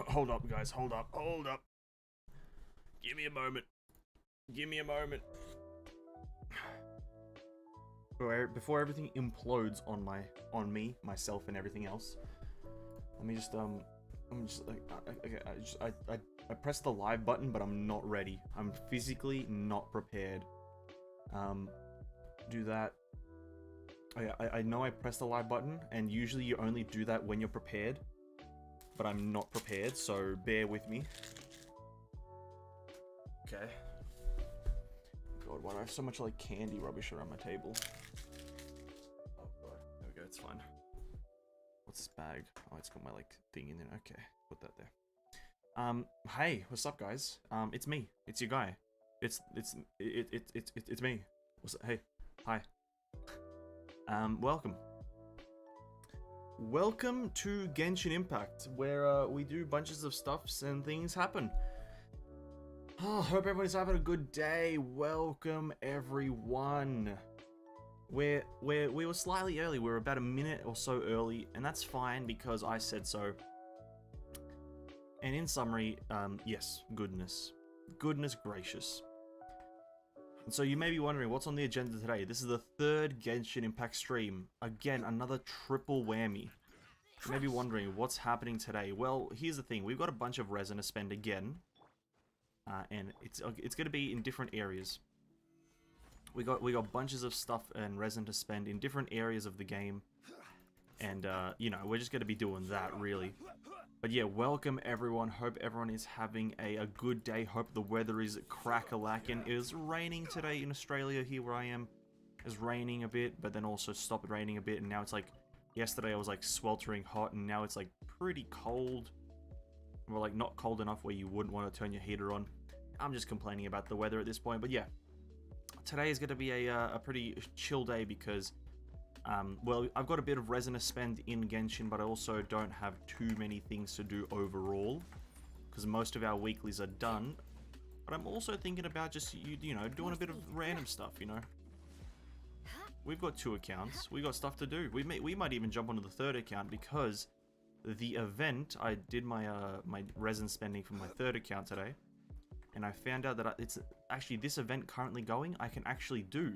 Hold up, guys. Hold up. Hold up. Give me a moment. Give me a moment. Before everything implodes on me, myself, and everything else, let me just I'm just like okay. I pressed the live button, but I'm not ready. I'm physically not prepared. Do that. I know I pressed the live button, and usually you only do that when you're prepared. But I'm not prepared, so bear with me. Okay. God, why do I have so much like candy rubbish around my table? Oh god, there we go, it's fine. What's this bag? Oh, it's got my like thing in it. Okay, put that there. Hey, what's up, guys? It's me. It's your guy. It's me. What's up? Hey, hi. Welcome. Welcome to Genshin Impact, where we do bunches of stuffs and things happen. Oh, hope everybody's having a good day. Welcome, everyone. We were slightly early. We were about a minute or so early, and that's fine because I said so. And in summary, yes, goodness gracious. And so you may be wondering, what's on the agenda today? This is the third Genshin Impact stream. Again, another triple whammy. You may be wondering, what's happening today? Well, here's the thing. We've got a bunch of resin to spend again. And it's going to be in different areas. We got bunches of stuff and resin to spend in different areas of the game. And, you know, we're just going to be doing that, really. But yeah, welcome everyone. Hope everyone is having a good day. Hope the weather is crack-a-lackin'. It is raining today in Australia, here where I am. It's raining a bit, but then also stopped raining a bit. And now it's like, yesterday I was like sweltering hot, and now it's like pretty cold. Well, like not cold enough where you wouldn't want to turn your heater on. I'm just complaining about the weather at this point. But yeah, today is going to be a pretty chill day because... well, I've got a bit of resin to spend in Genshin, but I also don't have too many things to do overall, because most of our weeklies are done. But I'm also thinking about just, you know, doing a bit of random stuff, you know. We've got 2 accounts, we got stuff to do. We might even jump onto the 3rd account, because the event, I did my my resin spending from my 3rd account today, and I found out that it's actually this event currently going, I can actually do.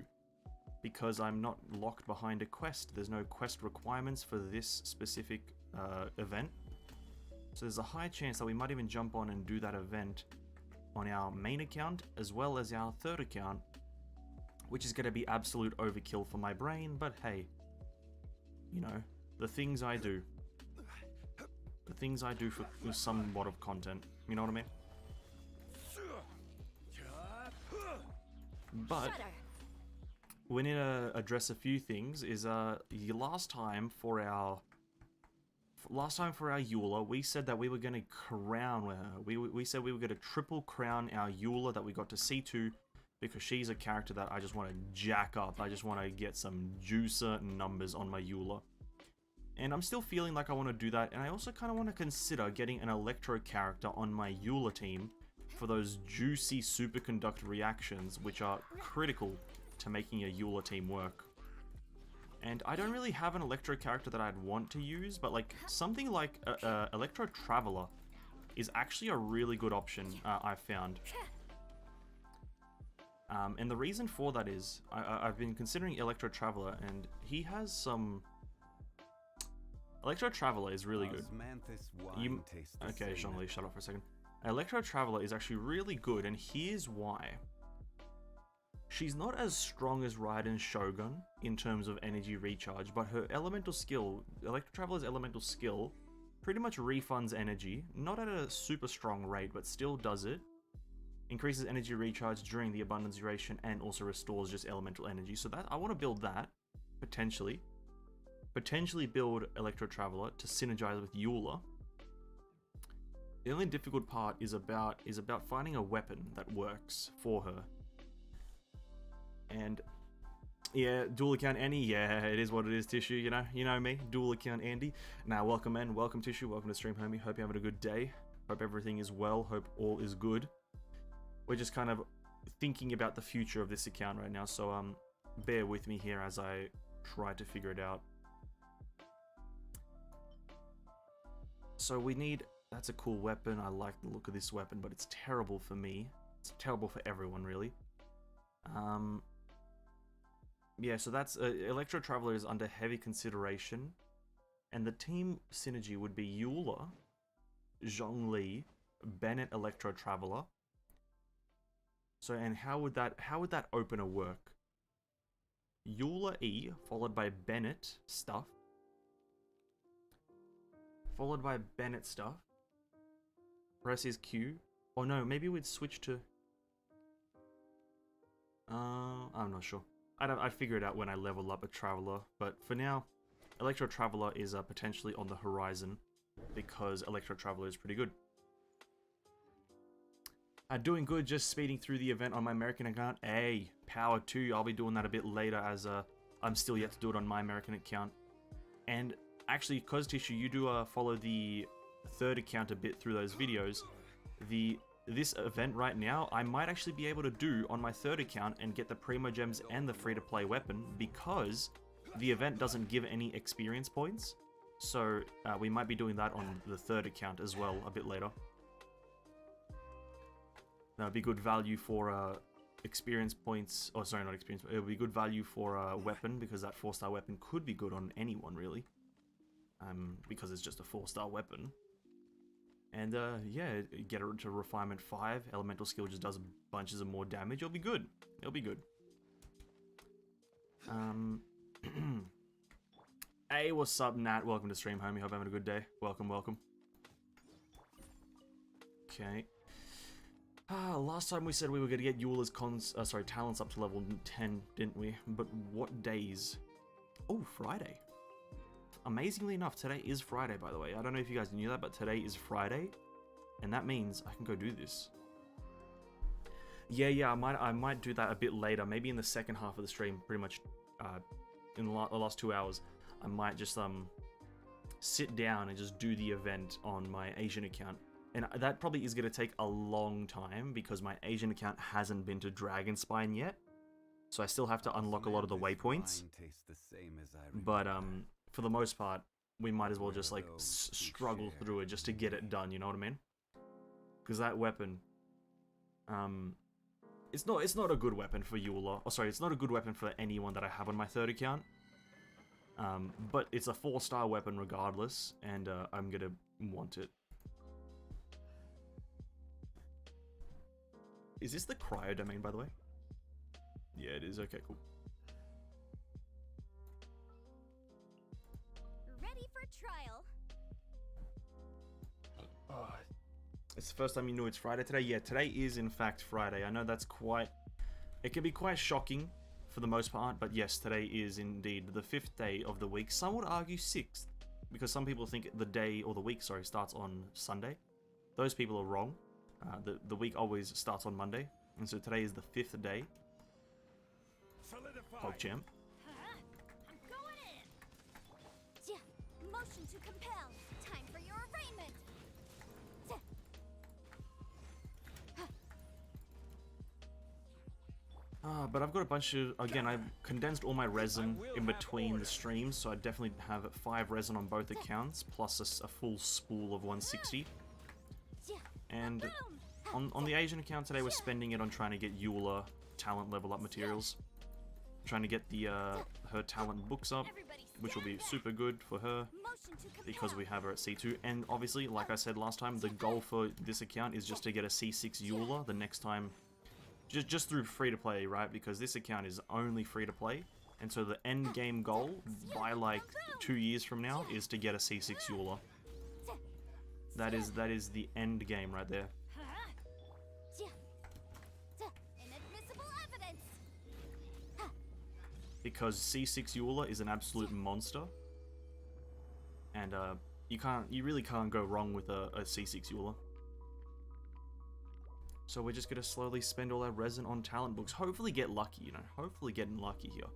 Because I'm not locked behind a quest. There's no quest requirements for this specific event. So there's a high chance that we might even jump on and do that event on our main account as well as our 3rd account, which is going to be absolute overkill for my brain, but hey, you know, the things I do. The things I do for somewhat of content, you know what I mean? But... we need to address a few things. Is last time for our Eula, we said that we were going to crown we said we were going to triple crown our Eula that we got to C2, because she's a character that I just want to jack up. I just want to get some juicer numbers on my Eula. And I'm still feeling like I want to do that, and I also kind of want to consider getting an Electro character on my Eula team for those juicy superconductor reactions, which are critical to making a Eula team work. And I don't really have an Electro character that I'd want to use, but like something like Electro Traveler is actually a really good option, I've found. And the reason for that is, I've been considering Electro Traveler, and he has some... Electro Traveler is really good. Okay, Jean-Lee, shut up for a second. Electro Traveler is actually really good, and here's why. She's not as strong as Raiden's Shogun in terms of energy recharge, but her elemental skill, Electro Traveler's elemental skill, pretty much refunds energy, not at a super strong rate, but still does it. Increases energy recharge during the abundance duration, and also restores just elemental energy. So that I want to build that, potentially. Potentially build Electro Traveler to synergize with Eula. The only difficult part is about finding a weapon that works for her. And yeah, dual account Andy, yeah, it is what it is, Tissue, you know me, dual account Andy. Now, welcome in, welcome Tissue, welcome to stream, homie. Hope you're having a good day. Hope everything is well, hope all is good. We're just kind of thinking about the future of this account right now, so bear with me here as I try to figure it out. So we need That's a cool weapon. I like the look of this weapon, but it's terrible for me. It's terrible for everyone, really. Yeah, so that's Electro Traveler is under heavy consideration, and the team synergy would be Eula, Zhongli, Bennett Electro Traveler. So, and how would that opener work? Eula E followed by Bennett stuff, followed by Bennett stuff. Press his Q. Or no, maybe we'd switch to. I'm not sure. I'd figure it out when I level up a Traveler, but for now, Electro Traveler is potentially on the horizon because Electro Traveler is pretty good. Doing good, just speeding through the event on my American account. Hey, power to you. I'll be doing that a bit later as I'm still yet to do it on my American account. And actually, cause Tissue, you do follow the third account a bit through those videos. This event right now, I might actually be able to do on my third account and get the Primo Gems and the free-to-play weapon because the event doesn't give any experience points. So we might be doing that on the third account as well a bit later. That would be good value for experience points. Oh, sorry, not experience. It would be good value for a weapon because that 4-star weapon could be good on anyone really. Because it's just a 4-star weapon. And yeah, get it to refinement 5. Elemental skill just does bunches of more damage. It'll be good. It'll be good. Hey, what's up, Nat? Welcome to stream, homie. Hope you're having a good day. Welcome, welcome. Okay. Last time we said we were going to get Eula's talents up to level 10, didn't we? But what days? Oh, Friday. Amazingly enough, today is Friday, by the way. I don't know if you guys knew that, but today is Friday. And that means I can go do this. Yeah, I might do that a bit later. Maybe in the second half of the stream, pretty much in the last 2 hours. I might just sit down and just do the event on my Asian account. And that probably is going to take a long time because my Asian account hasn't been to Dragonspine yet. So I still have to unlock a lot of the waypoints. But for the most part, we might as well just like struggle through it just to get it done, you know what I mean? Because that weapon, it's not a good weapon for Eula. Oh, sorry, it's not a good weapon for anyone that I have on my third account. But it's a 4-star weapon regardless, and I'm gonna want it. Is this the cryo domain, by the way? Yeah, it is. Okay, cool. Ready for trial. Oh, it's the first time you knew it's Friday today? Yeah, today is in fact Friday. I know that's quite... It can be quite shocking for the most part, but yes, today is indeed the 5th day of the week. Some would argue 6th, because some people think the day, or the week, sorry, starts on Sunday. Those people are wrong. The week always starts on Monday, and so today is the 5th day. PogChamp. I'm going in. Motion to compel. Time for your arraignment. But I've got a bunch of... Again, I condensed all my resin in between the streams, so I definitely have 5 resin on both accounts, plus a full spool of 160. And on the Asian account today, we're spending it on trying to get Eula talent level up materials. Trying to get the her talent books up, which will be super good for her because we have her at C2. And obviously, like I said last time, the goal for this account is just to get a C6 Eula the next time, just through free-to-play, right? Because this account is only free-to-play, and so the end game goal by like 2 years from now is to get a C6 Eula. That is the end game right there. Because C6 Eula is an absolute monster, and you really can't go wrong with a C6 Eula. So we're just gonna slowly spend all our resin on talent books. Hopefully get lucky, you know. Hopefully getting lucky here.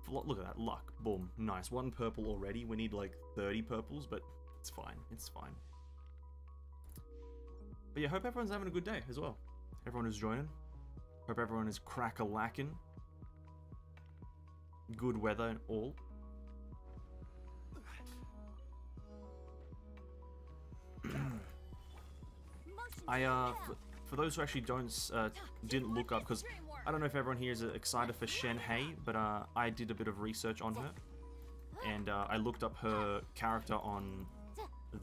Look at that, luck. Boom, nice. 1 purple already. We need like 30 purples, but it's fine. It's fine. But yeah, hope everyone's having a good day as well. Everyone is joining. Hope everyone is crack-a-lacking. Good weather and all. For those who actually didn't look up, because I don't know if everyone here is excited for Shen Hei, but I did a bit of research on her, and I looked up her character on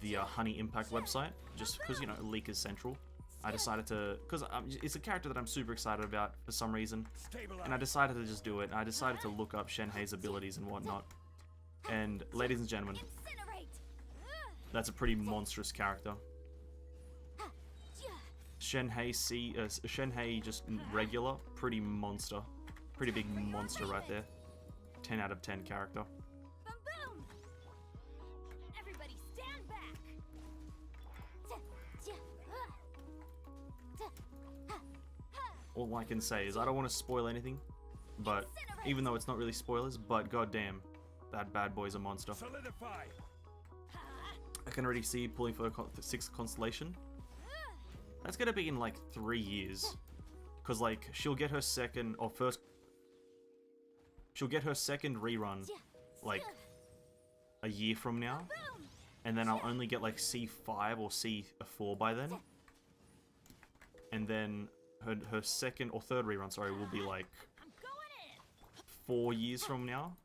the Honey Impact website, just because, you know, Leak is central. I decided to, because it's a character that I'm super excited about for some reason, and I decided to just do it. I decided to look up Shen Hei's abilities and whatnot, and ladies and gentlemen, that's a pretty monstrous character. Shen Hei just regular, pretty monster. Pretty big monster right there. 10 out of 10 character. Boom, boom. Everybody stand back. All I can say is I don't want to spoil anything, but even though it's not really spoilers, but goddamn, that bad boy's a monster. Solidify. I can already see pulling for the 6th constellation. That's gonna be in like 3 years, cause like she'll get her second rerun like a year from now, and then I'll only get like C5 or C4 by then, and then her second or third rerun, sorry, will be like 4 years from now,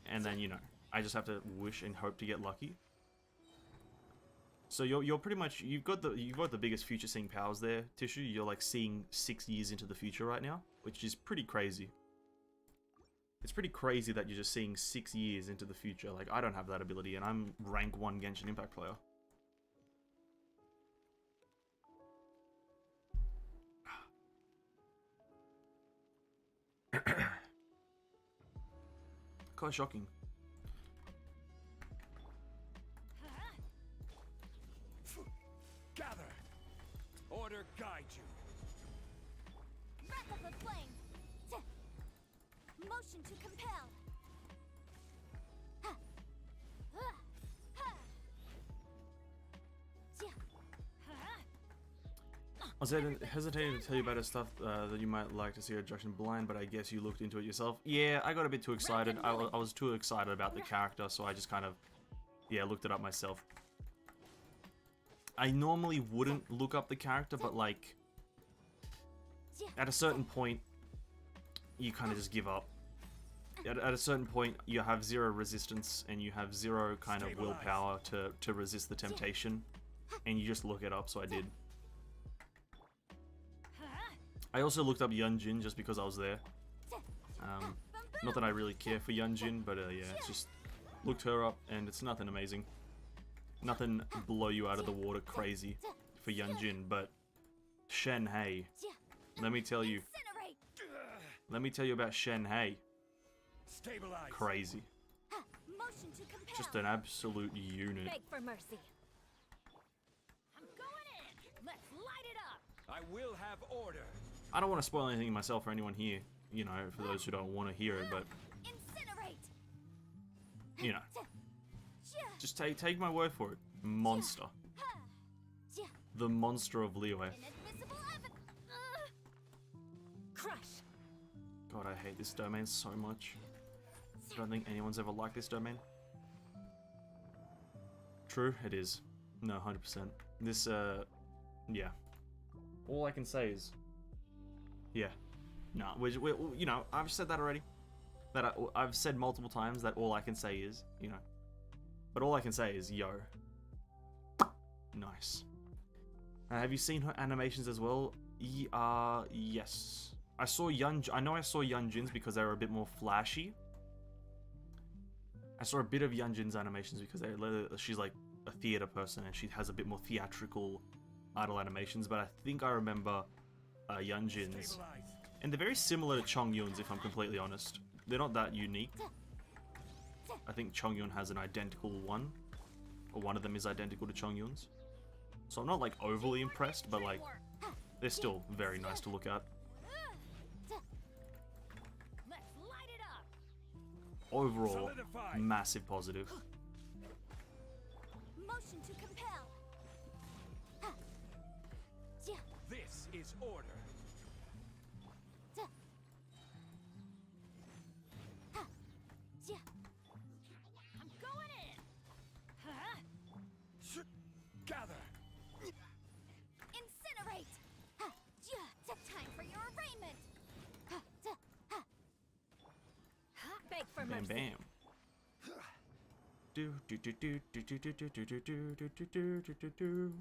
and then, you know, I just have to wish and hope to get lucky. So you're pretty much, you've got the biggest future seeing powers there, Tissue. You're like seeing 6 years into the future right now, which is pretty crazy. It's pretty crazy that you're just seeing 6 years into the future. Like, I don't have that ability, and I'm rank 1 Genshin Impact player. Quite shocking. Gather. Order guide you. Breath of the flame. Motion to compel. I was hesitating to tell you about the stuff that you might like to see at Junction Blind, but I guess you looked into it yourself. Yeah, I got a bit too excited. I was too excited about the character, so I just kind of, yeah, looked it up myself. I normally wouldn't look up the character, but like, at a certain point, you kind of just give up. At a certain point, you have 0 resistance, and you have 0 kind of willpower to resist the temptation, and you just look it up, so I did. I also looked up Yunjin just because I was there. Not that I really care for Yunjin, but yeah, it's just looked her up, and it's nothing amazing. Nothing blow you out of the water crazy for Yunjin, but Shen Hei. Let me tell you about Shen Hei. Stabilize. Crazy. Motion to compel. Just an absolute unit. Beg for mercy. I'm going in. Let's light it up. I will have order. I don't want to spoil anything myself or anyone here, you know, for those who don't want to hear it, but, Incinerate. you know, just take my word for it. Monster. The monster of Liyue. Inadmissible evidence. Crush. God, I hate this domain so much. I don't think anyone's ever liked this domain. True, it is. No, 100%. This, yeah. All I can say is, yeah. No, you know, I've said that already. That I've said multiple times that all I can say is, you know. But all I can say is, yo. Nice. Have you seen her animations as well? Yes. I know I saw Yunjin's because they were a bit more flashy. I saw a bit of Yunjin's animations because she's like a theater person and she has a bit more theatrical idle animations, but I think I remember Yunjin's. And they're very similar to Chongyun's, if I'm completely honest. They're not that unique. I think Chongyun has an identical one, or one of them is identical to Chongyun's. So I'm not like overly impressed, but like, they're still very nice to look at. Let's light it up. Overall, massive positive. Motion to compel. This is order. I'm going in. Gather. bam, bam. Do do do do do do do do do do do do do do do do.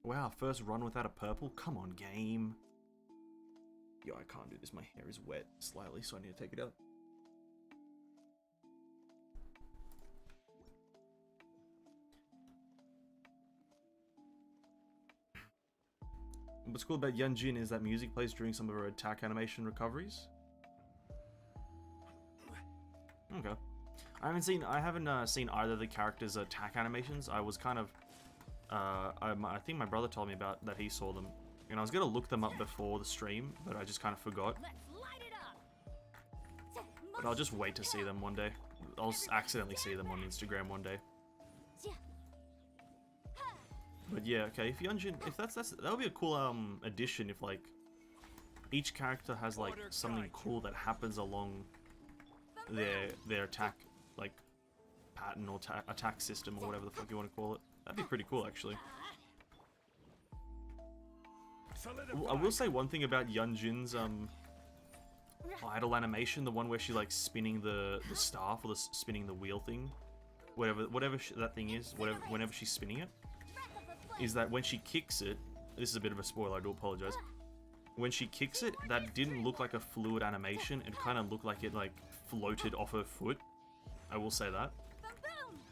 Wow, first run without a purple? Come on, game. Yo, I can't do this. My hair is wet slightly, so I need to take it out. What's cool about Yunjin is that music plays during some of her attack animation recoveries. Okay. I haven't seen either of the characters' attack animations. I was kind of, I think my brother told me about that he saw them, and I was gonna look them up before the stream, but I just kind of forgot. Let's light it up. But I'll just wait to see them one day. I'll accidentally see them on Instagram one day. But yeah, okay. If Yunjin, if that's that would be a cool addition. If like each character has like something cool that happens along their attack like pattern or attack system or whatever the fuck you want to call it. That'd be pretty cool, actually. I will say one thing about Yunjin's idle animation, the one where she's like spinning the staff or spinning the wheel thing, whatever that thing is, whenever she's spinning it, is that when she kicks it, this is a bit of a spoiler, I do apologize. When she kicks it, that didn't look like a fluid animation. It kind of looked like it like floated off her foot. I will say that.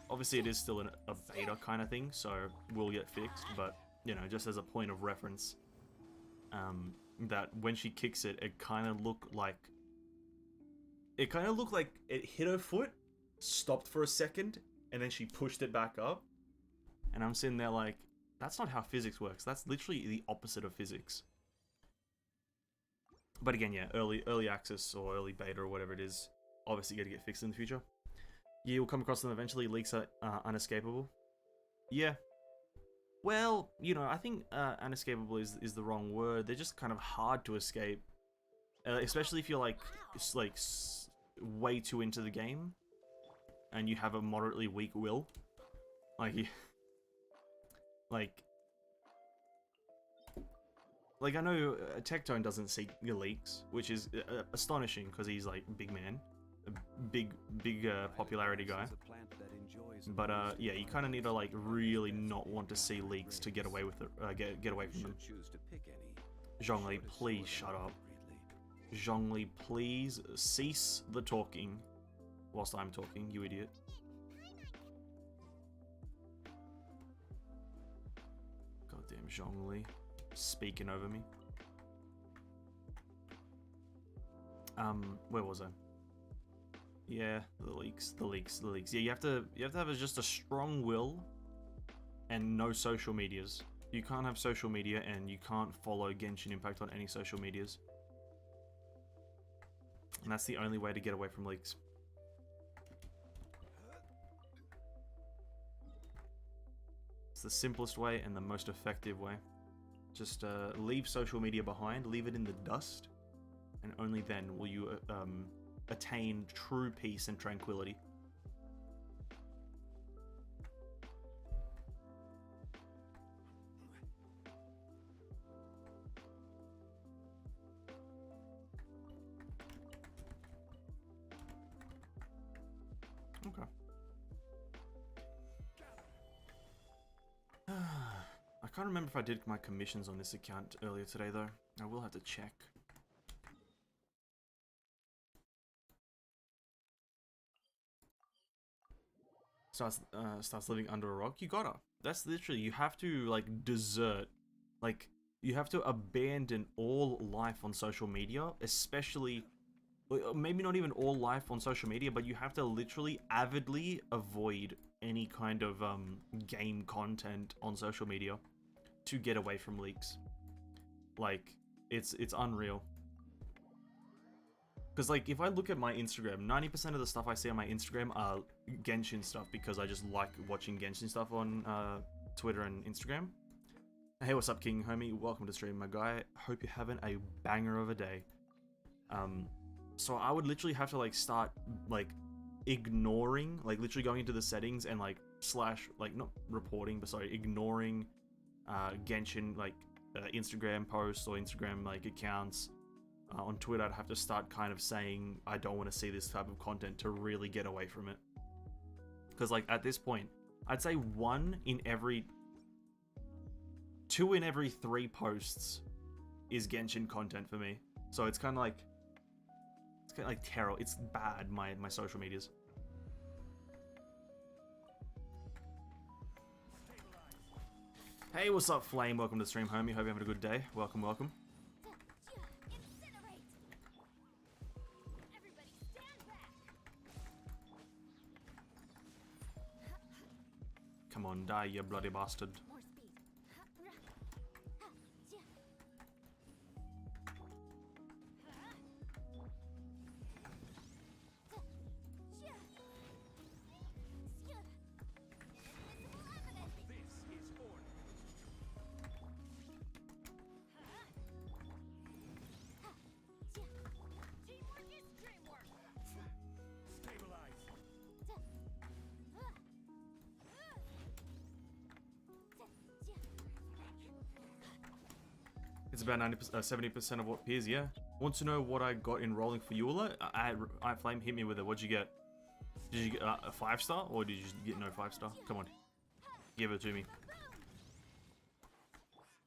Obviously, it is still a beta kind of thing, so will get fixed. But you know, just as a point of reference, that when she kicks it, it kind of looked like it hit her foot, stopped for a second, and then she pushed it back up. And I'm sitting there like, that's not how physics works. That's literally the opposite of physics. But again, yeah, early access or early beta or whatever it is, obviously going to get fixed in the future. Yeah, you'll come across them eventually. Leaks are unescapable. Yeah. Well, you know, I think unescapable is the wrong word. They're just kind of hard to escape, especially if you're like way too into the game, and you have a moderately weak will. Like I know Tectone doesn't see leaks, which is astonishing because he's like big man, a big popularity guy. But yeah, you kind of need to like really not want to see leaks to get away with it, get away from them. Zhongli, please shut up. Zhongli, please cease the talking whilst I'm talking, you idiot. Goddamn Zhongli. Speaking over me. Where was I? Yeah, the leaks. Yeah, you have to have just a strong will and no social medias. You can't have social media and you can't follow Genshin Impact on any social medias. And that's the only way to get away from leaks. It's the simplest way and the most effective way. Just leave social media behind, leave it in the dust, and only then will you attain true peace and tranquility. Okay. I can't remember if I did my commissions on this account earlier today, though. I will have to check. Starts living under a rock. You gotta. That's literally, you have to, like, desert. Like, you have to abandon all life on social media, especially, maybe not even all life on social media, but you have to literally avidly avoid any kind of game content on social media to get away from leaks. Like, it's unreal. Because, like, if I look at my Instagram, 90% of the stuff I see on my Instagram are Genshin stuff, because I just like watching Genshin stuff on Twitter and Instagram. Hey, what's up, King Homie? Welcome to stream, my guy. Hope you're having a banger of a day. So I would literally have to, like, start, like, ignoring, like, literally going into the settings and, like, not reporting, but sorry, ignoring Genshin, like, Instagram posts or Instagram, like, accounts, on Twitter, I'd have to start kind of saying I don't want to see this type of content to really get away from it. Because like at this point, I'd say 2 in every 3 posts is Genshin content for me. So it's kind of like terrible. It's bad, my social medias. Hey, what's up, Flame? Welcome to the stream, homie. Hope you're having a good day. Welcome, welcome. Incinerate. Everybody stand back. Come on, die, you bloody bastard. More speed. This is order. Teamwork is dreamwork. Stabilize. It's about 70% of what appears, yeah. Want to know what I got in rolling for Eula? I Flame, hit me with it. What'd you get? Did you get a 5-star, or did you just get no 5-star? Come on. Give it to me.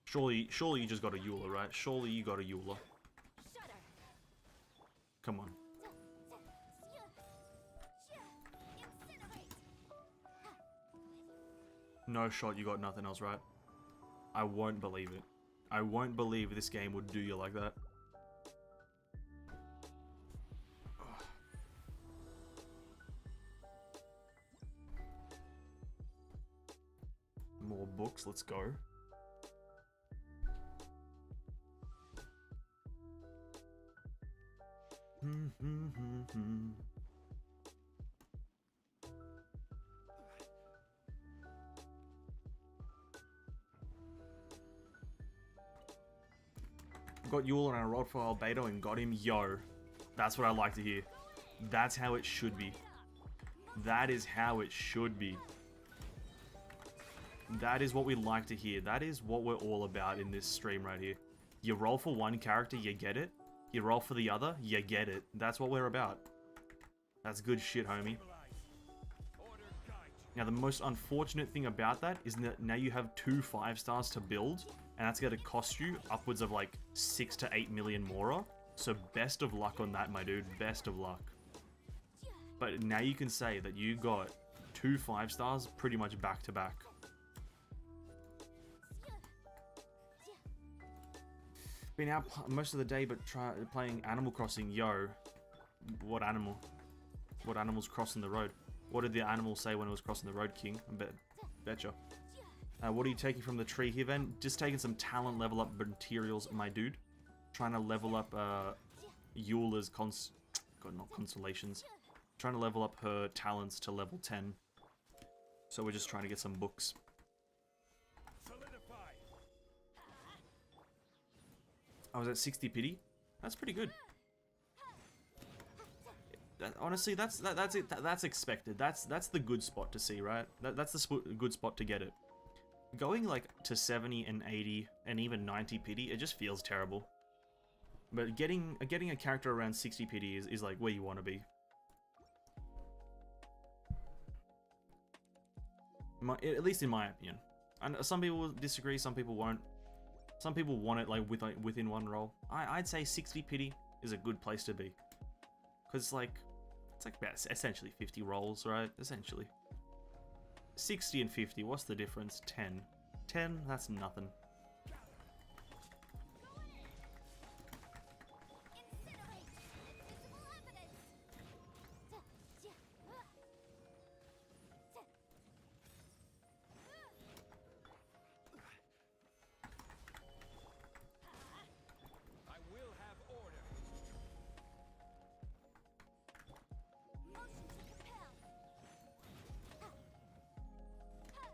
Surely you just got a Eula, right? Surely you got a Eula. Shudder. Come on. Incinerate. No shot, you got nothing else, right? I won't believe it. I won't believe this game would do you like that. Ugh. More books, let's go. Got Yule and I rolled for Albedo and got him. Yo, that's what I like to hear. That's how it should be. That is how it should be. That is what we like to hear. That is what we're all about in this stream right here. You roll for one character, you get it. You roll for the other, you get it. That's what we're about. That's good shit, homie. Order guide you. Now, the most unfortunate thing about that is that now you have 2 5-stars to build, and that's going to cost you upwards of like 6 to 8 million more. So best of luck on that, my dude. Best of luck. But now you can say that you got 2 5-stars pretty much back to back. Been out most of the day, but playing Animal Crossing. Yo, what animal? What animal's crossing the road? What did the animal say when it was crossing the road, King? I betcha. What are you taking from the tree here, then? Just taking some talent level up materials, my dude. Trying to level up Eula's not constellations. Trying to level up her talents to level 10. So we're just trying to get some books. Solidify. I was at 60 pity. That's pretty good. Honestly, that's it. That's expected. That's the good spot to see, right? That's the good spot to get it. Going like to 70 and 80 and even 90 pity, it just feels terrible. But getting a character around 60 pity is like where you want to be. At least in my opinion. And some people will disagree, some people won't. Some people want it like within one roll. I'd say 60 pity is a good place to be. Because it's like about essentially 50 rolls, right? Essentially. 60 and 50, what's the difference? 10. 10, that's nothing. I will have order. Motion to compel.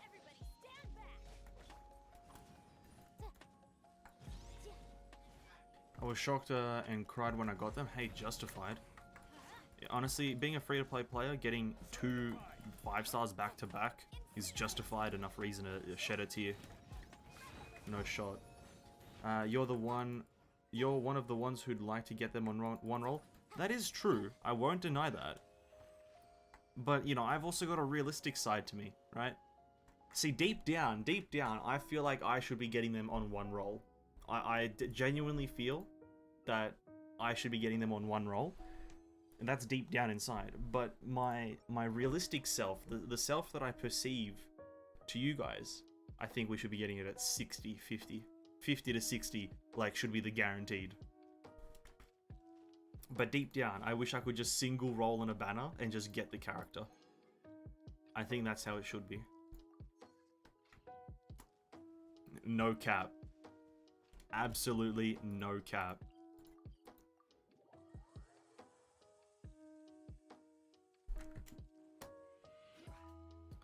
Everybody stand back. I was shocked and cried when I got them. Hey, justified. Honestly, being a free-to-play player, getting 2 5-stars back to back is justified enough reason to shed a tear. No shot. You're the one you're one of the ones who'd like to get them on one roll. That is true. I won't deny that. But, you know, I've also got a realistic side to me, right? See, deep down, I feel like I should be getting them on one roll. I genuinely feel that I should be getting them on one roll. And that's deep down inside. But my realistic self, the self that I perceive to you guys, I think we should be getting it at 60, 50. 50 to 60, like, should be the guaranteed. But deep down, I wish I could just single roll on a banner and just get the character. I think that's how it should be. No cap. Absolutely no cap.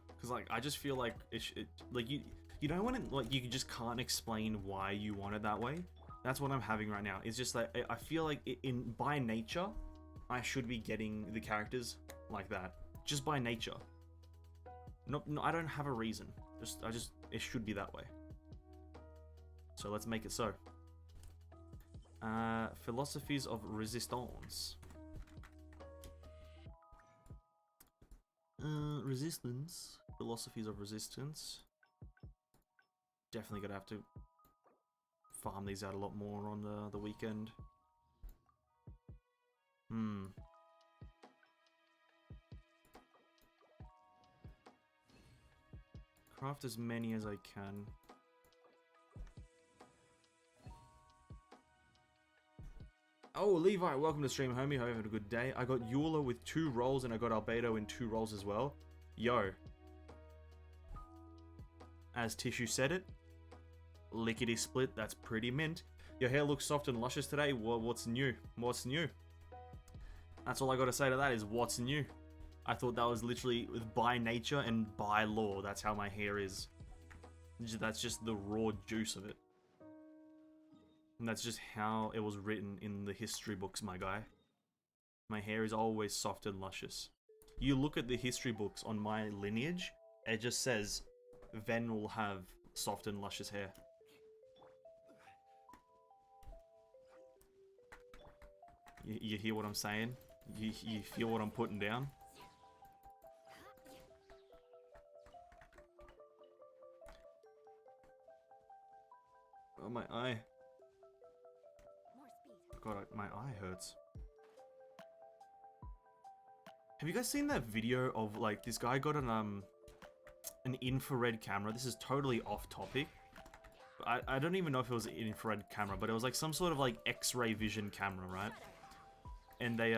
Because, like, I just feel like like, you know when it, like, you just can't explain why you want it that way? That's what I'm having right now. It's just like, I feel like by nature, I should be getting the characters like that. Just by nature. No, I don't have a reason. It should be that way. So let's make it so. Philosophies of resistance. Resistance. Philosophies of resistance. Definitely gonna have to farm these out a lot more on the weekend. Craft as many as I can. Oh, Levi, welcome to the stream, homie. Hope you had a good day. I got Eula with 2 rolls and I got Albedo in 2 rolls as well. Yo. As Tissue said it, lickety split, that's pretty mint. Your hair looks soft and luscious today. What's new? What's new? That's all I gotta say to that is what's new. I thought that was literally by nature and by law. That's how my hair is. That's just the raw juice of it. And that's just how it was written in the history books, my guy. My hair is always soft and luscious. You look at the history books on my lineage, it just says Ven will have soft and luscious hair. You hear what I'm saying? You feel what I'm putting down? Oh, my eye. God, my eye hurts. Have you guys seen that video of, like, this guy got an infrared camera? This is totally off topic. I don't even know if it was an infrared camera, but it was like some sort of like X-ray vision camera, right? And they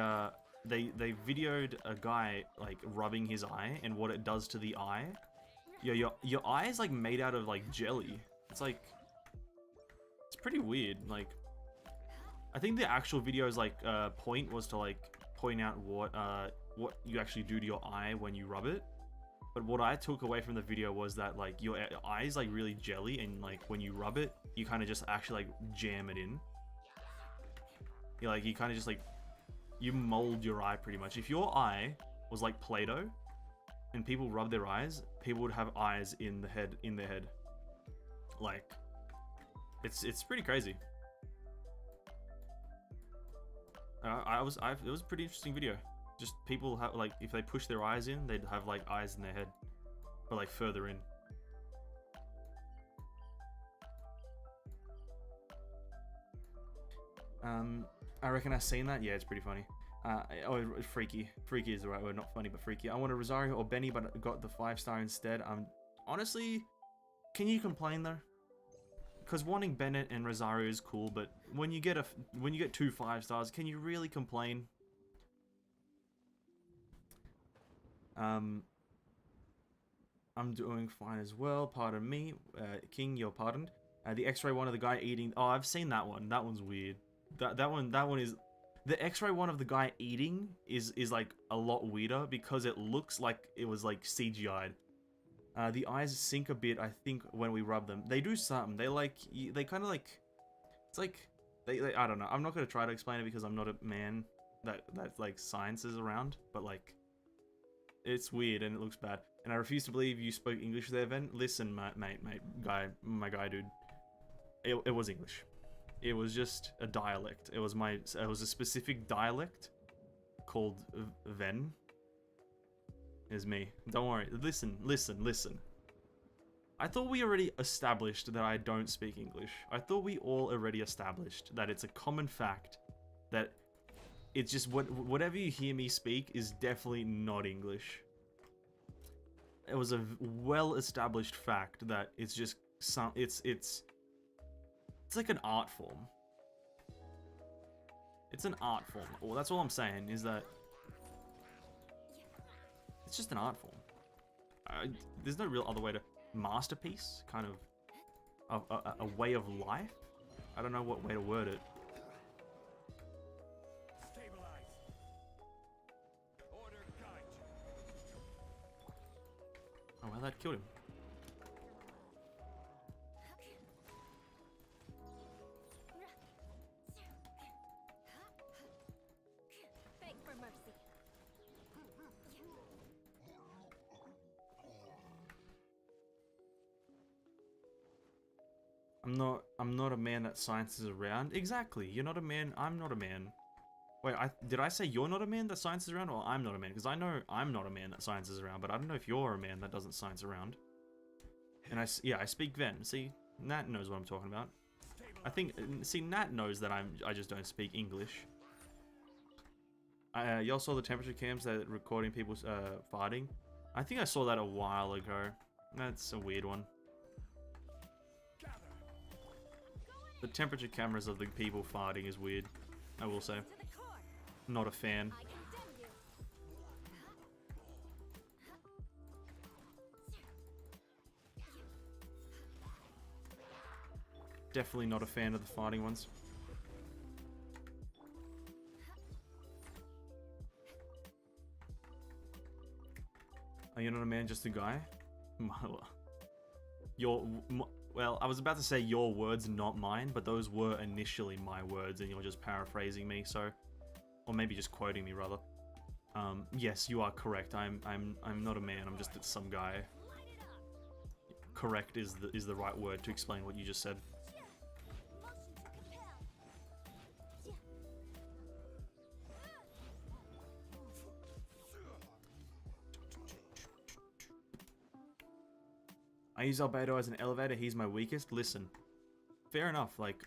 videoed a guy like rubbing his eye and what it does to the eye. Your eye is like made out of like jelly. It's like, it's pretty weird. Like, I think the actual video's like point was to like point out what you actually do to your eye when you rub it. But what I took away from the video was that like your eye is like really jelly, and like when you rub it, you kind of just actually like jam it in. You kind of just like, you mold your eye pretty much. If your eye was like Play-Doh and people rub their eyes, people would have eyes in their head. Like, it's pretty crazy. It was a pretty interesting video. Just people have like, if they push their eyes in, they'd have like eyes in their head, but like further in. I reckon I've seen that. Yeah, it's pretty funny. Freaky. Freaky is the right word, not funny, but freaky. I wanted Rosario or Benny, but got the 5-star instead. Honestly, can you complain though? Because wanting Bennett and Rosario is cool, but when you get 2 5-stars, can you really complain? I'm doing fine as well. Pardon me, King. You're pardoned. The X-ray one of the guy eating. Oh, I've seen that one. That one's weird. That one is. The X-ray one of the guy eating is like a lot weirder because it looks like it was like CGI'd. The eyes sink a bit, I think, when we rub them. They do something. They kind of like. It's like they. I don't know. I'm not gonna try to explain it because I'm not a man that like science is around. But like, it's weird and it looks bad. And I refuse to believe you spoke English there, Ven. Listen, mate, my guy, dude. It was English. It was just a dialect. It was a specific dialect called Ven. Is me. Don't worry. Listen, listen, listen. I thought we already established that I don't speak English. I thought we all already established that it's a common fact that it's just whatever you hear me speak is definitely not English. It was a well-established fact that it's just it's like an art form. It's an art form. Well, that's all I'm saying is that it's just an art form. There's no real other way to masterpiece, kind of a way of life. I don't know what way to word it. Stabilize. Order guide you. Oh well, that killed him. Beg for mercy. I'm not a man that science is around. Exactly. You're not a man. I'm not a man. Wait, did I say you're not a man that science is around, or I'm not a man? Because I know I'm not a man that science is around, but I don't know if you're a man that doesn't science around. And I speak Ven. See, Nat knows what I'm talking about. I think, see, Nat knows that I just don't speak English. Y'all saw the temperature cams that recording people farting? I think I saw that a while ago. That's a weird one. The temperature cameras of the people farting is weird, I will say. To the core. Not a fan. I condemn you. Definitely not a fan of the farting ones. Are you not a man, just a guy? Well, I was about to say your words, not mine, but those were initially my words, and you're just paraphrasing me. So, or maybe just quoting me rather. Yes, you are correct. I'm not a man. I'm just some guy. Light it up. Correct is the right word to explain what you just said. Motion to compel. I use Albedo as an elevator. He's my weakest. Listen, fair enough. Like,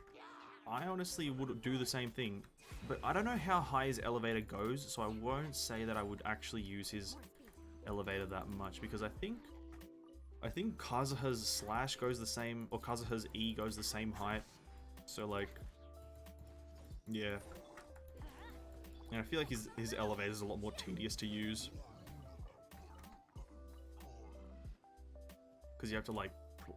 I honestly would do the same thing, but I don't know how high his elevator goes, so I won't say that I would actually use his elevator that much, because I think Kazuha's slash goes the same, or Kazuha's E goes the same height. So like, yeah. And I feel like his elevator is a lot more tedious to use, because you have to like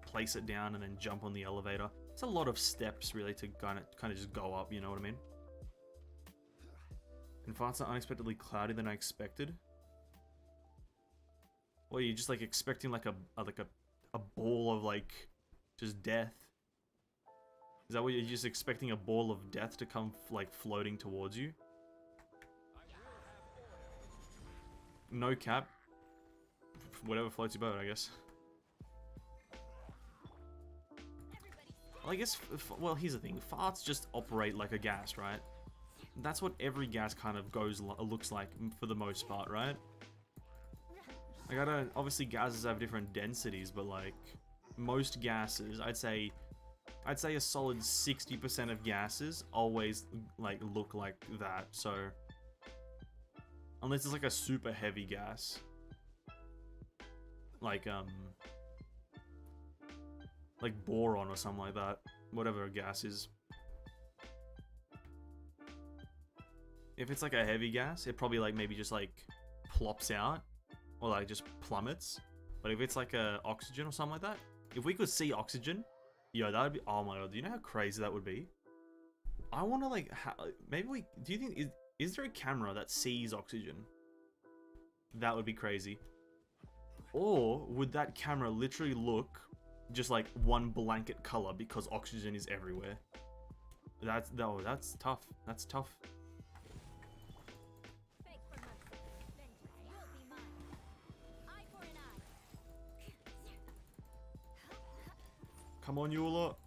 place it down and then jump on the elevator. It's a lot of steps really to kind of just go up, you know what I mean? And farts are unexpectedly cloudy than I expected. Well, you're just like expecting like a ball of like just death. Is that what you're just expecting, a ball of death to come like floating towards you? No cap. Whatever floats your boat, I guess. Well, I guess, well, here's the thing. Farts just operate like a gas, right? That's what every gas kind of looks like for the most part, right? Like, I don't, obviously gases have different densities, but like, most gases, I'd say a solid 60% of gases always like look like that, so. Unless it's like a super heavy gas. Like boron or something like that. Whatever a gas is. If it's like a heavy gas, it probably like maybe just like plops out. Or like just plummets. But if it's like a oxygen or something like that. If we could see oxygen, yo, that would be, oh my god, do you know how crazy that would be? I want to like, maybe do you think, is there a camera that sees oxygen? That would be crazy. Or would that camera literally look just like one blanket color because oxygen is everywhere? That's tough. That's tough. Beg for mercy. Vengeance will be mine. Eye for an eye. Come on, you lot.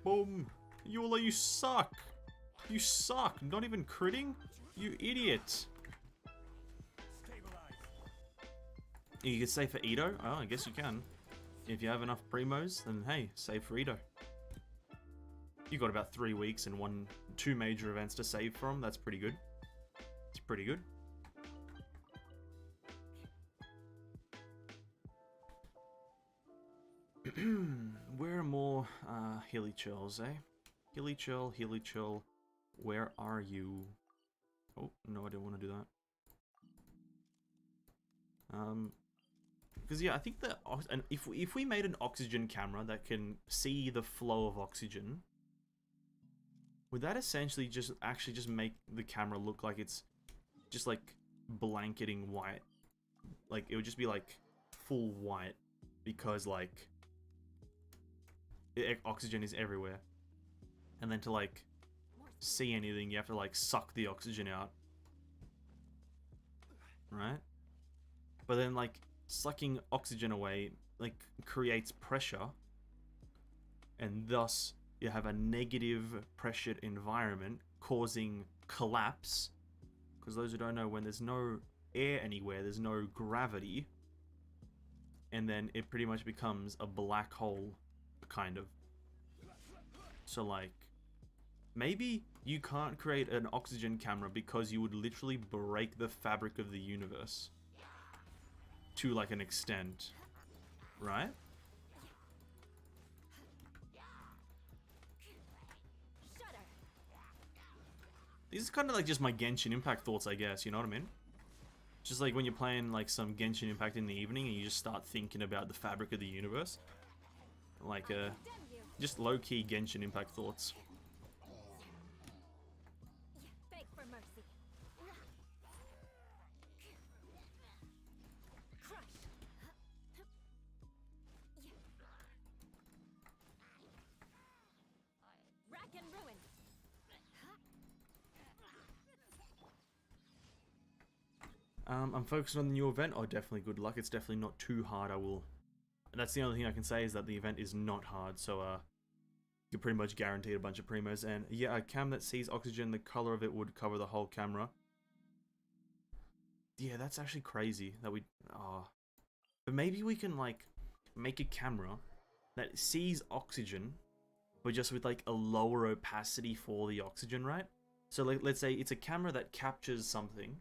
Boom. Eula, you suck. You suck. Not even critting? You idiot. Stabilize. You can save for Ito? Oh, I guess you can. If you have enough primos, then hey, save for Ito. You got about 3 weeks and 2 major events to save from. That's pretty good. It's pretty good. Where are more hilly chills, eh? Hilly chill. Where are you? Oh, no, I don't want to do that. Because yeah, I think that if we made an oxygen camera that can see the flow of oxygen, would that essentially just make the camera look like it's just like blanketing white? Like it would just be like full white because like oxygen is everywhere, and then to like see anything you have to like suck the oxygen out, right? But then like sucking oxygen away like creates pressure, and thus you have a negative pressured environment causing collapse, because those who don't know, when there's no air anywhere, there's no gravity, and then it pretty much becomes a black hole, kind of. So like maybe you can't create an oxygen camera because you would literally break the fabric of the universe to like an extent, right? Shudder. These are kind of like just my Genshin Impact thoughts, I guess, you know what I mean? Just like when you're playing like some Genshin Impact in the evening and you just start thinking about the fabric of the universe. Like Condemn you. just low-key Genshin Impact thoughts. Beg for mercy. Crush. Rack and ruin. I'm focusing on the new event. Oh, definitely good luck. It's definitely not too hard. That's the only thing I can say, is that the event is not hard. So, you're pretty much guaranteed a bunch of primos. And yeah, a cam that sees oxygen, the color of it would cover the whole camera. Yeah, that's actually crazy that we... But maybe we can, like, make a camera that sees oxygen, but just with, like, a lower opacity for the oxygen, right? So, like, let's say it's a camera that captures something,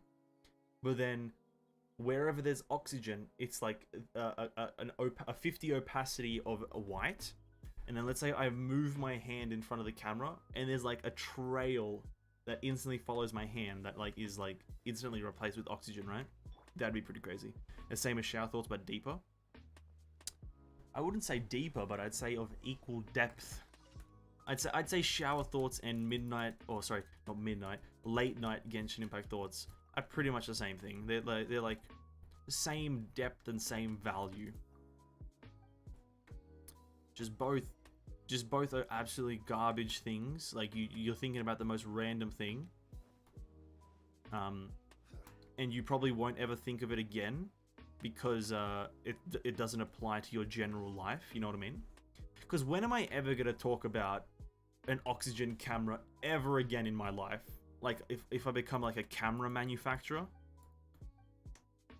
but then wherever there's oxygen, it's like a 50 opacity of a white. And then let's say I move my hand in front of the camera, and there's like a trail that instantly follows my hand that like is like instantly replaced with oxygen, right? That'd be pretty crazy. The same as shower thoughts, but deeper. I wouldn't say deeper, but I'd say of equal depth. I'd say shower thoughts and midnight, or sorry, not midnight, late night Genshin Impact thoughts are pretty much the same thing. They're like the same depth and same value. Just both are absolutely garbage things. Like you're thinking about the most random thing, and you probably won't ever think of it again because it doesn't apply to your general life. You know what I mean? Because when am I ever gonna talk about an oxygen camera ever again in my life? Like if I become like a camera manufacturer,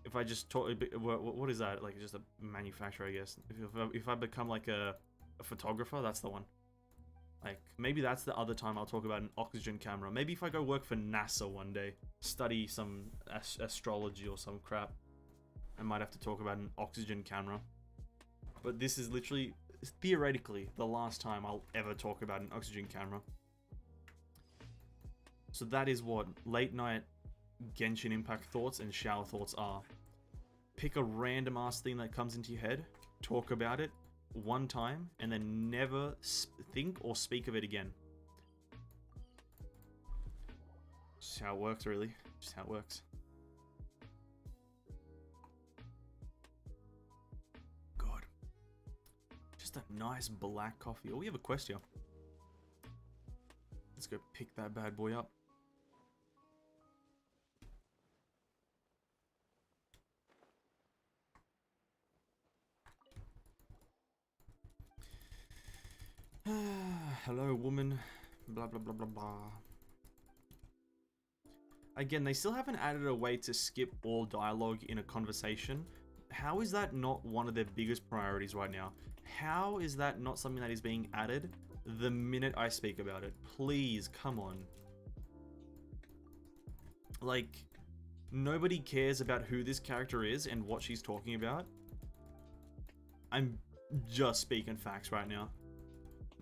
if I just talk, what is that? Like just a manufacturer, I guess. If I become like a photographer, that's the one. Like maybe that's the other time I'll talk about an oxygen camera. Maybe if I go work for NASA one day, study some astrology or some crap, I might have to talk about an oxygen camera. But this is literally, theoretically, the last time I'll ever talk about an oxygen camera. So that is what late night Genshin Impact thoughts and shower thoughts are. Pick a random ass thing that comes into your head, talk about it one time, and then never think or speak of it again. Just how it works, really. Just how it works. God. Just a nice black coffee. Oh, we have a quest here. Let's go pick that bad boy up. hello, woman. Blah, blah, blah, blah, blah. Again, they still haven't added a way to skip all dialogue in a conversation. How is that not one of their biggest priorities right now? How is that not something that is being added the minute I speak about it? Please, come on. Like, nobody cares about who this character is and what she's talking about. I'm just speaking facts right now.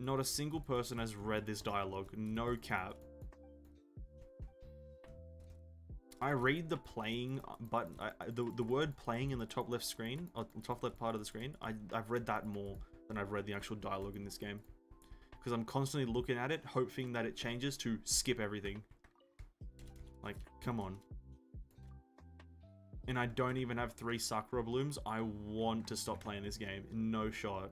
Not a single person has read this dialogue. No cap. I read the playing button, the word playing in the top left screen, or top left part of the screen. I've read that more than I've read the actual dialogue in this game. Because I'm constantly looking at it, hoping that it changes to skip everything. Like, come on. And I don't even have 3 Sakura blooms. I want to stop playing this game. No shot.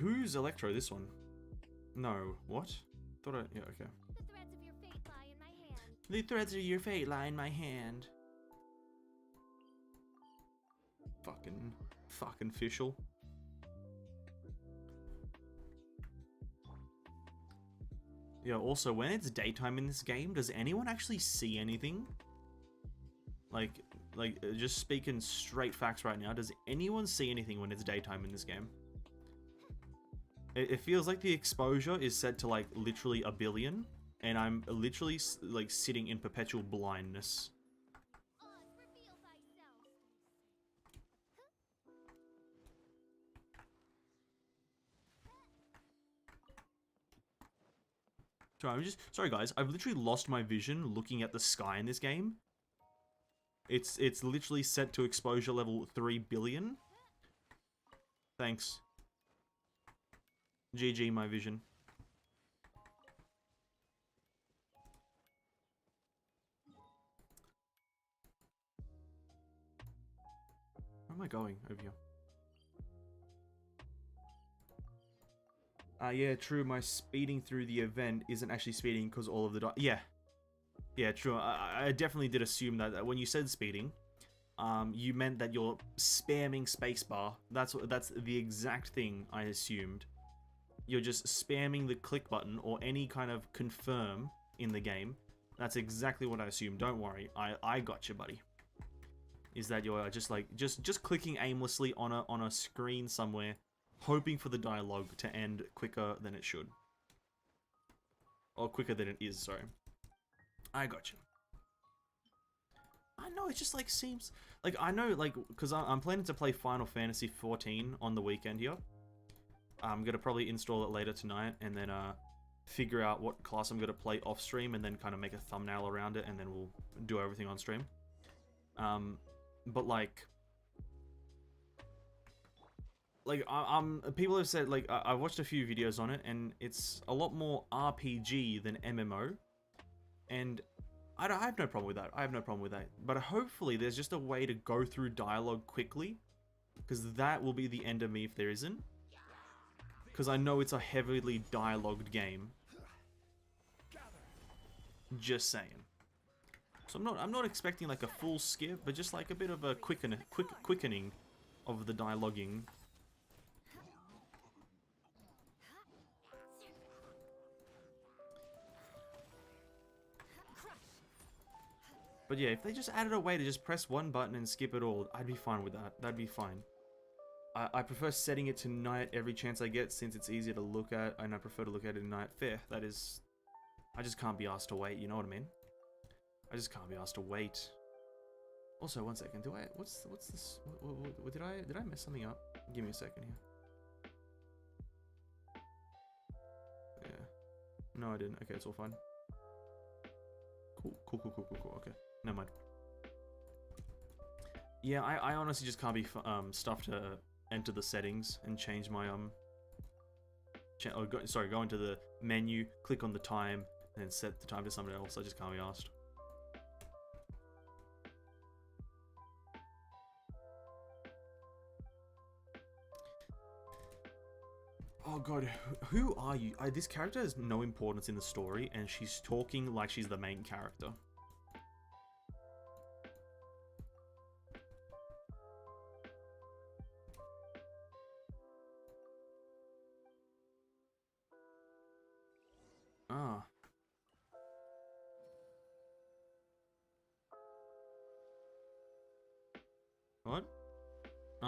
Who's Electro? This one? No. What? Thought I... Yeah, okay. The threads of your fate lie in my hand. The threads of your fate lie in my hand. Fucking official. Yeah, also, when it's daytime in this game, does anyone actually see anything? Like, just speaking straight facts right now, does anyone see anything when it's daytime in this game? It feels like the exposure is set to, like, literally a billion, and I'm literally, like, sitting in perpetual blindness. Sorry guys, I've literally lost my vision looking at the sky in this game. It's literally set to exposure level 3 billion. Thanks. GG my vision. Where am I going? Over here. Yeah, true, my speeding through the event isn't actually speeding because all of the... Yeah, true. I definitely did assume that when you said speeding, you meant that you're spamming spacebar. That's the exact thing I assumed. You're just spamming the click button or any kind of confirm in the game. That's exactly what I assumed. Don't worry, I got you, buddy. Is that you're just like just clicking aimlessly on a screen somewhere, hoping for the dialogue to end quicker than it should, or quicker than it is. Sorry, I got you. I know, it just like seems like I know, like, because I'm planning to play Final Fantasy 14 on the weekend here. I'm gonna probably install it later tonight, and then figure out what class I'm gonna play off stream, and then kind of make a thumbnail around it, and then we'll do everything on stream. But like people have said, like, I watched a few videos on it, and it's a lot more RPG than MMO, and I have no problem with that. I have no problem with that. But hopefully there's just a way to go through dialogue quickly, because that will be the end of me if there isn't. Because I know it's a heavily dialogued game. Just saying. So I'm not expecting like a full skip, but just like a bit of a quickening of the dialoguing. But yeah, if they just added a way to just press one button and skip it all, I'd be fine with that. That'd be fine. I prefer setting it to night every chance I get, since it's easier to look at, and I prefer to look at it at night. Fair, that is... I just can't be asked to wait, you know what I mean? I just can't be asked to wait. Also, one second, what's this? What, did I mess something up? Give me a second here. Yeah. No, I didn't. Okay, it's all fine. Cool. Okay, never mind. Yeah, I honestly just can't be stuffed to enter the settings and change my go into the menu, click on the time, and then set the time to something else. I just can't be asked. Oh god, who are you? This character has no importance in the story, and she's talking like she's the main character.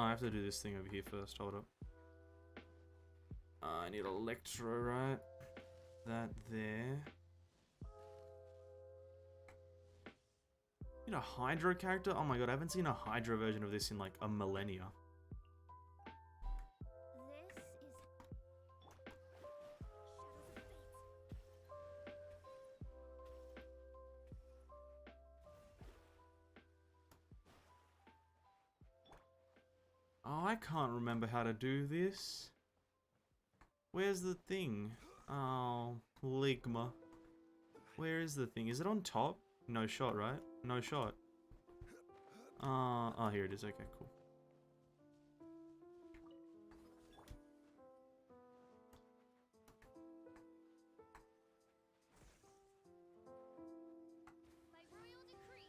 Oh, I have to do this thing over here first. Hold up. I need Electro, right? That there. Need a Hydro character? Oh my god, I haven't seen a Hydro version of this in like a millennia. This is Shadows of Fate. Oh, I can't remember how to do this. Where's the thing? Oh, Ligma. Where is the thing? Is it on top? No shot, right? No shot. Oh, here it is. Okay, cool. By royal decree.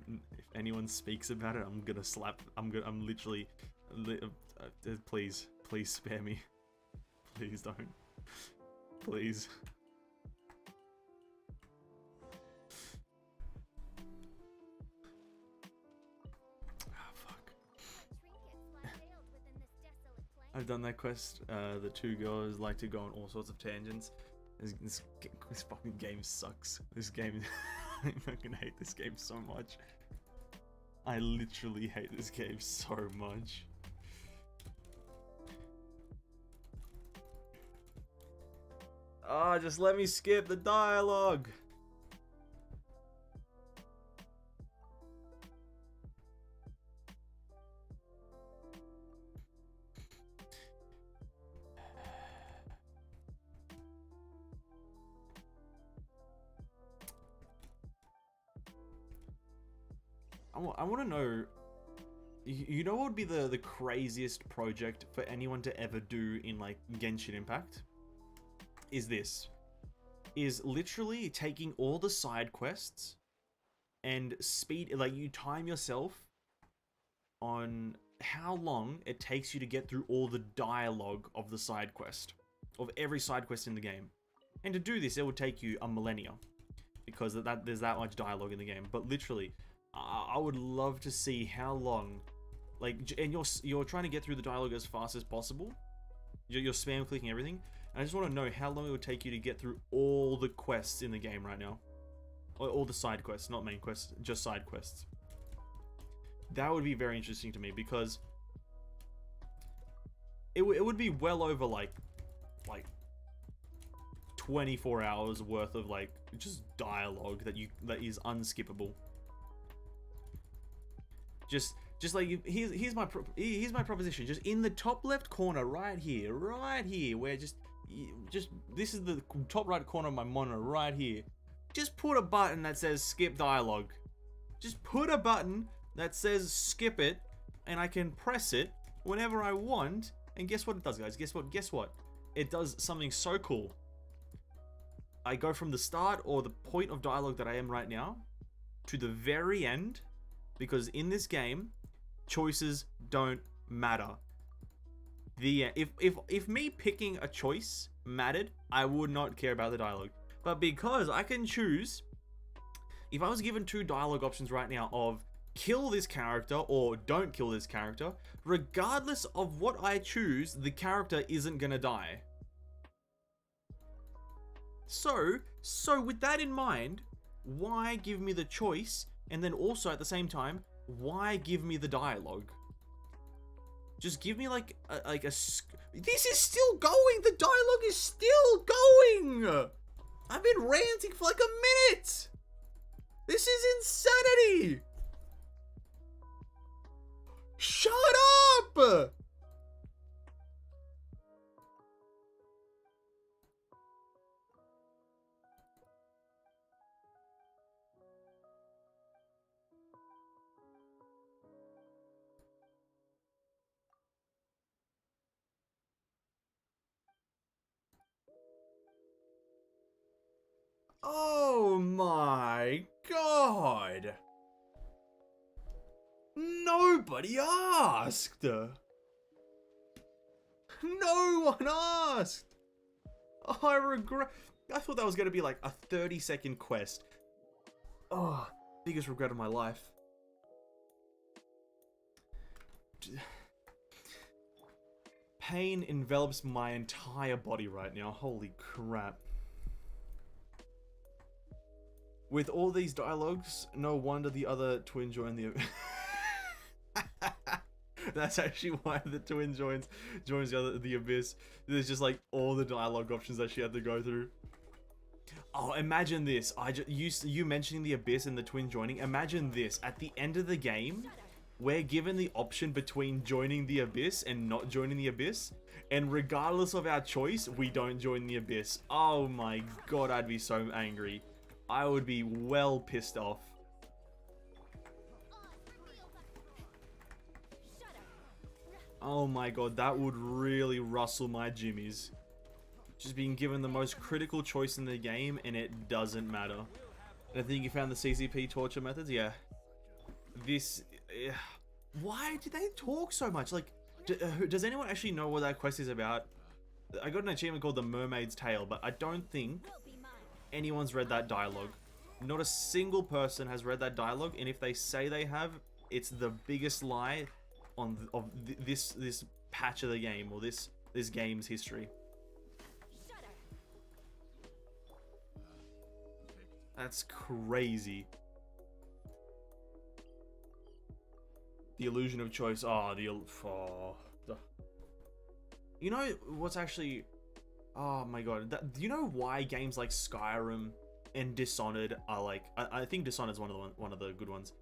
If anyone speaks about it, I'm gonna slap. I'm literally. Please spare me. Please don't. Please. Ah, fuck. Trinkets lie veiled within this desolate plain. I've done that quest. The two girls like to go on all sorts of tangents. This fucking game sucks. This game, I fucking hate this game so much. I literally hate this game so much. Ah, just let me skip the dialogue. I want to know, you know what would be the craziest project for anyone to ever do in like Genshin Impact? Is literally taking all the side quests and like you time yourself on how long it takes you to get through all the dialogue of the side quest, of every side quest in the game. And to do this, it would take you a millennia because there's that much dialogue in the game. But literally, I would love to see how long, like, and you're trying to get through the dialogue as fast as possible. You're spam clicking everything. And I just want to know how long it would take you to get through all the quests in the game right now. All the side quests, not main quests, just side quests. That would be very interesting to me because it would be well over like 24 hours worth of like just dialogue that is unskippable. Just like here's my proposition. Just in the top left corner, right here, where just this is the top right corner of my monitor, right here. Just put a button that says skip dialogue. Just put a button that says skip it, and I can press it whenever I want. And guess what it does, guys? Guess what? It does something so cool. I go from the start or the point of dialogue that I am right now to the very end. Because in this game, choices don't matter. If me picking a choice mattered, I would not care about the dialogue. But because I can choose, if I was given two dialogue options right now of kill this character or don't kill this character, regardless of what I choose, the character isn't gonna die. So with that in mind, why give me the choice? And then also at the same time, why give me the dialogue? Just give me like a this is still going. The dialogue is still going. I've been ranting for like a minute. This is insanity. Shut up. Oh my god! Nobody asked! No one asked! I regret. I thought that was going to be like a 30-second quest. Oh, biggest regret of my life. Pain envelops my entire body right now. Holy crap. With all these dialogues, no wonder the other twin joined the... That's actually why the twin joins the abyss. There's just like all the dialogue options that she had to go through. Oh, imagine this. You mentioning the abyss and the twin joining. Imagine this. At the end of the game, we're given the option between joining the abyss and not joining the abyss. And regardless of our choice, we don't join the abyss. Oh my god, I'd be so angry. I would be well pissed off. Oh my god, that would really rustle my jimmies. Just being given the most critical choice in the game and it doesn't matter. And I think you found the CCP torture methods? Yeah. This... why do they talk so much? Like, does anyone actually know what that quest is about? I got an achievement called the Mermaid's Tale, but I don't think anyone's read that dialogue. Not a single person has read that dialogue, and if they say they have, it's the biggest lie of this patch of the game, or this game's history. That's crazy. The illusion of choice. You know what's actually... Oh my god. Do you know why games like Skyrim and Dishonored are like... I think Dishonored's one of the good ones.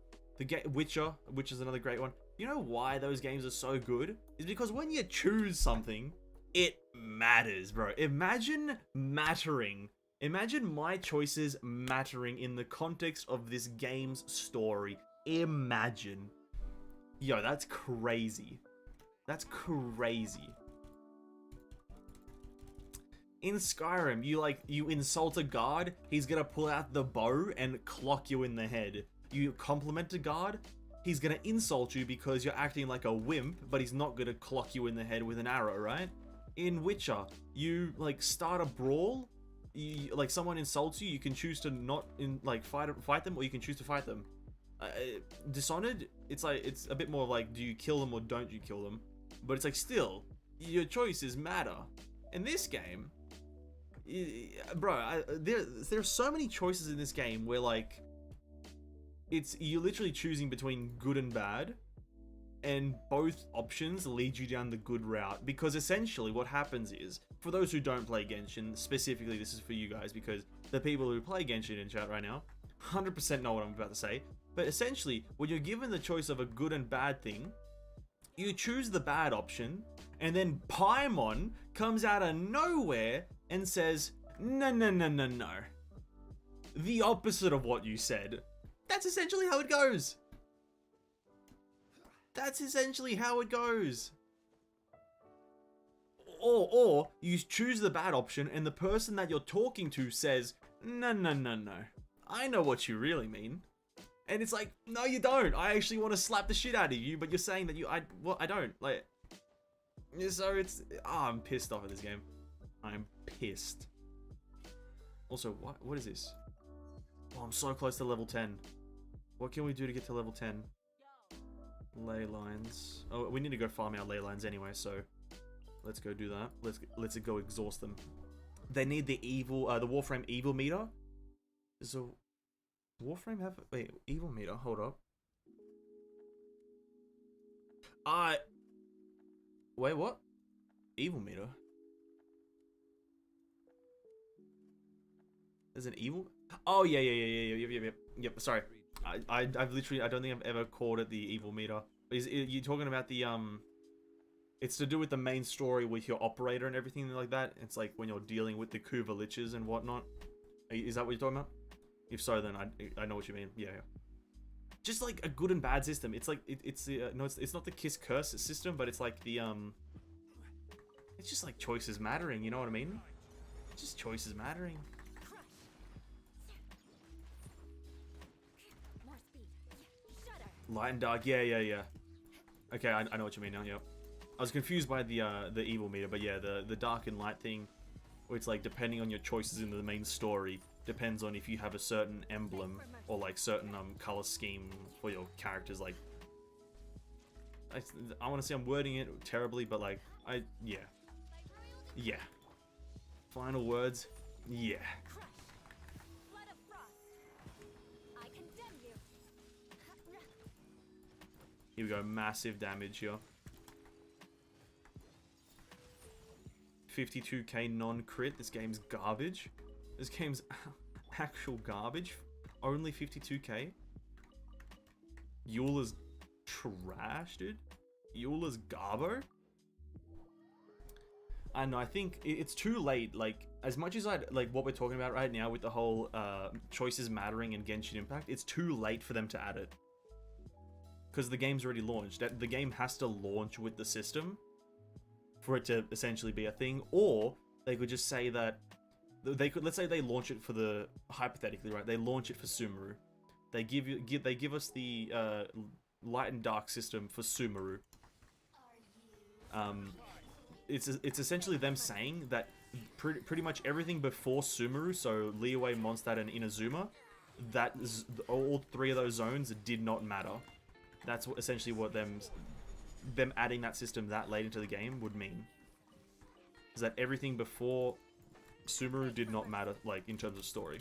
Witcher, which is another great one. You know why those games are so good? Is because when you choose something, it matters, bro. Imagine mattering. Imagine my choices mattering in the context of this game's story. Imagine. Yo, that's crazy. That's crazy. In Skyrim, you insult a guard, he's gonna pull out the bow and clock you in the head. You compliment a guard, he's gonna insult you because you're acting like a wimp, but he's not gonna clock you in the head with an arrow, right? In Witcher, you like start a brawl, like someone insults you, you can choose to not fight them, or you can choose to fight them. Dishonored, it's a bit more like, do you kill them or don't you kill them? But it's like, still, your choices matter. In this game, bro, there's so many choices in this game where like, you're literally choosing between good and bad, and both options lead you down the good route. Because essentially what happens is, for those who don't play Genshin, specifically this is for you guys, because the people who play Genshin in chat right now 100% know what I'm about to say. But essentially, when you're given the choice of a good and bad thing, you choose the bad option, and then Paimon comes out of nowhere and says, no, no, no, no, no. The opposite of what you said. That's essentially how it goes. That's essentially how it goes. Or you choose the bad option and the person that you're talking to says, no, no, no, no. I know what you really mean. And it's like, no, you don't. I actually want to slap the shit out of you, but you're saying that I don't. Like, so it's, I'm pissed off at this game. I'm pissed. Also, what is this? Oh, I'm so close to level 10. What can we do to get to level 10? Ley lines. Oh, we need to go farm our ley lines anyway, so let's go do that. Let's go exhaust them. They need the Warframe evil meter. Does a Warframe have... Wait, evil meter? Hold up. Wait, what? Evil meter? There's an evil... Oh, yep, sorry. I've literally... I don't think I've ever called it the evil meter. You're talking about the, It's to do with the main story with your operator and everything like that. It's like when you're dealing with the Kuva liches and whatnot. Is that what you're talking about? If so, then I know what you mean. Yeah. Just like a good and bad system. It's like it's not the kiss curse system, but it's like the it's just like choices mattering. You know what I mean? Just choices mattering. Light and dark. Yeah, yeah, yeah. Okay, I know what you mean now. Yep. I was confused by the evil meter, but yeah, the dark and light thing, where it's like depending on your choices in the main story, depends on if you have a certain emblem or like certain color scheme for your characters. Like, I want to say I'm wording it terribly, but like yeah. Final words, yeah. Crush. Flood of frost. I condemn you. Here we go, massive damage here. 52k non-crit. This game's garbage. This game's actual garbage. Only 52k. Eula's trash, dude. Eula's garbo. I know, I think it's too late. Like, as much as I'd like what we're talking about right now with the whole choices mattering in Genshin Impact, it's too late for them to add it. Because the game's already launched. The game has to launch with the system for it to essentially be a thing, or they could just say that they could, let's say they launch it for the, hypothetically, right? They launch it for Sumeru. They give us the light and dark system for Sumeru. It's essentially them saying that pretty much everything before Sumeru, so Liyue, Mondstadt, and Inazuma, that is, all three of those zones did not matter. That's essentially what them adding that system that late into the game would mean. Is that everything before Sumeru did not matter, like, in terms of story.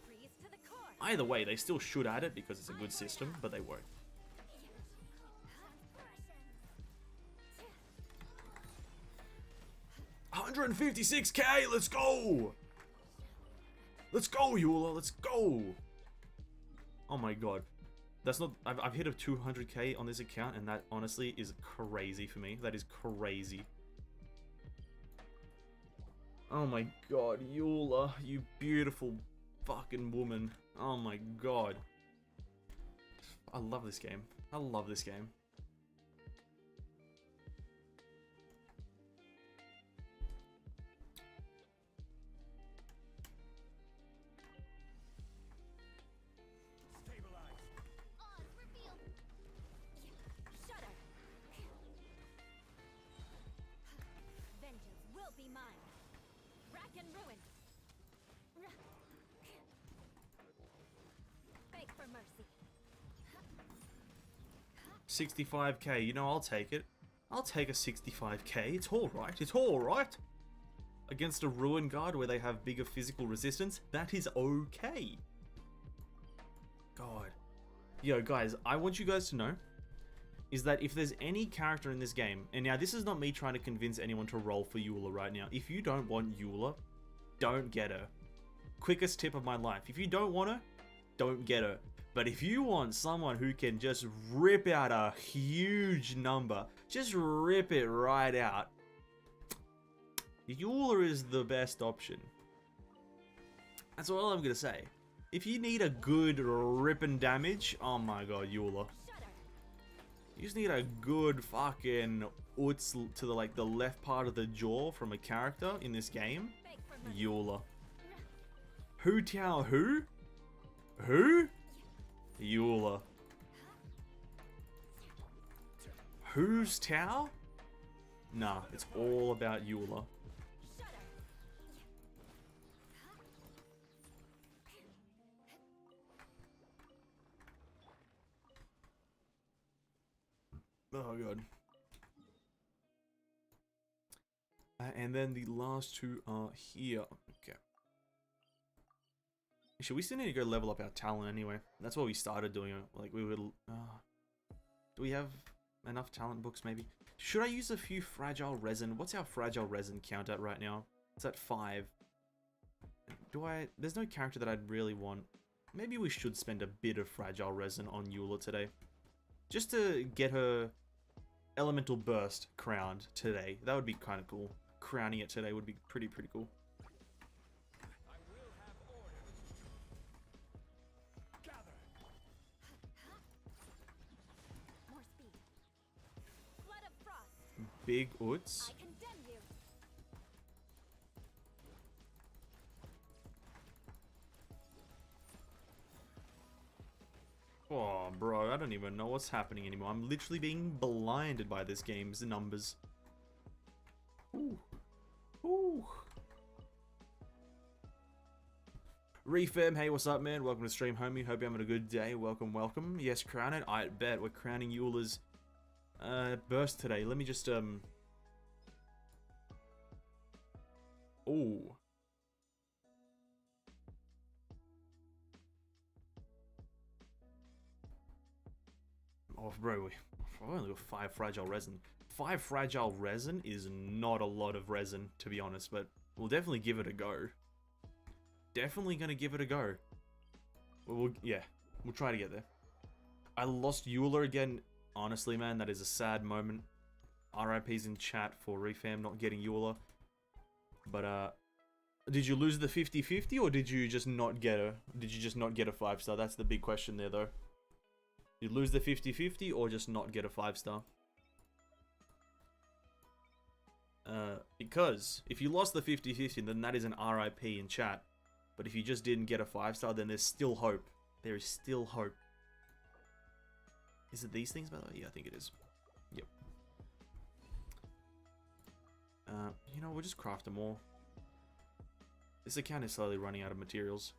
Freeze to the core. Either way, they still should add it because it's a good system, but they won't. 156k, let's go! Let's go, Eula, let's go! Oh my god. That's not, I've hit a 200k on this account, and that honestly is crazy for me. That is crazy. Oh my god, Eula, you beautiful fucking woman. Oh my god. I love this game. I love this game. Oz revealed. Shudder. Vengeance will be mine. Rack and ruin. Beg for mercy. 65k, you know, I'll take it. I'll take a 65k, it's alright, it's alright. Against a Ruin Guard where they have bigger physical resistance, that is okay. God. Yo, guys, I want you guys to know is that if there's any character in this game, and now this is not me trying to convince anyone to roll for Eula right now. If you don't want Eula, don't get her. Quickest tip of my life. If you don't want her, don't get her. But if you want someone who can just rip out a huge number, just rip it right out, Eula is the best option. That's all I'm gonna say. If you need a good ripping damage, oh my god, Eula. You just need a good fucking uts to the, like, the left part of the jaw from a character in this game. Eula. Who Tao who? Who? Eula. Who's Tao? Nah, it's all about Eula. Oh god. And then the last two are here. Okay. Actually, we still need to go level up our talent anyway. That's what we started doing. Like, we would... do we have enough talent books, maybe? Should I use a few fragile resin? What's our fragile resin count at right now? It's at 5. Do I... There's no character that I'd really want. Maybe we should spend a bit of fragile resin on Eula today. Just to get her elemental burst crowned today. That would be kind of cool. Crowning it today would be pretty cool. I will have order. Gather. More speed. Flood of frost. Big Uts. I condemn you. Oh, bro, I don't even know what's happening anymore. I'm literally being blinded by this game's numbers. Ooh. Ooh. Refam, hey, what's up, man? Welcome to stream, homie. Hope you're having a good day. Welcome, welcome. Yes, crown it. I bet we're crowning Eula's burst today. Let me just, Ooh. Oh, bro, I've only got 5 fragile resin. 5 fragile resin is not a lot of resin, to be honest, but we'll definitely give it a go. Definitely gonna give it a go. Yeah, we'll try to get there. I lost Eula again. Honestly, man, that is a sad moment. RIPs in chat for Refam not getting Eula. But, did you lose the 50-50 or did you just not get a... Did you just not get a 5-star? That's the big question there, though. You lose the 50-50 or just not get a 5-star? Because if you lost the 50-50, then that is an RIP in chat. But if you just didn't get a 5-star, then there's still hope. There is still hope. Is it these things, by the way? Yeah, I think it is. Yep. You know, we'll just craft them all. This account is slowly running out of materials.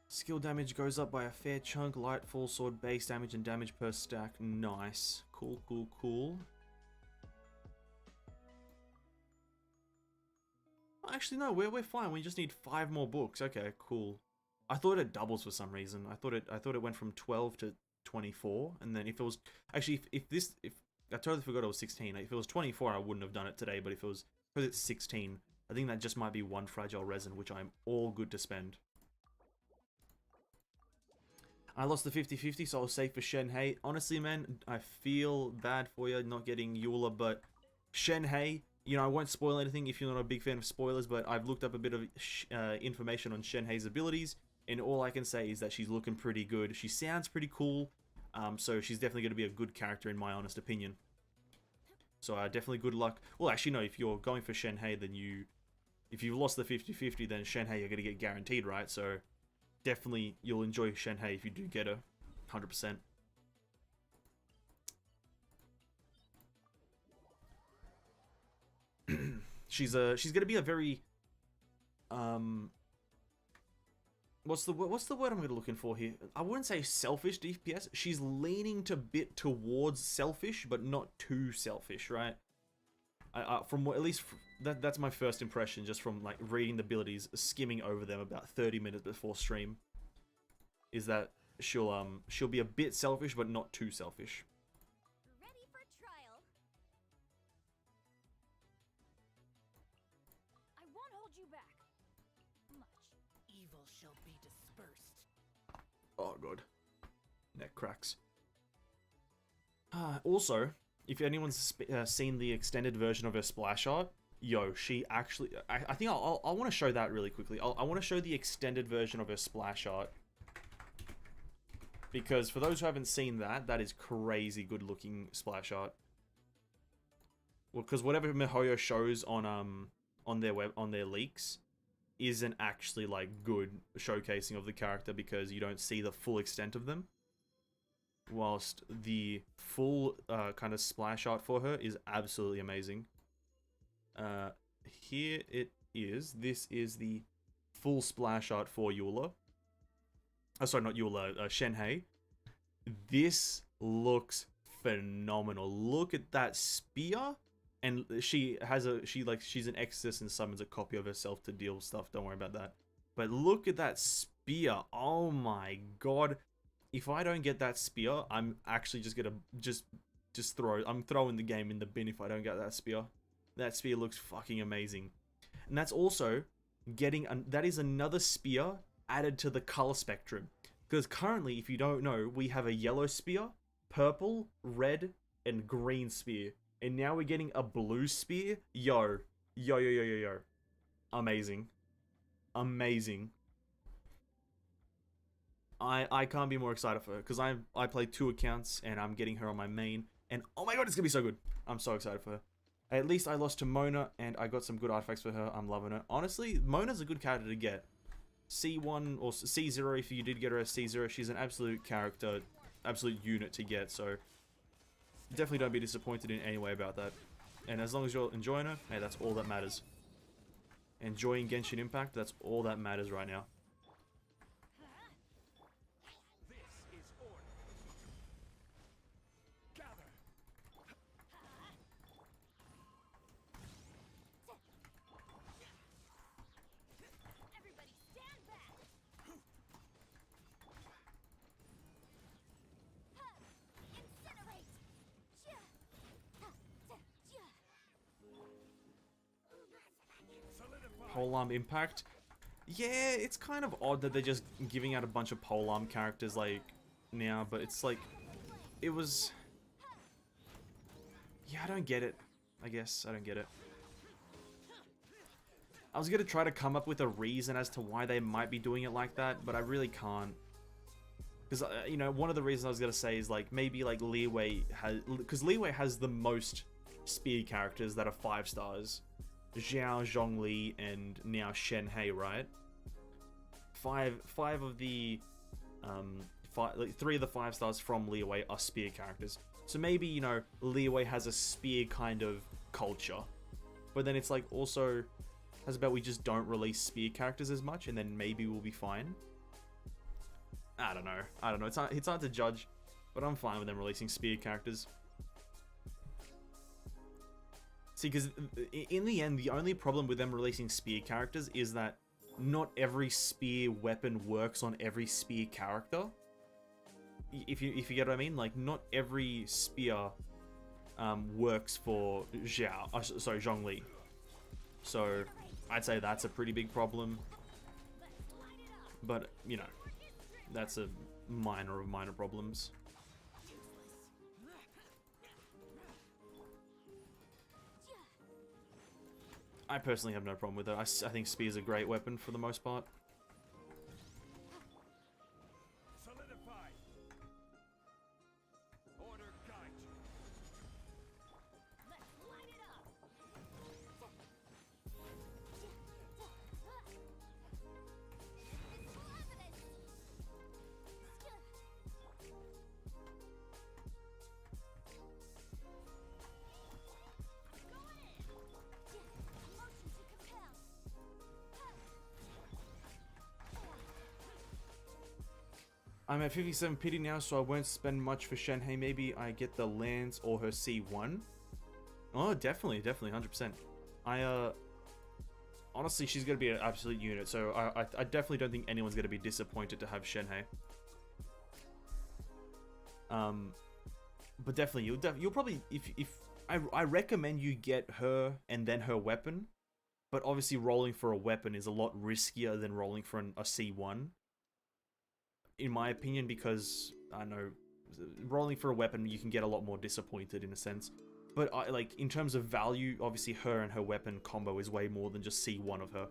Skill damage goes up by a fair chunk. Light, full sword, base damage, and damage per stack. Nice. Cool, cool, cool. Actually, no, we're fine. We just need 5 more books. Okay, cool. I thought it doubles for some reason. I thought it went from 12 to 24, and then if it was actually if I totally forgot it was 16. If it was 24, I wouldn't have done it today. But if it was because it's 16, I think that just might be 1 fragile resin, which I'm all good to spend. I lost the 50-50, so I'll save for Shenhei. Honestly, man, I feel bad for you not getting Eula, but Shenhei, you know, I won't spoil anything if you're not a big fan of spoilers, but I've looked up a bit of information on Shenhei's abilities, and all I can say is that she's looking pretty good. She sounds pretty cool, so she's definitely going to be a good character in my honest opinion. So definitely good luck. Well, actually, no, if you're going for Shenhei, then if you've lost the 50-50, then Shenhei you're going to get guaranteed, right? So definitely you'll enjoy Shenhei if you do get her, 100%. She's gonna be a very what's the word I'm looking for here? I wouldn't say selfish DPS. She's leaning to bit towards selfish, but not too selfish, right? From at least that's my first impression, just from like reading the abilities, skimming over them about 30 minutes before stream, is that she'll be a bit selfish, but not too selfish. Ready for trial. I won't hold you back. Much. Evil shall be dispersed. Oh god, neck cracks. Also, if anyone's seen the extended version of her splash art, yo, she actually... I think I want to show that really quickly. I want to show the extended version of her splash art. Because for those who haven't seen that, that is crazy good looking splash art. Well, because whatever MiHoYo shows on their leaks isn't actually like good showcasing of the character, because you don't see the full extent of them. Whilst the full kind of splash art for her is absolutely amazing. Here it is. This is the full splash art for Eula. Oh, sorry, not Eula, Shenhei. This looks phenomenal. Look at that spear. And she's an exorcist and summons a copy of herself to deal stuff. Don't worry about that. But look at that spear. Oh my god. If I don't get that spear, I'm actually just gonna I'm throwing the game in the bin if I don't get that spear. That spear looks fucking amazing. And that's also that is another spear added to the color spectrum. Because currently, if you don't know, we have a yellow spear, purple, red, and green spear. And now we're getting a blue spear. Yo. Amazing. Amazing. I can't be more excited for her, because I play 2 accounts and I'm getting her on my main, and oh my god, it's gonna be so good. I'm so excited for her. At least I lost to Mona, and I got some good artifacts for her. I'm loving it. Honestly, Mona's a good character to get. C1 or C0 if you did get her as C0. She's an absolute character, absolute unit to get, so definitely don't be disappointed in any way about that. And as long as you're enjoying her, hey, that's all that matters. Enjoying Genshin Impact, that's all that matters right now. This is order. Gather. Everybody stand back! Incinerate! Solidify. Polearm Impact. Yeah, it's kind of odd that they're just giving out a bunch of polearm characters, like, now, but it's like, it was... Yeah, I don't get it. I guess, I don't get it. I was gonna try to come up with a reason as to why they might be doing it like that, but I really can't. Because, you know, one of the reasons I was gonna say is, like, maybe, like, Leeway has... Because Leeway has the most spear characters that are 5 stars. Xiao, Zhongli, and now Shenhe, right? Five of the, like 3 of the 5 stars from Leeway are spear characters. So maybe, you know, Leeway has a spear kind of culture. But then it's like also, how's about we just don't release spear characters as much and then maybe we'll be fine? I don't know. It's hard to judge, but I'm fine with them releasing spear characters. See, because in the end, the only problem with them releasing spear characters is that not every spear weapon works on every spear character. If you get what I mean, like not every spear works for Zhongli. So I'd say that's a pretty big problem. But you know, that's a minor of minor problems. I personally have no problem with it. I think spear's a great weapon for the most part. Solidify. Order guide you. Let's light it up! I'm at 57 pity now, so I won't spend much for Shenhe. Maybe I get the lands or her C1. Oh, definitely, 100%. Honestly, she's gonna be an absolute unit, so I definitely don't think anyone's gonna be disappointed to have Shenhe. But definitely, you'll probably, I recommend you get her and then her weapon, but obviously rolling for a weapon is a lot riskier than rolling for a C1. In my opinion, because I know rolling for a weapon you can get a lot more disappointed in a sense, but like in terms of value, obviously her and her weapon combo is way more than just C1 of her.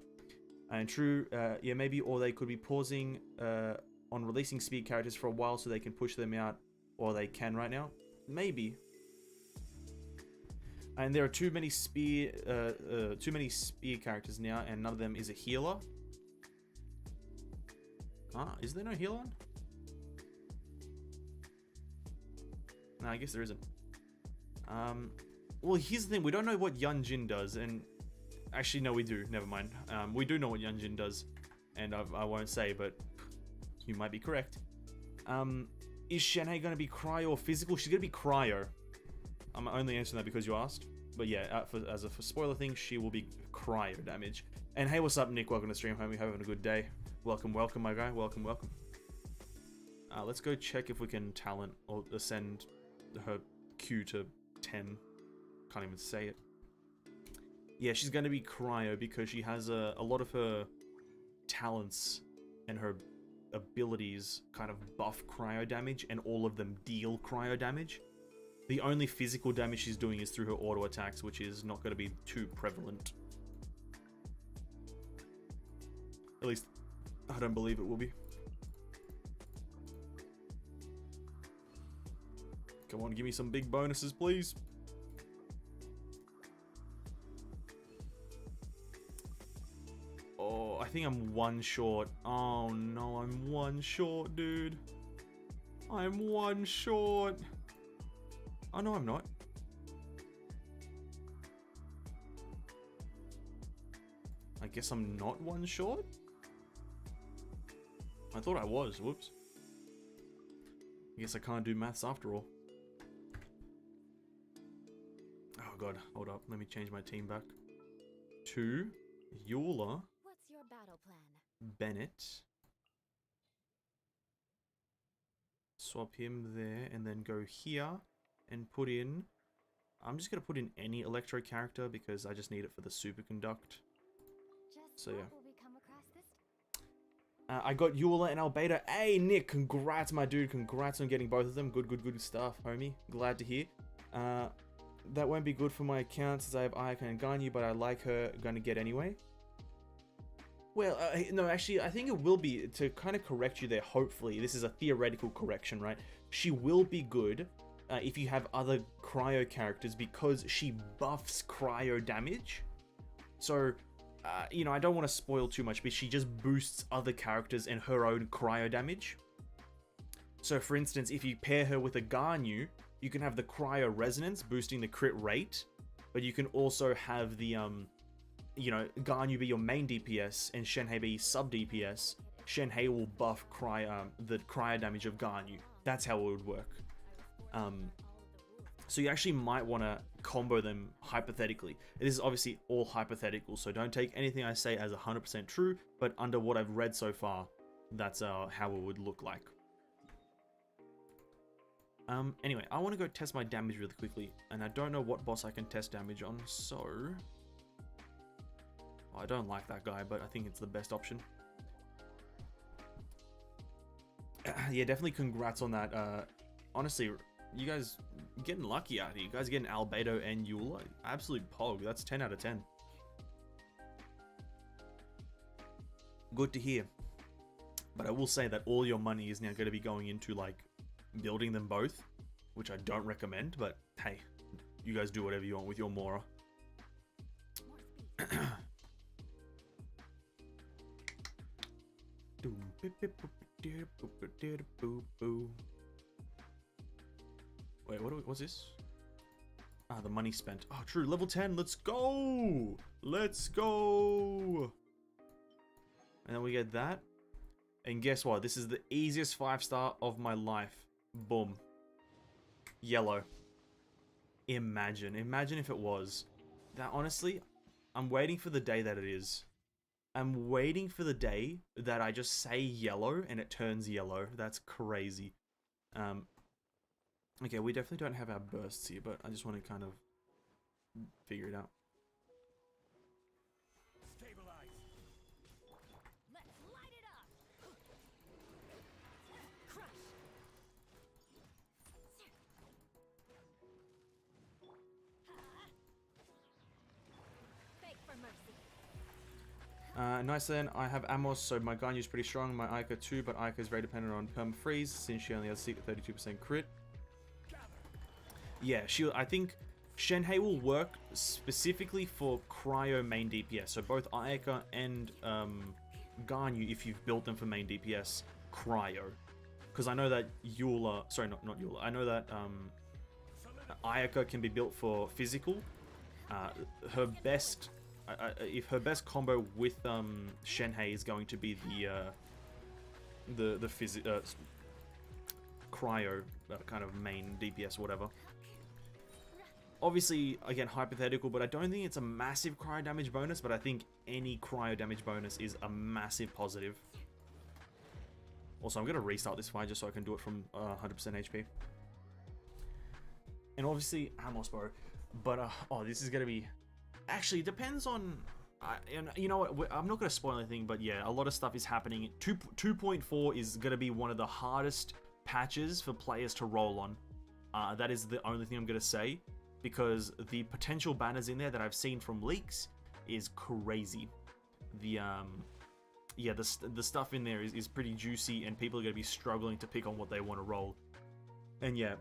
And true, yeah, maybe, or they could be pausing on releasing spear characters for a while so they can push them out, or they can right now, maybe. And there are too many spear characters now, and none of them is a healer. Ah, is there no heal on? No, I guess there isn't. Well, here's the thing. We don't know what Yunjin does, and... Actually, no, we do. Never mind. We do know what Yunjin does, and I won't say, but you might be correct. Is Shenhe going to be cryo or physical? She's going to be cryo. I'm only answering that because you asked. But yeah, as a spoiler thing, she will be cryo damage. And hey, what's up, Nick? Welcome to stream, homie. Having a good day. Welcome, welcome, my guy. Welcome, welcome. Let's go check if we can talent or ascend her Q to 10. Can't even say it. Yeah, she's going to be cryo because she has a lot of her talents and her abilities kind of buff cryo damage, and all of them deal cryo damage. The only physical damage she's doing is through her auto attacks, which is not going to be too prevalent. At least, I don't believe it will be. Come on, give me some big bonuses, please. Oh, I think I'm one short. Oh no, I'm one short, dude. I'm one short. Oh no, I'm not. I guess I'm not one short? I thought I was. Whoops. I guess I can't do maths after all. Oh god, hold up. Let me change my team back. To Eula, What's your battle plan? Bennett. Swap him there and then go here and put in... I'm just going to put in any Electro character because I just need it for the superconduct. Just So, yeah. what will we come across this I got Eula and Albedo. Hey, Nick, congrats, my dude. Congrats on getting both of them. Good stuff, homie. Glad to hear. That won't be good for my account since I have Ayaka and Ganyu, but I like her gonna get anyway. Well, no, actually, I think it will be, to kind of correct you there, hopefully. This is a theoretical correction, right? She will be good if you have other cryo characters because she buffs cryo damage. So... you know, I don't want to spoil too much, but she just boosts other characters and her own cryo damage. So, for instance, if you pair her with a Ganyu, you can have the cryo resonance boosting the crit rate, but you can also have the, you know, Ganyu be your main DPS and Shenhei be sub DPS. Shenhei will buff the cryo damage of Ganyu. That's how it would work. So you actually might want to combo them hypothetically. It is obviously all hypothetical, so don't take anything I say as 100% true, but under what I've read so far, that's how it would look like. Anyway, I want to go test my damage really quickly, and I don't know what boss I can test damage on, so... Well, I don't like that guy, but I think it's the best option. Yeah, definitely congrats on that. Honestly, you guys getting lucky out here. You guys getting Albedo and Eula. Absolute pog. That's 10 out of 10. Good to hear. But I will say that all your money is now going to be going into, like, building them both, which I don't recommend, but hey, you guys do whatever you want with your Mora. Wait, what's this? Ah, the money spent. Oh, true. Level 10. Let's go. Let's go. And then we get that. And guess what? This is the easiest 5-star of my life. Boom. Yellow. Imagine if it was. That, honestly, I'm waiting for the day that it is. I'm waiting for the day that I just say yellow and it turns yellow. That's crazy. Okay, we definitely don't have our bursts here, but I just want to kind of figure it out. Stabilize. Let's light it up. Crush. Beg for mercy. Nice then, I have Amos, so my Ganyu is pretty strong, my Aika too, but Aika is very dependent on perma-freeze, since she only has 32% crit. Yeah, I think Shenhei will work specifically for cryo main DPS, so both Aika and Ganyu, if you've built them for main DPS, cryo. Because I know that Eula, sorry, not Eula, I know that Ayaka can be built for physical. Her best... if her best combo with Shenhei is going to be the cryo kind of main DPS, whatever. Obviously, again, hypothetical, but I don't think it's a massive cryo damage bonus, but I think any cryo damage bonus is a massive positive. Also, I'm going to restart this fight just so I can do it from 100% HP. And obviously, Amos, bro. But, oh, this is going to be... Actually, it depends on... you know what, I'm not going to spoil anything, but yeah, a lot of stuff is happening. 2.4 is going to be one of the hardest patches for players to roll on. That is the only thing I'm going to say, because the potential banners in there that I've seen from leaks is crazy. Yeah, the stuff in there is pretty juicy, and people are going to be struggling to pick on what they want to roll. And yeah,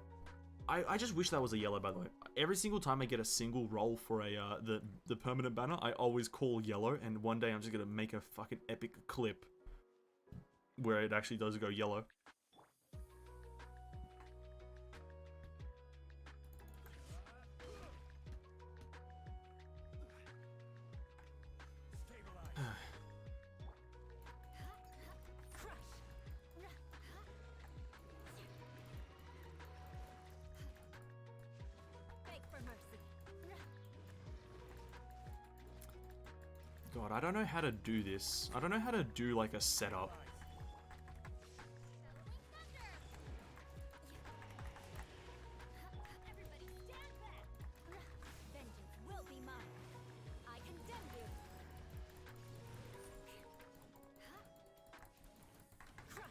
I just wish that was a yellow, by the way. Every single time I get a single roll for a the permanent banner, I always call yellow, and one day I'm just gonna make a fucking epic clip where it actually does go yellow. Beg for mercy. God, I don't know how to do this. I don't know how to do like a setup. Everybody stand back. Vengeance will be mine. I condemn you. Crush.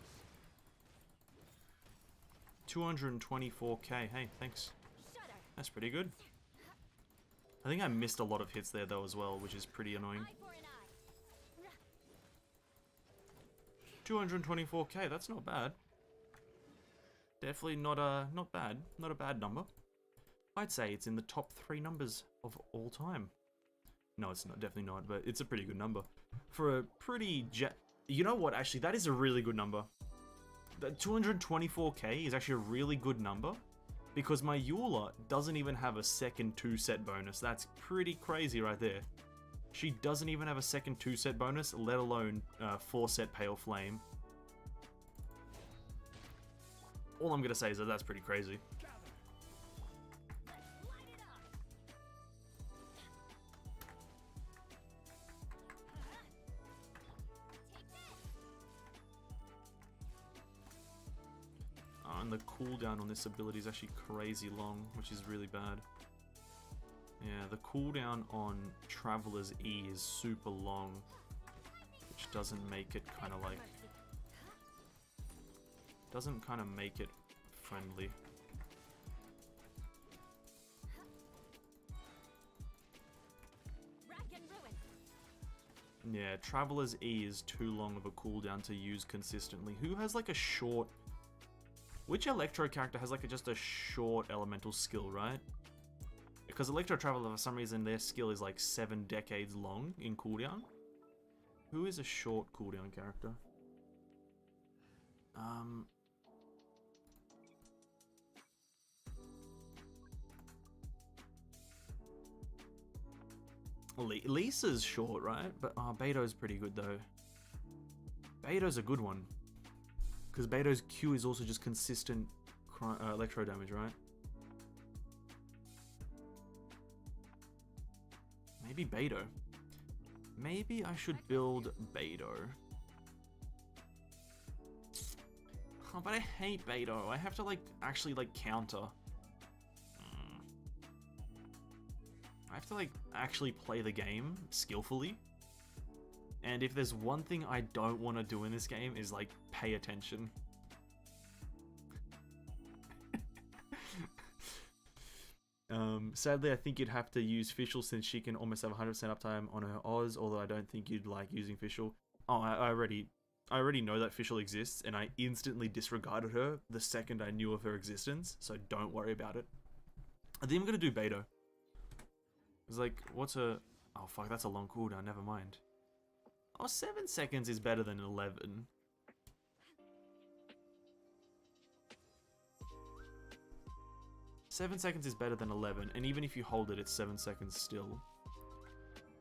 224k. Hey, thanks. Shudder. That's pretty good. I think I missed a lot of hits there though as well, which is pretty annoying. Eye for an eye. 224k, that's not bad. Definitely not bad. Not a bad number. I'd say it's in the top 3 numbers of all time. No, it's not, definitely not, but it's a pretty good number. For a pretty you know what, actually, that is a really good number. That 224k is actually a really good number, because my Eula doesn't even have a second 2-set bonus. That's pretty crazy right there. She doesn't even have a second 2-set bonus, let alone 4-set Pale Flame. All I'm gonna say is that that's pretty crazy. Let's light it up. Take this. And the cooldown on this ability is actually crazy long, which is really bad. Yeah, the cooldown on Traveler's E is super long, which doesn't make it kind of like... doesn't kind of make it friendly. Rack and ruin. Yeah, Traveler's E is too long of a cooldown to use consistently. Who has like a short... Which Electro character has like just a short elemental skill, right? Because Electro Traveler, for some reason, their skill is like 7 decades long in cooldown. Who is a short cooldown character? Lisa's short, right? But Beto's pretty good though. Beto's a good one. Because Beto's Q is also just consistent electro damage, right? Maybe Beto. Maybe I should build Beto. Oh, but I hate Beto. I have to like actually like counter. I have to like actually play the game skillfully. And if there's one thing I don't want to do in this game is like pay attention. Sadly, I think you'd have to use Fischl since she can almost have 100% uptime on her Oz, although I don't think you'd like using Fischl. Oh, I already know that Fischl exists, and I instantly disregarded her the second I knew of her existence, so don't worry about it. I think I'm gonna do Beto. It's like, what's a... Oh fuck, that's a long cooldown, never mind. Oh, 7 seconds is better than 11. Seven seconds is better than 11, and even if you hold it, it's 7 seconds still.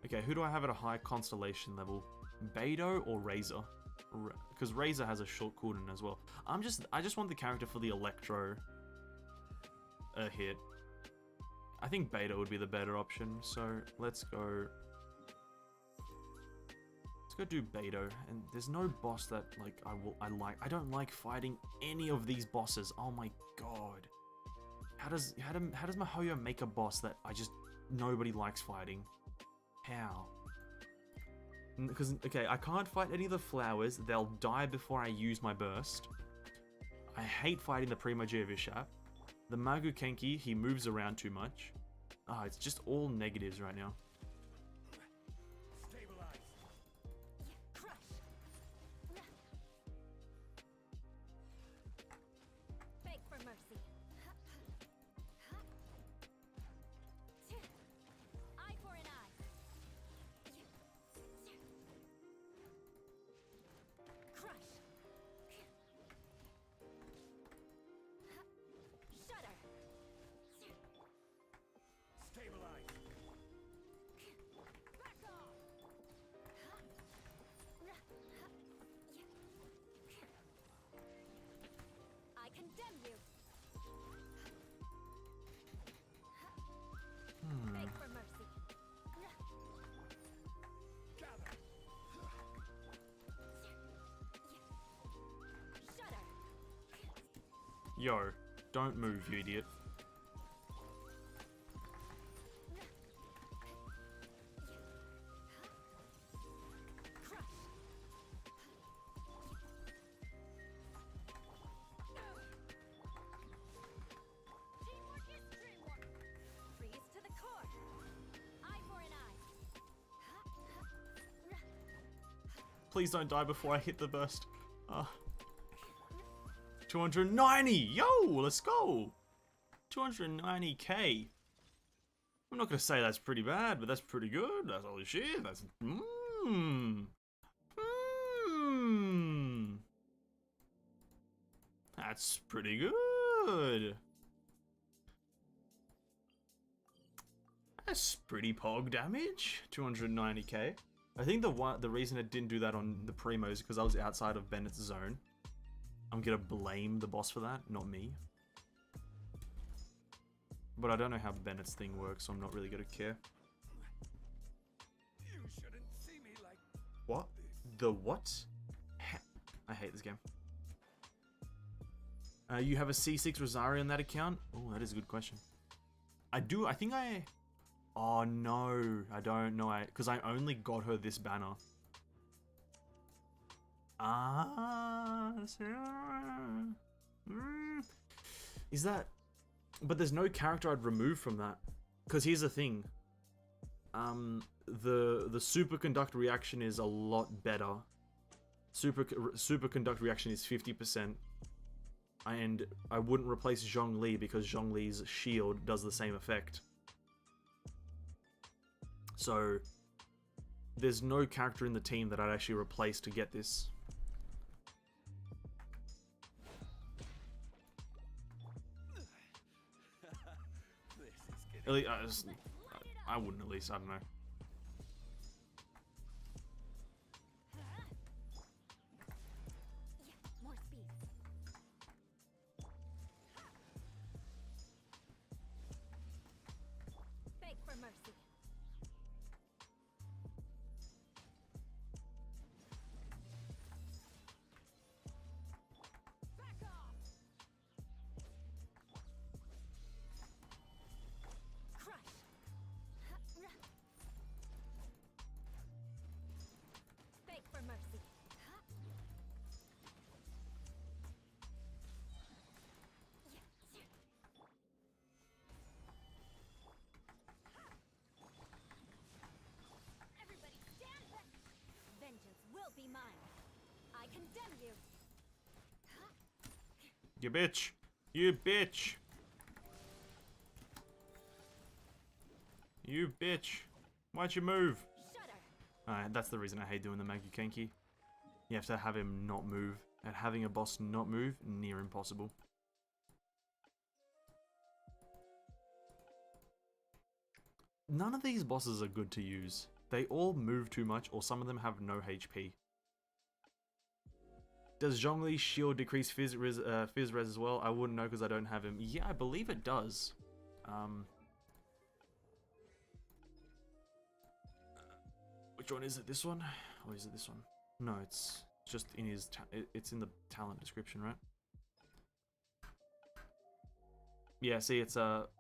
Okay, who do I have at a high constellation level? Beto or Razor? Because Razor has a short cooldown as well. I just want the character for the Electro hit. I think Beto would be the better option, so let's go do Beto. And there's no boss that like I like. I don't like fighting any of these bosses. Oh my god. How does Mihoyo make a boss that nobody likes fighting? How? Because, okay, I can't fight any of the flowers. They'll die before I use my burst. I hate fighting the Primogear Vishap. The Magu Kenki, he moves around too much. It's just all negatives right now. Stabilize. Crush. Beg for mercy. condemn you. Hmm. Beg for mercy. Gather. Shudder. Yo, don't move, you idiot. Crush. Teamwork is dreamwork. Freeze to the core. Eye for an eye. Please don't die before I hit the burst. 290! Yo, let's go! 290k. I'm not gonna say that's pretty bad, but that's pretty good. That's holy shit. That's That's pretty good. That's pretty pog damage. 290k. I think the reason it didn't do that on the primos is because I was outside of Bennett's zone. I'm gonna blame the boss for that, not me. But I don't know how Bennett's thing works, so I'm not really gonna care. You shouldn't see me like What? The what? I hate this game. You have a C6 Rosario on that account? Oh, that is a good question. I do, I think I... Oh no, I don't know, because I only got her this banner. Is that... But there's no character I'd remove from that. Because here's the thing. The superconduct reaction is a lot better. Superconduct reaction is 50%. And I wouldn't replace Zhongli because Zhongli's shield does the same effect. So there's no character in the team that I'd actually replace to get this. At least, I wouldn't at least, I don't know. More speed. Beg for mercy. Back off. Crush. Beg for mercy. Everybody stand back. Vengeance will be mine. I condemn you. You bitch! You bitch! You bitch! Why'd you move? Shudder. Alright, that's the reason I hate doing the Maggie Kenki. You have to have him not move. And having a boss not move, near impossible. None of these bosses are good to use. They all move too much, or some of them have no HP. Does Zhongli's shield decrease Fizz res as well? I wouldn't know because I don't have him. Yeah, I believe it does. Which one is it? This one? Or is it this one? No, it's just in his... it's in the talent description, right? Yeah, see, it's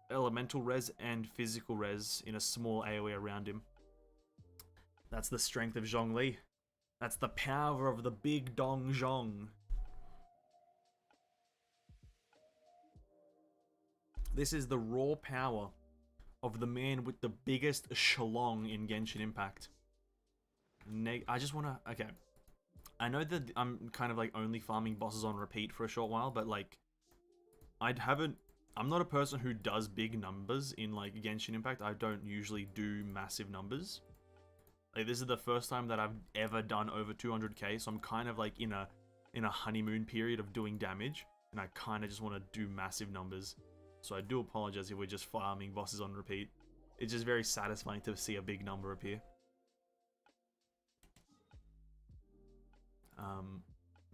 elemental res and physical res in a small AoE around him. That's the strength of Zhongli. That's the power of the big Dong Zhong. This is the raw power of the man with the biggest shlong in Genshin Impact. I just want to... Okay. I know that I'm kind of like only farming bosses on repeat for a short while, but like... I'm not a person who does big numbers in like Genshin Impact. I don't usually do massive numbers. Like this is the first time that I've ever done over 200k, so I'm kind of like in a honeymoon period of doing damage, and I kind of just want to do massive numbers. So I do apologize if we're just farming bosses on repeat. It's just very satisfying to see a big number appear.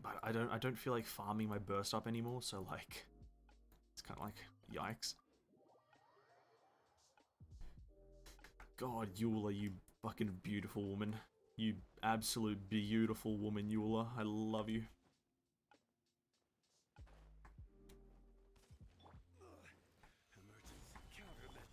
But I don't feel like farming my burst up anymore, so like it's kind of like yikes. God, Eula, you fucking beautiful woman. You absolute beautiful woman, Eula. I love you. Emergency countermeasure.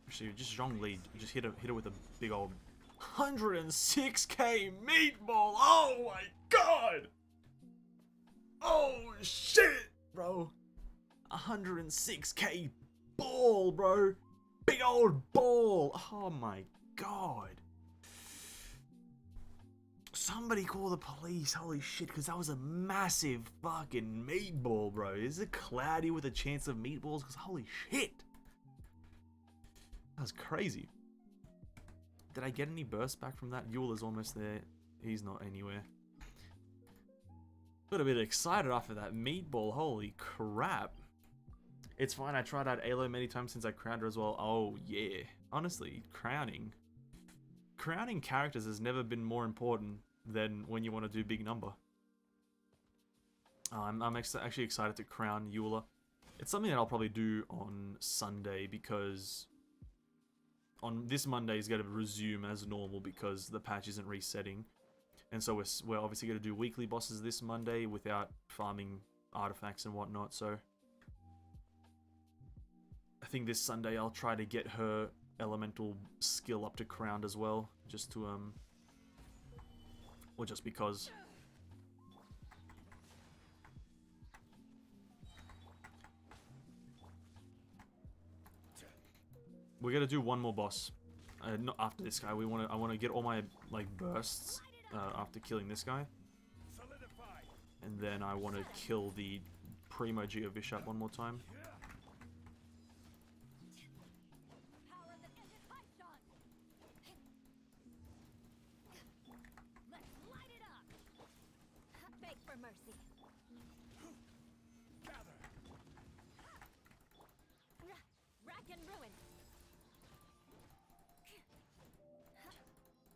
Actually, just Zhong Li, just hit her with a big old 106k meatball. Oh my god! Oh shit, bro! 106k ball, bro! Big old ball! Oh my god! Somebody call the police, holy shit, because that was a massive fucking meatball, bro. Is it cloudy with a chance of meatballs? Because holy shit! That was crazy. Did I get any bursts back from that? Eula's almost there. He's not anywhere. Got a bit excited after that meatball. Holy crap. It's fine. I tried out Alo many times since I crowned her as well. Oh, yeah. Honestly, crowning. Crowning characters has never been more important than when you want to do big number. I'm actually excited to crown Eula. It's something that I'll probably do on Sunday because on this Monday is going to resume as normal because the patch isn't resetting. And so we're obviously going to do weekly bosses this Monday without farming artifacts and whatnot. So I think this Sunday I'll try to get her elemental skill up to crowned as well. Just to, or just because. We're gonna do one more boss. Not after this guy. I want to get all my like bursts after killing this guy, Solidify. and then I want to kill the Primo Geo Bishop one more time. Power that can hit high shot. Let's light it up. Beg for mercy. Gather. Rack and ruin.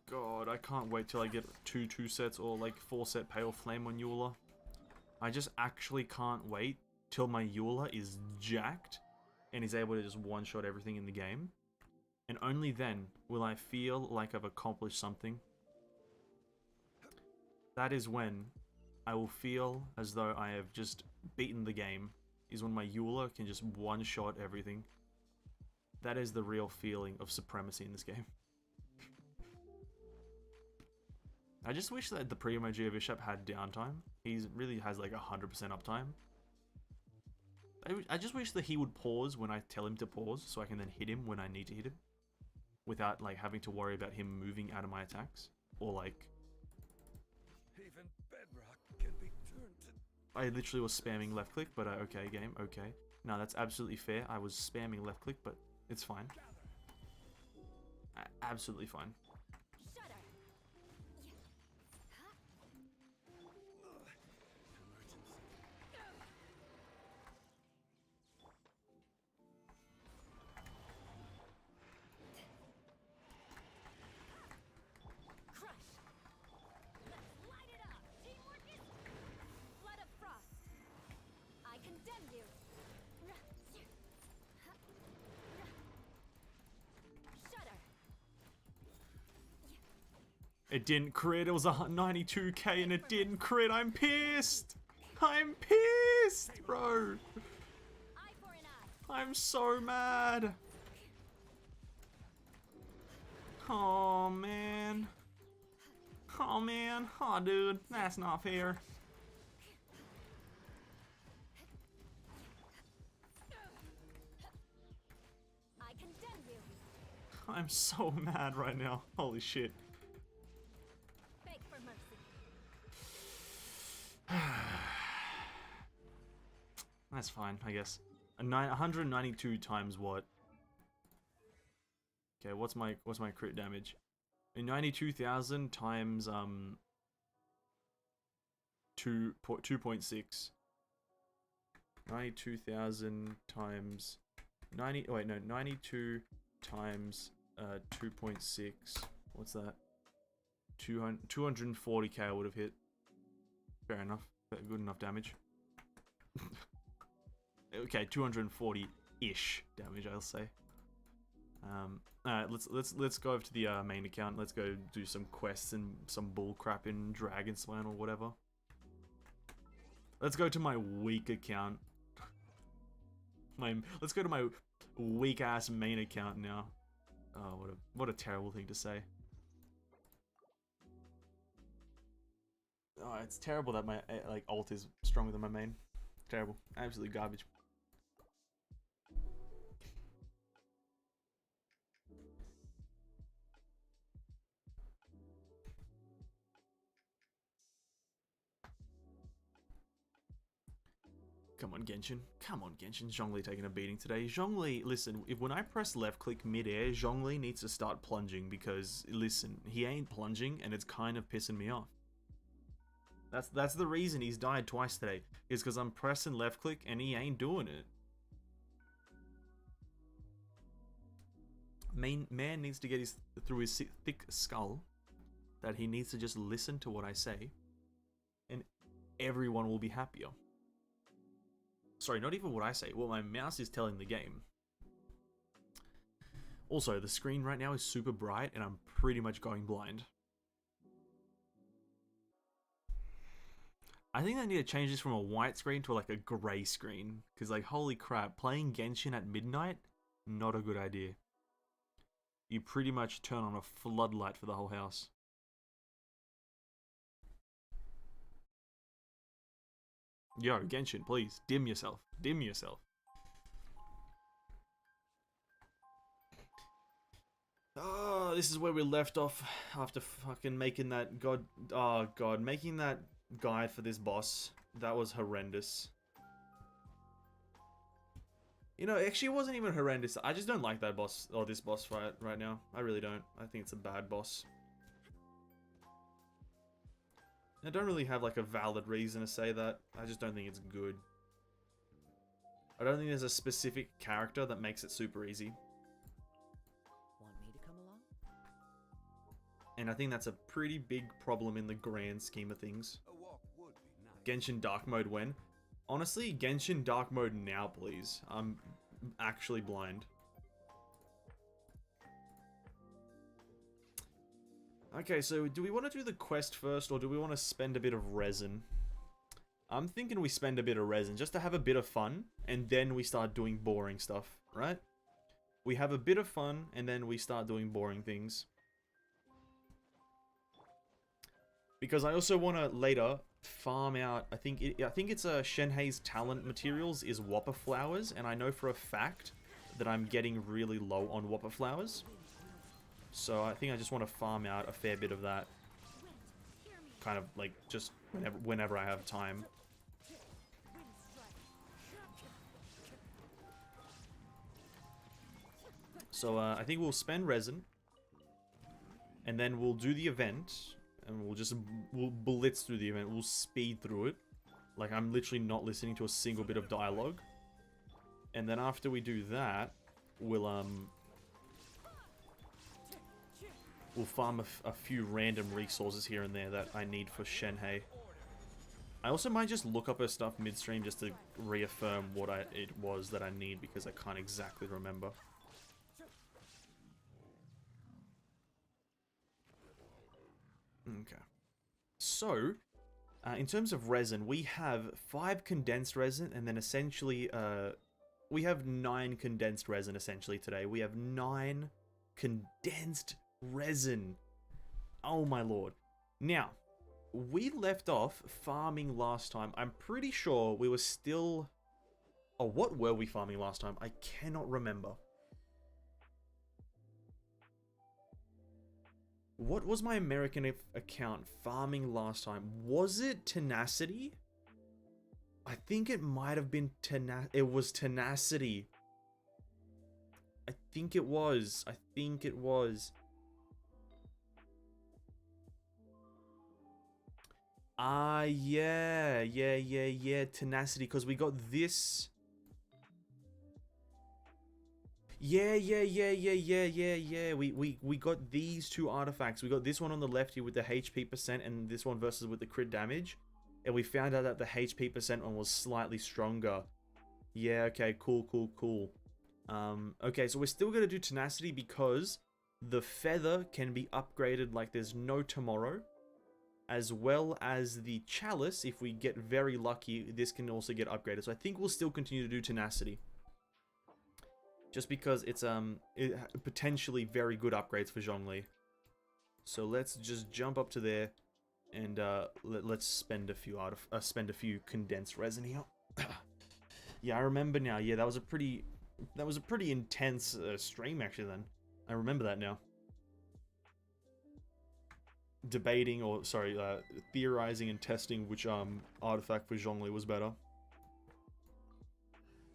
God, I can't wait till I get two sets or like 4-set Pale Flame on Eula. I just actually can't wait till my Eula is jacked and is able to just one-shot everything in the game. And only then will I feel like I've accomplished something. That is when I will feel as though I have just beaten the game, is when my Eula can just one-shot everything. That is the real feeling of supremacy in this game. I just wish that the Primo Geo Bishop had downtime. He really has like 100% uptime. I just wish that he would pause when I tell him to pause, so I can then hit him when I need to hit him. Without like having to worry about him moving out of my attacks. Or like... Even bedrock can be turned to... I literally was spamming left click, but okay game, okay. No, that's absolutely fair. I was spamming left click, but it's fine. Absolutely fine. Shudder. Crush. Let's light it up. Teamwork is flood of frost. I condemn you. Shudder. It didn't crit, it was a 92k and it didn't crit. I'm pissed! I'm pissed, bro! Eye for an eye. I'm so mad! Oh man. Oh man. Oh dude, that's not fair. I condemn you. I'm so mad right now. Holy shit. Beg for mercy. That's fine, I guess. 192 times what? Okay, what's my crit damage? 92,000 times 2.6. 92,000 times 90. Oh wait, no, 92 times 2.6. What's that? 240k I would have hit. Fair enough. Good enough damage. Okay, 240-ish damage, I'll say. Alright, let's go over to the main account. Let's go do some quests and some bullcrap in Dragonspine or whatever. Let's go to my weak account. Let's go to my weak ass main account now. Oh, what a terrible thing to say. Oh, it's terrible that my like ult is stronger than my main. Terrible, absolutely garbage. Come on, Genshin. Come on, Genshin. Zhongli taking a beating today. Zhongli, listen, when I press left click mid-air, Zhongli needs to start plunging because, listen, he ain't plunging and it's kind of pissing me off. That's the reason he's died twice today, is because I'm pressing left click and he ain't doing it. Man needs to get through his thick skull that he needs to just listen to what I say and everyone will be happier. Sorry, not even what I say, what my mouse is telling the game. Also, the screen right now is super bright and I'm pretty much going blind. I think I need to change this from a white screen to like a grey screen. Because like, holy crap, playing Genshin at midnight? Not a good idea. You pretty much turn on a floodlight for the whole house. Yo, Genshin, please, dim yourself. Dim yourself. Oh, this is where we left off after fucking making that making that guide for this boss. That was horrendous. You know, actually it wasn't even horrendous. I just don't like that boss, or this boss fight right now. I really don't. I think it's a bad boss. I don't really have like a valid reason to say that. I just don't think it's good. I don't think there's a specific character that makes it super easy. Want me to come along? And I think that's a pretty big problem in the grand scheme of things. A walk would be nice. Genshin Dark Mode when? Honestly, Genshin Dark Mode now, please. I'm actually blind. Okay, so do we want to do the quest first, or do we want to spend a bit of resin? I'm thinking we spend a bit of resin, just to have a bit of fun, and then we start doing boring stuff, right? We have a bit of fun, and then we start doing boring things. Because I also want to, later, farm out, I think it's Shenhei's talent materials is Whopper Flowers, and I know for a fact that I'm getting really low on Whopper Flowers. So I think I just want to farm out a fair bit of that. Kind of like just whenever I have time. So I think we'll spend resin. And then we'll do the event. And we'll blitz through the event. We'll speed through it. Like I'm literally not listening to a single bit of dialogue. And then after we do that, we'll farm a few random resources here and there that I need for Shenhei. I also might just look up her stuff midstream just to reaffirm what it was that I need, because I can't exactly remember. Okay. So, in terms of resin, we have 5 condensed resin, and then essentially, we have 9 condensed resin essentially today. We have 9 condensed resin. Oh my lord. Now, we left off farming last time. I'm pretty sure we were still... Oh, what were we farming last time? I cannot remember. What was my American account farming last time? Was it tenacity? I think it might have been it was tenacity. I think it was. I think it was. Ah, yeah. Tenacity, because we got this. Yeah. We got these two artifacts. We got this one on the left here with the HP percent, and this one versus with the crit damage. And we found out that the HP percent one was slightly stronger. Yeah, okay, cool. Okay, so we're still gonna do tenacity because the feather can be upgraded like there's no tomorrow. As well as the chalice, if we get very lucky, this can also get upgraded. So I think we'll still continue to do tenacity. Just because it's potentially very good upgrades for Zhongli. So let's just jump up to there, and let's spend a few condensed resin here. Yeah, I remember now. Yeah, that was a pretty intense stream actually. Then I remember that now. Debating, or sorry, theorizing and testing which artifact for Zhongli was better.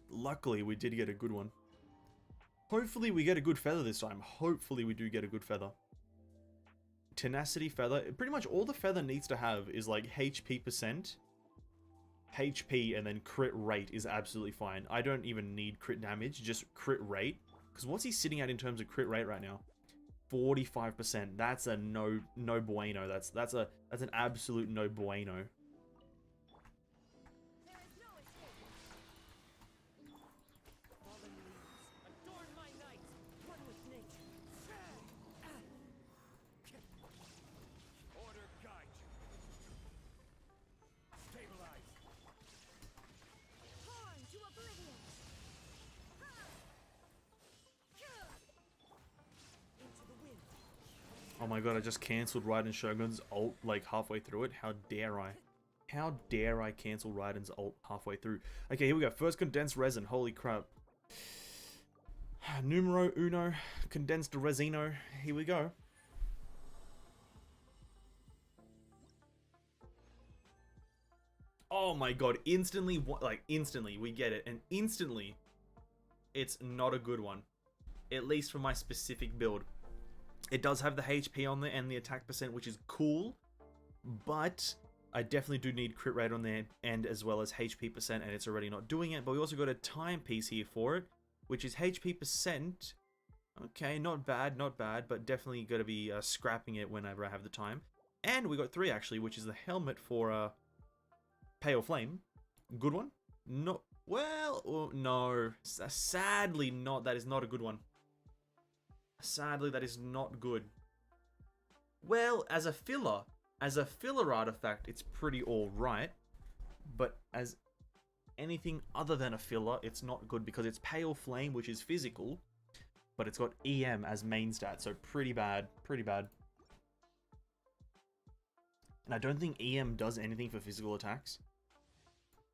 Luckily, we did get a good one. Hopefully we get a good feather this time. Hopefully we do get a good feather. Tenacity feather. Pretty much all the feather needs to have is like HP percent, HP, and then crit rate is absolutely fine. I don't even need crit damage, just crit rate. Because what's he sitting at in terms of crit rate right now? 45%. That's a no bueno. That's an absolute no bueno. Oh my god, I just cancelled Raiden Shogun's ult like halfway through it. How dare I? How dare I cancel Raiden's ult halfway through? Okay, here we go. First condensed resin. Holy crap. Numero uno. Condensed resino. Here we go. Oh my god. Instantly, like instantly, we get it. And instantly, it's not a good one. At least for my specific build. It does have the HP on there and the attack percent, which is cool, but I definitely do need crit rate on there and as well as HP percent, and it's already not doing it. But we also got a timepiece here for it, which is HP percent. Okay, not bad, but definitely got to be scrapping it whenever I have the time. And we got 3 actually, which is the helmet for Pale Flame. Good one? No, well, oh, no, sadly not. That is not a good one. Sadly, that is not good. Well, as a filler artifact, it's pretty alright. But as anything other than a filler, it's not good because it's Pale Flame, which is physical, but it's got EM as main stat, so pretty bad. And I don't think EM does anything for physical attacks.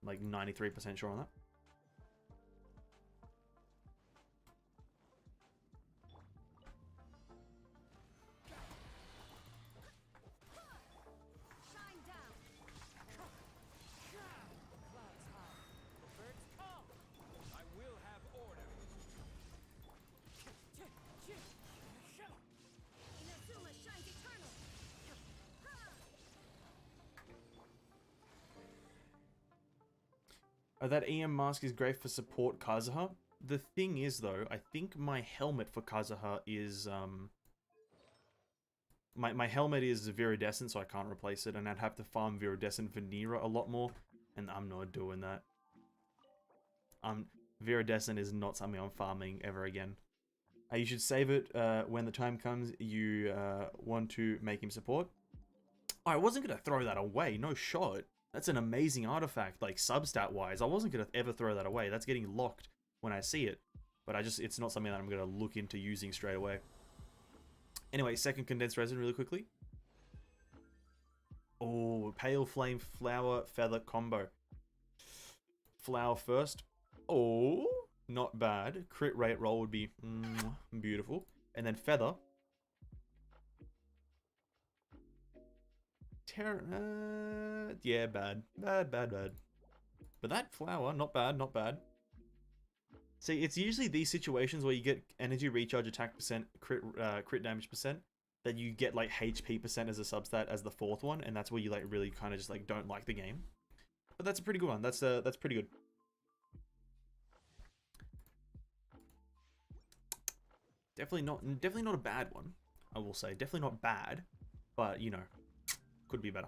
I'm like 93% sure on that. That EM mask is great for support Kazuha. The thing is, though, I think my helmet for Kazuha is, my helmet is Viridescent, so I can't replace it, and I'd have to farm Viridescent Vanilla a lot more, and I'm not doing that. Viridescent is not something I'm farming ever again. You should save it when the time comes you want to make him support. I wasn't going to throw that away, no shot. That's an amazing artifact, like substat-wise. I wasn't going to ever throw that away. That's getting locked when I see it. But it's not something that I'm going to look into using straight away. Anyway, second condensed resin really quickly. Oh, Pale Flame Flower Feather combo. Flower first. Oh, not bad. Crit rate roll would be beautiful. And then Feather. Yeah, bad. But that flower, not bad. See, it's usually these situations where you get energy recharge, attack percent, crit damage percent that you get like HP percent as a substat as the fourth one, and that's where you like really kind of just like don't like the game. But that's a pretty good one. That's pretty good. Definitely not a bad one. I will say definitely not bad, but you know, could be better.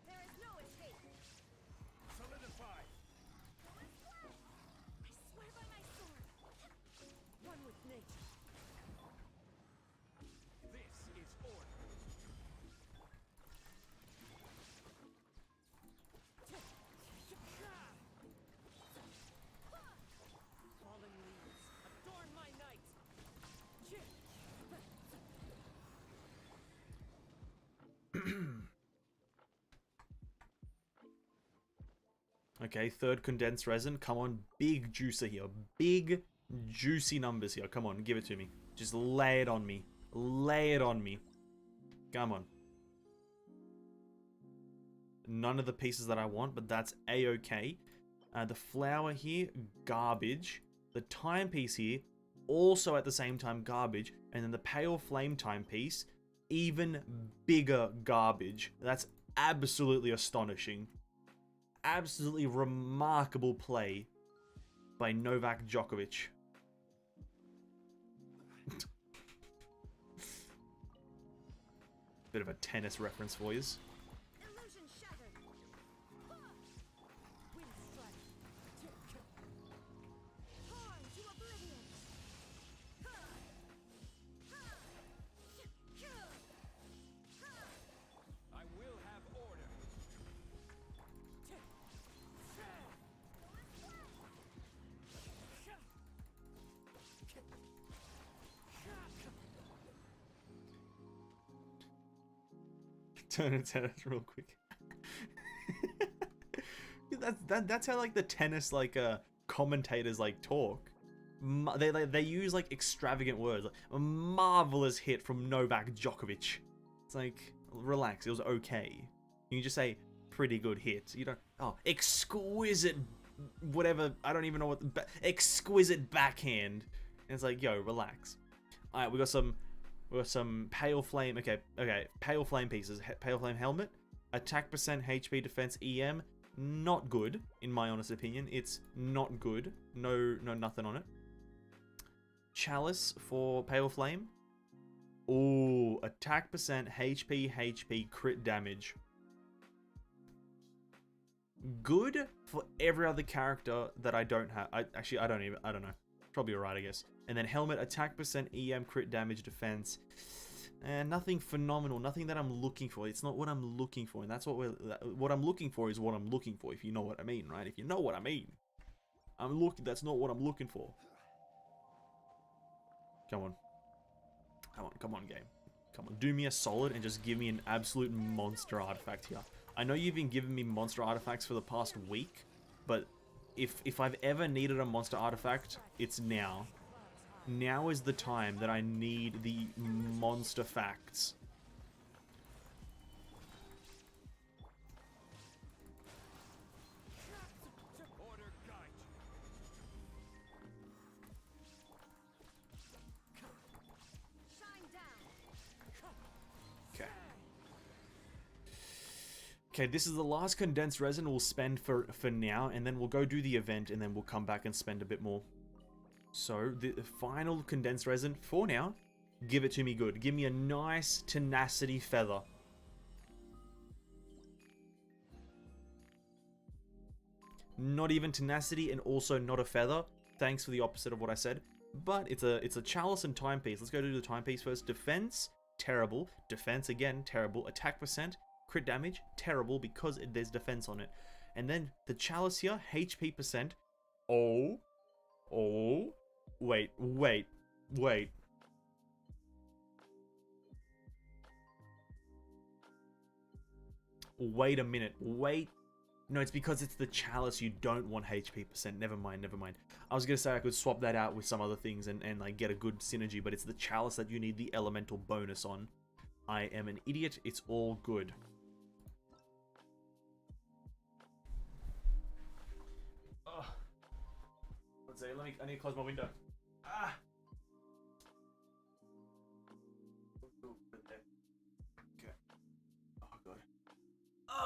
There is no escape. Solidify. I swear by my sword. One with nature. This is order. Fallen leaves. Adorn my night. Okay, third condensed resin. Come on, big juicer here. Big juicy numbers here. Come on, give it to me. Just lay it on me. Lay it on me. Come on. None of the pieces that I want, but that's a-okay. The flower here, garbage. The timepiece here, also at the same time garbage. And then the pale flame timepiece, even bigger garbage. That's absolutely astonishing. Absolutely remarkable play by Novak Djokovic. Bit of a tennis reference for yous. Illusion shattered. Wind strike. Torn to oblivion. I will have order. Turn it tennis real quick. That's how like the tennis like commentators like talk. They use like extravagant words, like a marvelous hit from Novak Djokovic. It's like, relax, it was okay. You can just say pretty good hit. You don't, oh, exquisite whatever, I don't even know what exquisite backhand. And it's like, yo, relax. All right, we got some pale flame. Okay, pale flame pieces. Pale flame helmet, attack percent, HP, defense, EM. Not good, in my honest opinion. It's not good. No, nothing on it. Chalice for pale flame. Ooh, attack percent, HP, crit damage. Good for every other character that I don't have. I don't know. Probably alright, I guess. And then helmet, attack percent, EM, crit damage, defense. And nothing phenomenal, nothing that I'm looking for. It's not what I'm looking for, and that's what I'm looking for is what I'm looking for, if you know what I mean, right? If you know what I mean. That's not what I'm looking for. Come on, game. Come on, do me a solid and just give me an absolute monster artifact here. I know you've been giving me monster artifacts for the past week, but if I've ever needed a monster artifact, it's now. Now is the time that I need the monster facts. Order guide. Shine down. Okay. Okay, this is the last condensed resin we'll spend for now, and then we'll go do the event, and then we'll come back and spend a bit more. So, the final condensed resin, for now, give it to me good. Give me a nice tenacity feather. Not even tenacity and also not a feather. Thanks for the opposite of what I said. But it's a chalice and timepiece. Let's go to the timepiece first. Defense, terrible. Defense, again, terrible. Attack percent, crit damage, terrible because there's defense on it. And then the chalice here, HP percent. Oh. Wait. Wait a minute. Wait. No, it's because it's the chalice you don't want HP percent. Never mind. I was going to say I could swap that out with some other things and like get a good synergy, but it's the chalice that you need the elemental bonus on. I am an idiot. It's all good. Let's see. I need to close my window.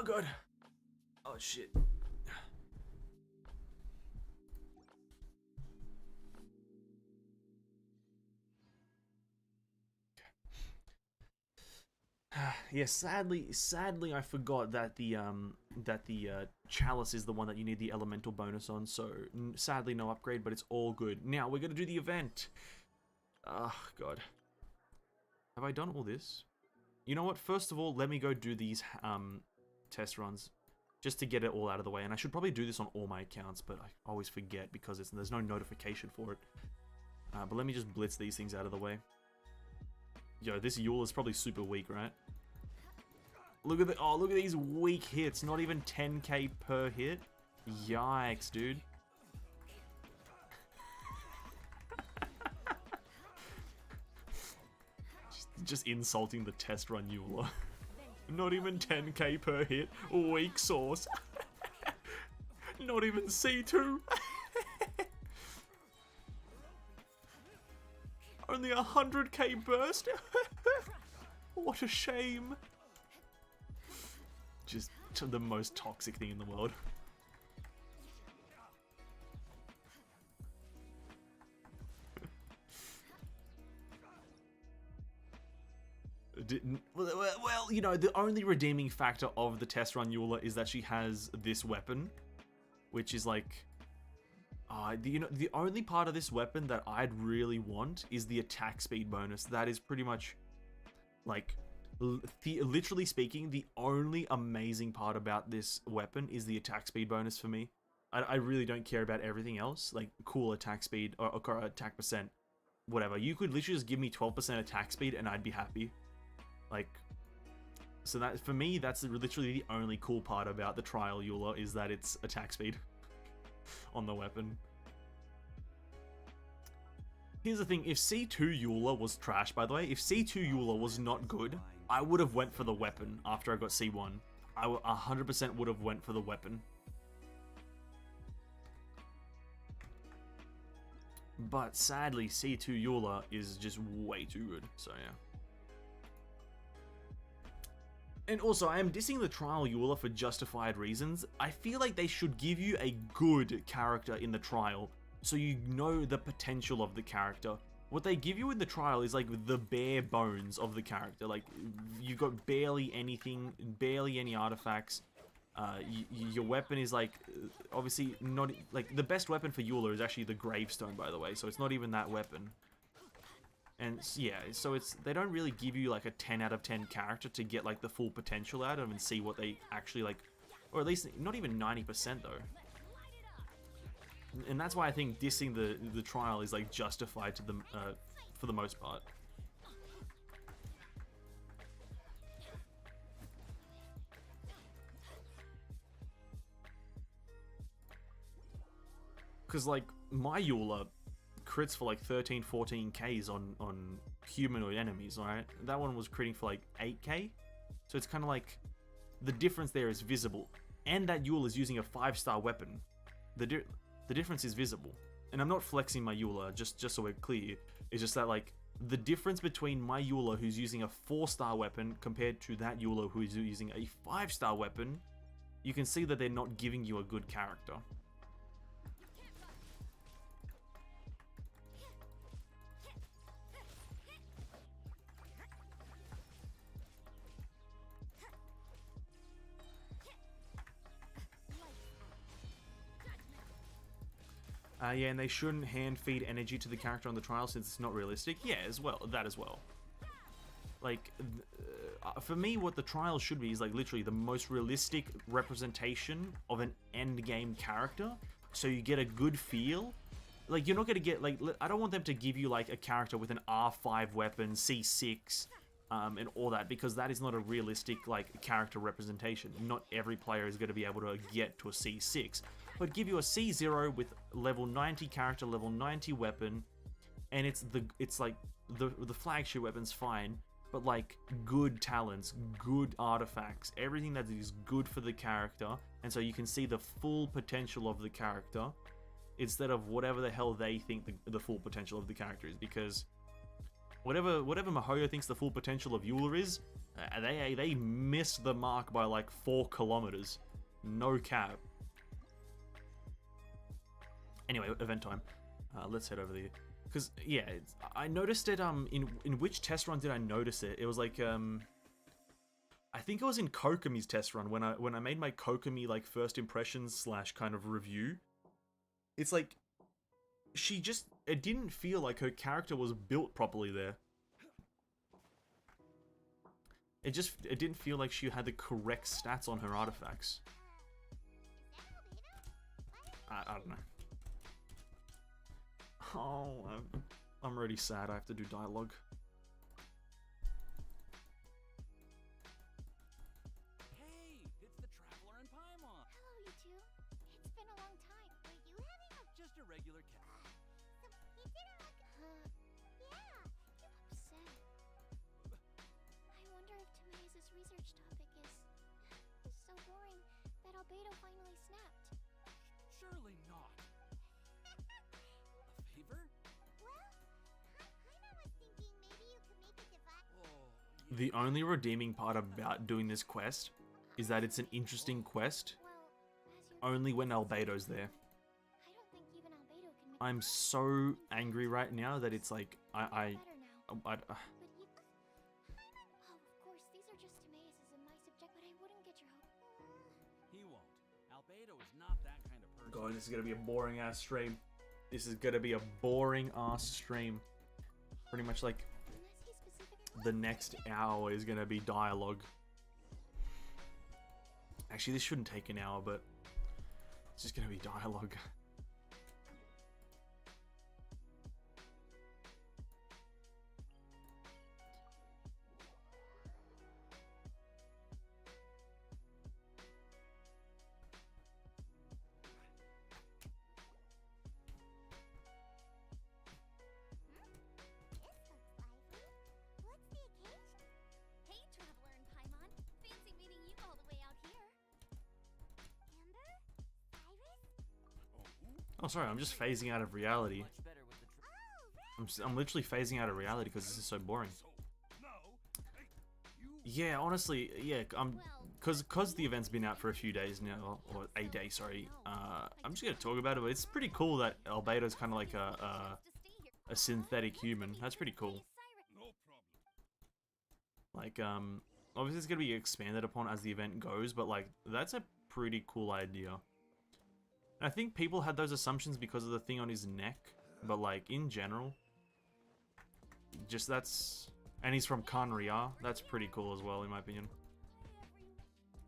god. Oh shit. Yeah, sadly, I forgot that the chalice is the one that you need the elemental bonus on. So sadly, no upgrade, but it's all good. Now we're gonna do the event. Oh god, have I done all this? You know what? First of all, let me go do these test runs, just to get it all out of the way. And I should probably do this on all my accounts, but I always forget because there's no notification for it. But let me just blitz these things out of the way. Yo, this Yule is probably super weak, right? Look at these weak hits. Not even 10k per hit. Yikes, dude. just insulting the test run Yule. Not even 10k per hit. Weak sauce. Not even C2. Only 100k burst? What a shame. Just the most toxic thing in the world. Well, you know, the only redeeming factor of the test run Eula is that she has this weapon, which is like... the only part of this weapon that I'd really want is the attack speed bonus. That is pretty much, like, literally speaking, the only amazing part about this weapon is the attack speed bonus for me. I really don't care about everything else, like cool attack speed or attack percent, whatever. You could literally just give me 12% attack speed and I'd be happy. Like, so that, for me, that's literally the only cool part about the trial Eula, is that it's attack speed on the weapon. Here's the thing, if C2 Eula was trash, by the way, if C2 Eula was not good, I would have went for the weapon after I got C1. I 100% would have went for the weapon. But sadly, C2 Eula is just way too good, so yeah. And also, I am dissing the trial Eula for justified reasons. I feel like they should give you a good character in the trial, so you know the potential of the character. What they give you in the trial is like the bare bones of the character. Like, you've got barely anything, barely any artifacts. Your weapon is like, obviously not, like, the best weapon for Eula is actually the gravestone, by the way, so it's not even that weapon. And yeah, so they don't really give you like a 10 out of 10 character to get like the full potential out of them and see what they actually like, or at least not even 90% though. And that's why I think dissing the trial is like justified to them for the most part. Because like my Eula crits for like 13, 14Ks on humanoid enemies, alright? That one was critting for like 8K. So it's kind of like the difference there is visible. And that Eula is using a 5-star weapon. The difference is visible. And I'm not flexing my Eula, just so we're clear. It's just that like the difference between my Eula who's using a 4-star weapon compared to that Eula who's using a 5-star weapon, you can see that they're not giving you a good character. Yeah, and they shouldn't hand feed energy to the character on the trial since it's not realistic. Yeah, that as well. Like, for me, what the trial should be is like literally the most realistic representation of an endgame character, so you get a good feel. Like, you're not gonna get, like, I don't want them to give you like a character with an R5 weapon, C6, and all that, because that is not a realistic like character representation. Not every player is going to be able to get to a C6. But give you a C0 with level 90 character, level 90 weapon, and it's like the flagship weapon's fine, but like good talents, good artifacts, everything that is good for the character, and so you can see the full potential of the character instead of whatever the hell they think the full potential of the character is. Because whatever Mihoyo thinks the full potential of Euler is, they missed the mark by like 4 kilometers. No cap. Anyway, event time. Let's head over there. Because yeah, I noticed it. In which test run did I notice it? It was like I think it was in Kokomi's test run when I made my Kokomi like first impressions / kind of review. It's like it didn't feel like her character was built properly there. It didn't feel like she had the correct stats on her artifacts. I don't know. Oh, I'm already sad. I have to do dialogue. Hey, it's the Traveler and Paimon. Hello, you two. It's been a long time. Were you having a... Just a regular cat. So he didn't look... yeah, you upset. I wonder if Tamae's research topic is so boring that Albedo finally snapped. Surely not. A favor? Well, Paimon was thinking maybe you could make a device... Oh, The only redeeming part about doing this quest is that it's an interesting quest Well, as you... only when Albedo's there. I don't think even Albedo can make... I'm so angry right now that it's like better now. I But you... Oh, of course, these are just Tamae's and my subject, but I wouldn't get your hope. he won't. Albedo is not that kind of person. God, this is gonna be a boring ass stream. This is gonna be a boring ass stream. Pretty much like Unless he specifically... the next hour is gonna be dialogue. Actually, this shouldn't take an hour, but it's just gonna be dialogue. What's the occasion? Hey, Traveler and Paimon. Fancy meeting you all the way out here. Amber? Cyrus? Oh, sorry, I'm just phasing out of reality. Much better with the I'm literally phasing out of reality because this is so boring. So, now, hey, you Yeah, honestly, yeah, cause the event's been out for a few days now, or a day, sorry. I'm just gonna talk about it, but it's pretty cool that Albedo's kind of like a synthetic human. That's pretty cool. no problem. Like, obviously it's gonna be expanded upon as the event goes, but like, that's a pretty cool idea. And I think people had those assumptions because of the thing on his neck, but like, in general, just that's... And he's from Kanria. That's pretty cool as well, in my opinion.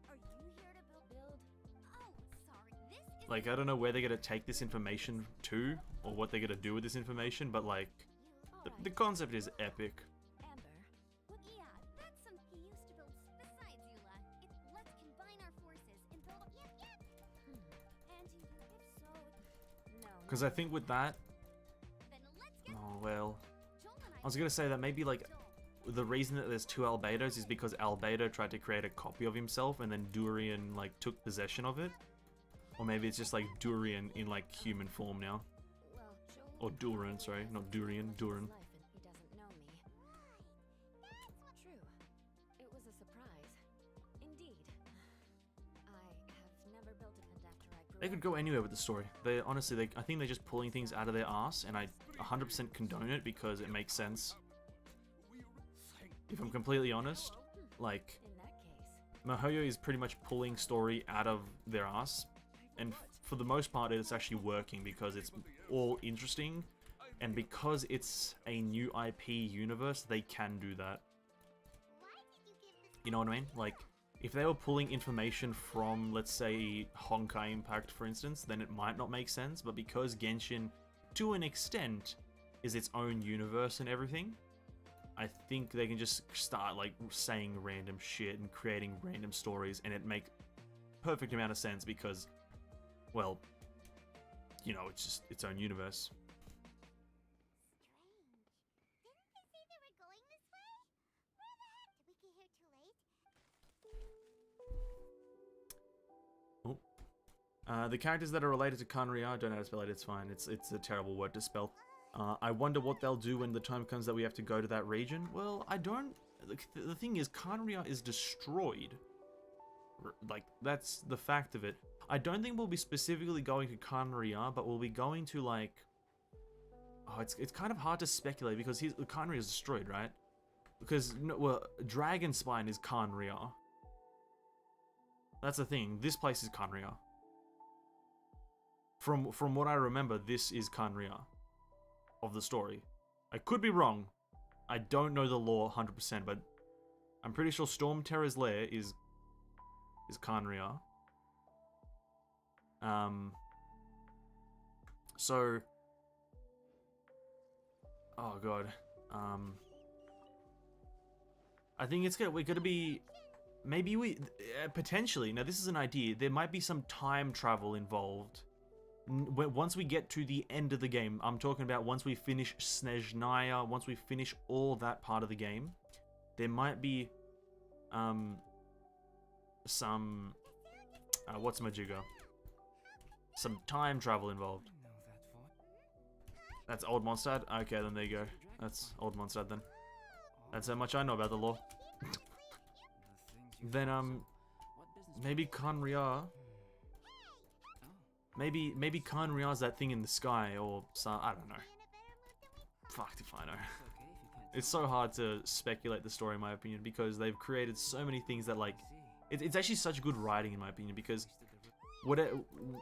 Are you here to build? Oh, sorry. This is... Like, I don't know where they're gonna take this information to, or what they're gonna do with this information, but like, the concept is epic. Amber. Well, yeah, that's some... He used to build... Besides, Eula, let's combine our forces and build... Yep. And if so... No. Because I think with that... Then let's get... Oh, well... Joel and I was gonna say that maybe, like, the reason that there's 2 Albedos is because Albedo tried to create a copy of himself and then Durian, like, took possession of it. Or maybe it's just, like, Durian in, like, human form now. Well, Joel... Or Duran, sorry. Not Durian, Duran. Life and he doesn't know me. True. It was a surprise. Indeed. I have never built a vent after I grew They up. could go anywhere with the story. They honestly, I think they're just pulling things out of their ass, and I 100% condone it because it makes sense. If I'm completely honest, like, In that case, Mihoyo is pretty much pulling story out of their ass, and for the most part it's actually working because it's all interesting, and because it's a new IP universe, they can do that. You know what I mean? Like, if they were pulling information from, let's say, Honkai Impact, for instance, then it might not make sense, but because Genshin, to an extent, is its own universe and everything, I think they can just start, like, saying random shit and creating random stories, and it make perfect amount of sense because, well, you know, it's just its own universe. Strange. Didn't they say they were going this way? Where the heck? Did we get here too late? The characters that are related to Kanria, don't know how to spell it, it's fine. It's a terrible word to spell. I wonder what they'll do when the time comes that we have to go to that region. Well, I don't... The thing is, Khaenri'ah is destroyed. Like, that's the fact of it. I don't think we'll be specifically going to Khaenri'ah, but we'll be going to, like... Oh, it's kind of hard to speculate, because Khaenri'ah is destroyed, right? Because, no, well, Dragonspine is Khaenri'ah. That's the thing. This place is Khaenri'ah. From what I remember, this is Khaenri'ah of the story. I could be wrong. I don't know the lore 100%, but I'm pretty sure Storm Terror's lair is Khaenri'ah. So, oh god. I think we're gonna be, maybe potentially, now this is an idea, there might be some time travel involved. Once we get to the end of the game, I'm talking about once we finish Snezhnaya, once we finish all that part of the game, there might be, some, what's-majigger? Some time travel involved. That's Old Mondstadt? Okay, then there you go. That's Old Mondstadt then. That's how much I know about the lore. Then, maybe Khaenri'ah... Maybe Khaenri'ah's that thing in the sky, or some, I don't know. Fucked if I know. It's so hard to speculate the story, in my opinion, because they've created so many things that, like... It's actually such good writing, in my opinion, because...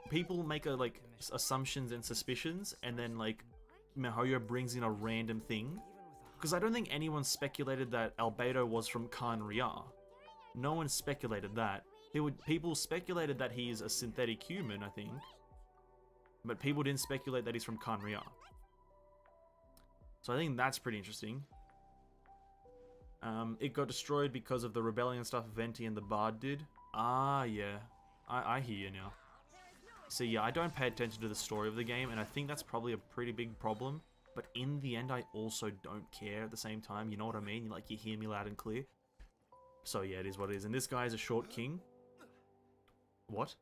people make, like, assumptions and suspicions, and then, like, Mihoyo brings in a random thing. Because I don't think anyone speculated that Albedo was from Khaenri'ah. No one speculated that. People speculated that he is a synthetic human, I think. But people didn't speculate that he's from Khaenri'ah. So I think that's pretty interesting. It got destroyed because of the rebellion stuff Venti and the Bard did. Ah, yeah. I hear you now. So yeah, I don't pay attention to the story of the game, and I think that's probably a pretty big problem. But in the end, I also don't care at the same time. You know what I mean? Like, you hear me loud and clear. So yeah, it is what it is. And this guy is a short king. What?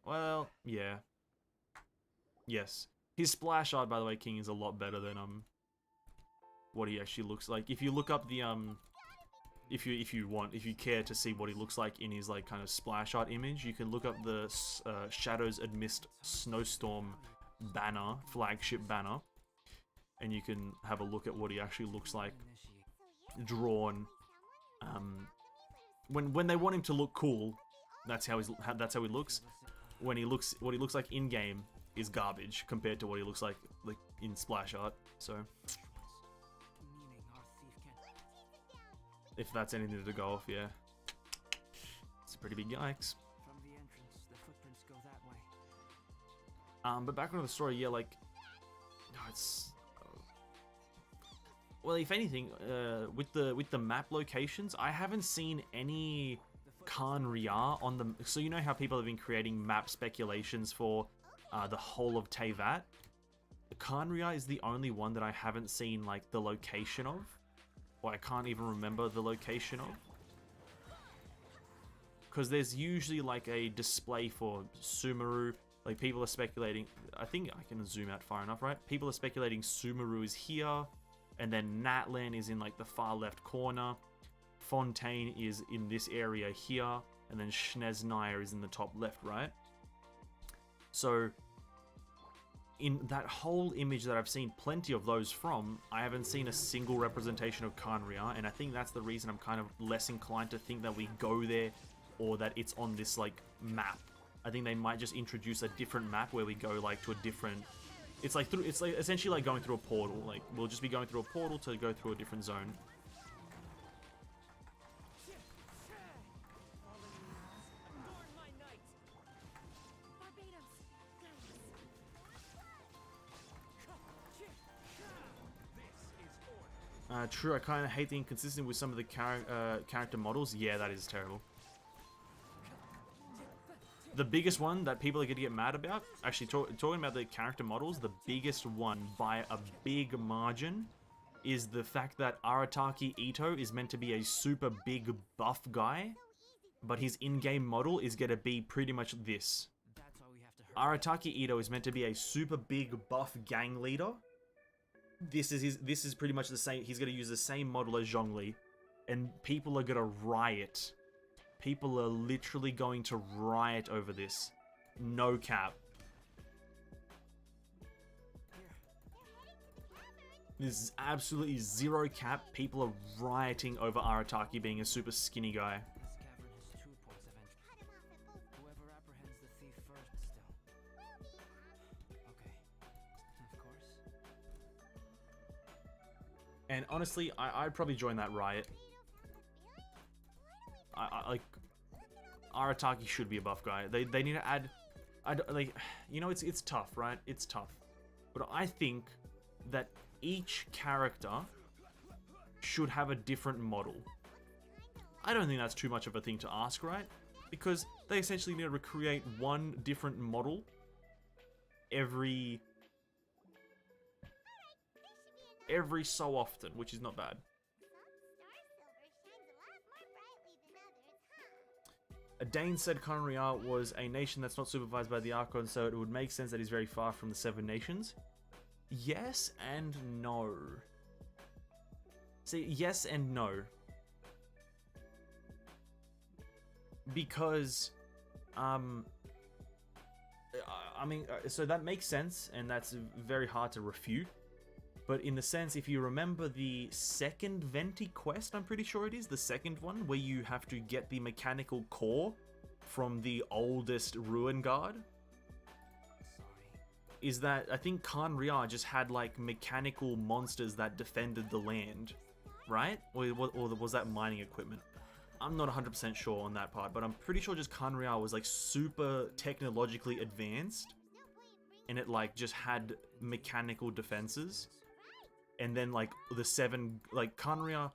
Well, yeah. Yes. His splash art, by the way, King, is a lot better than, what he actually looks like. If you look up the, if you care to see what he looks like in his, like, kind of splash art image, you can look up the, Shadows Amidst Snowstorm banner, flagship banner, and you can have a look at what he actually looks like, drawn, when they want him to look cool, that's how he looks. What he looks like in game is garbage compared to what he looks like in splash art. So, if that's anything to go off, yeah, it's a pretty big yikes. But back onto the story, yeah, like, it's. Well, if anything, with the map locations, I haven't seen any Khaenri'ah on the... So you know how people have been creating map speculations for the whole of Teyvat? Khaenri'ah is the only one that I haven't seen, like, the location of. Or I can't even remember the location of. Because there's usually, like, a display for Sumeru. Like, people are speculating... I think I can zoom out far enough, right? People are speculating Sumeru is here. And then Natlan is in, like, the far left corner. Fontaine is in this area here. And then Snezhnaya is in the top left, right? So, in that whole image that I've seen plenty of those from, I haven't seen a single representation of Khaenri'ah. And I think that's the reason I'm kind of less inclined to think that we go there or that it's on this, like, map. I think they might just introduce a different map where we go, like, to a different... It's like essentially like going through a portal. Like, we'll just be going through a portal to go through a different zone. True, I kind of hate the inconsistency with some of the character models. Yeah, that is terrible. The biggest one that people are going to get mad about, actually talking about the character models, the biggest one by a big margin is the fact that Arataki Ito is meant to be a super big buff guy, but his in-game model is going to be pretty much this. Arataki Ito is meant to be a super big buff gang leader. This is pretty much the same. He's going to use the same model as Zhongli, and people are going to riot. People are literally going to riot over this. No cap. This is absolutely zero cap. People are rioting over Arataki being a super skinny guy. This cavern has 2 points of entry. Whoever apprehends the thief first still. Okay. Of course. And honestly, I'd probably join that riot. I like Arataki should be a buff guy. They need to add, like, you know, it's tough, right? It's tough, but I think that each character should have a different model. I don't think that's too much of a thing to ask, right? Because they essentially need to recreate one different model every so often, which is not bad. Dane said Conria was a nation that's not supervised by the Archon, so it would make sense that he's very far from the Seven Nations. Yes and no. See, yes and no. Because, I mean, so that makes sense, and that's very hard to refute. But in the sense, if you remember the second Venti quest, I'm pretty sure it is, the second one, where you have to get the mechanical core from the oldest Ruin Guard, is that I think Khan Ria just had like mechanical monsters that defended the land, right? Or was that mining equipment? I'm not 100% sure on that part, but I'm pretty sure just Khan Ria was like super technologically advanced, and it like just had mechanical defenses. And then like the seven, like Khan Ria,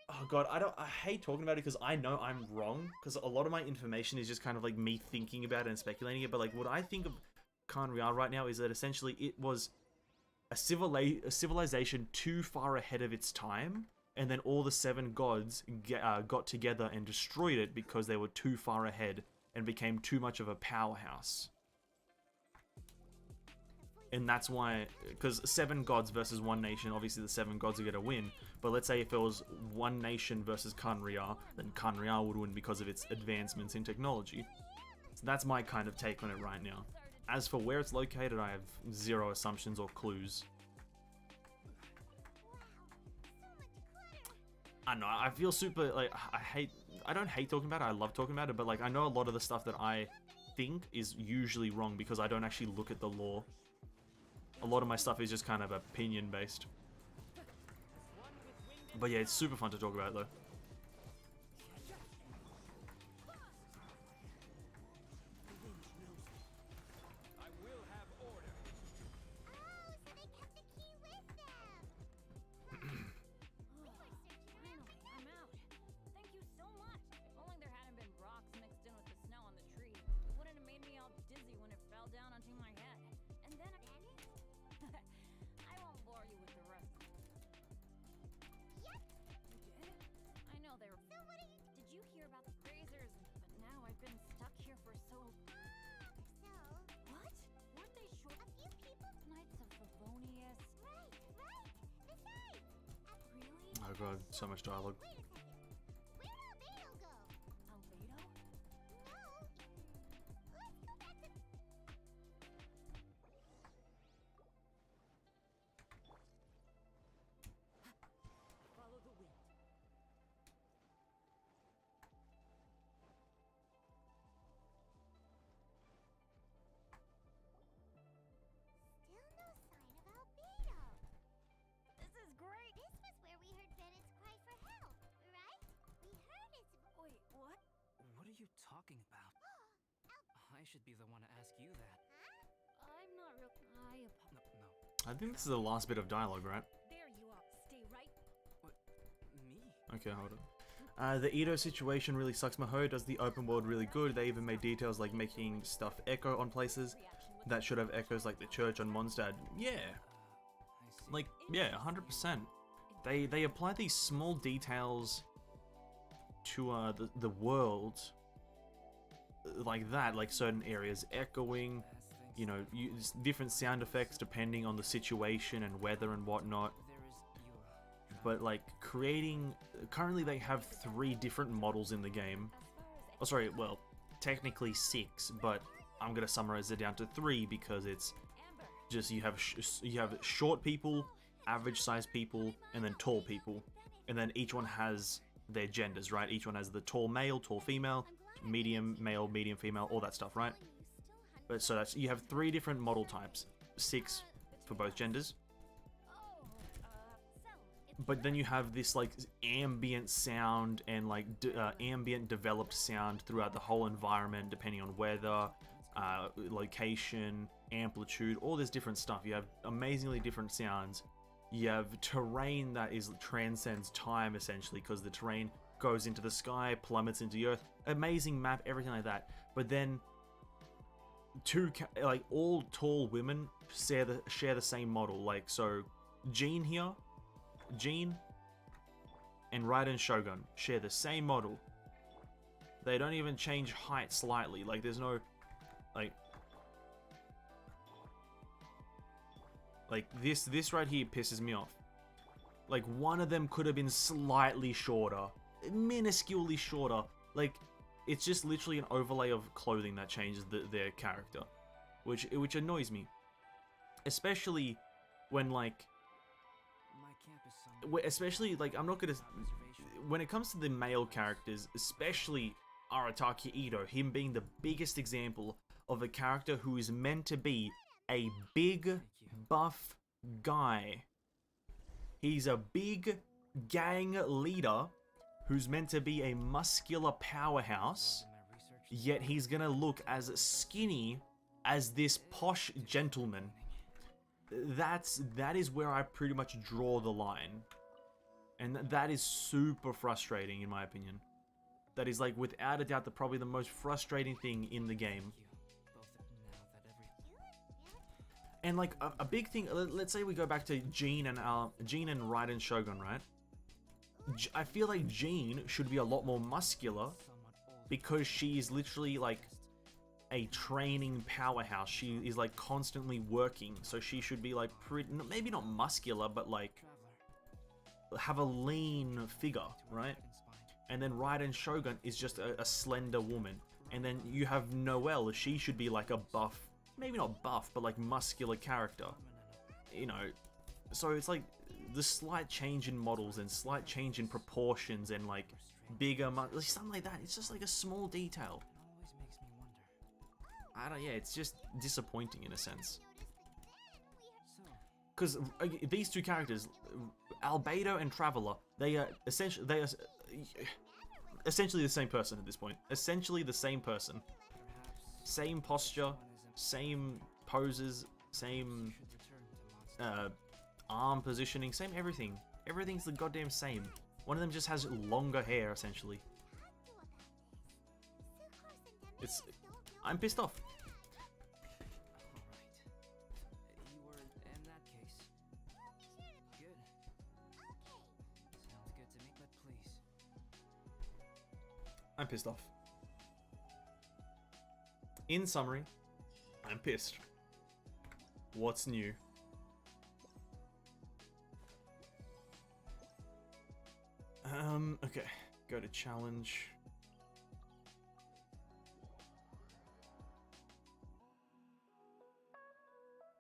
oh god, I hate talking about it because I know I'm wrong, because a lot of my information is just kind of like me thinking about it and speculating it, but like what I think of Khan Ria right now is that essentially it was a civilization too far ahead of its time, and then all the seven gods got together and destroyed it because they were too far ahead and became too much of a powerhouse. And that's why, because 7 gods versus 1 nation, obviously the 7 gods are going to win. But let's say if it was 1 nation versus Khan Ria, then Khan Ria would win because of its advancements in technology. So that's my kind of take on it right now. As for where it's located, I have zero assumptions or clues. I don't know, I feel super, like, I don't hate talking about it, I love talking about it, but like, I know a lot of the stuff that I think is usually wrong because I don't actually look at the lore. A lot of my stuff is just kind of opinion based. But yeah, it's super fun to talk about though. I will have order. Finally, I'm out. Thank you so much. If only there hadn't been rocks mixed in with the snow on the tree, it wouldn't have made me all dizzy when it fell down onto my head. And then I won't bore you with the rest. Yep. You did? I know they were. So what are you? Did you hear about the grazers? But now I've been stuck here for so. So What? Weren't they short? a few people. Knights of Favonius. Right. Besides, Really? Oh god, so much dialogue. wait a second. Where'd Albedo go? Albedo? No. Let's go back to. Follow the wind. Still no sign of Albedo. This is great! This was where we heard Bennett's cry for help, right? We heard its. Wait, what? What are you talking about? I should be the one to ask you that. I'm not real. No. I think this is the last bit of dialogue, right? There you are. Stay right. What? Me? Okay, hold on. The Ito situation really sucks. Maho does the open world really good. They even made details like making stuff echo on places that should have echoes, like the church on Mondstadt. Yeah, I see. like, yeah, 100%. They apply these small details to the world like that, like certain areas echoing, you know, different sound effects depending on the situation and weather and whatnot. But like creating, currently they have 3 different models in the game. Oh, sorry, well, technically 6, but I'm gonna summarize it down to 3 because it's just you have short people, average sized people, and then tall people, and then each one has their genders, right? Each one has the tall male, tall female, medium male, medium female, all that stuff, right? But so that's, you have 3 different model types, 6 for both genders. But then you have this like ambient sound and like ambient developed sound throughout the whole environment, depending on weather, location, amplitude, all this different stuff. You have amazingly different sounds. You have terrain that transcends time essentially, because the terrain goes into the sky, plummets into the earth. Amazing map, everything like that. But then like all tall women share the same model. Like so, Jean and Raiden Shogun share the same model. They don't even change height slightly. Like there's no like this right here pisses me off. Like one of them could have been slightly shorter, minusculely shorter. Like it's just literally an overlay of clothing that changes their character, which annoys me, especially when like. Especially, like, I'm not gonna... When it comes to the male characters, especially Arataki Ito, him being the biggest example of a character who is meant to be a big, buff guy. He's a big gang leader who's meant to be a muscular powerhouse, yet he's gonna look as skinny as this posh gentleman. That is where I pretty much draw the line, and that is super frustrating in my opinion. That is like without a doubt probably the most frustrating thing in the game. And like a big thing, let's say we go back to Jean and Raiden Shogun, right? I feel like Jean should be a lot more muscular because she is literally like a training powerhouse. She is like constantly working, so she should be like pretty, maybe not muscular, but like have a lean figure, right? And then Raiden Shogun is just a slender woman. And then you have Noelle. She should be like a buff, maybe not buff, but like muscular character, you know. So it's like the slight change in models and slight change in proportions and like bigger, something like that. It's just like a small detail. Yeah, it's just disappointing in a sense. Because these 2 characters, Albedo and Traveler, they are essentially the same person at this point. Essentially the same person. Same posture, same poses, same arm positioning, same everything. Everything's the goddamn same. One of them just has longer hair, essentially. I'm pissed off. I'm pissed off. In summary, I'm pissed. What's new? Okay. Go to challenge.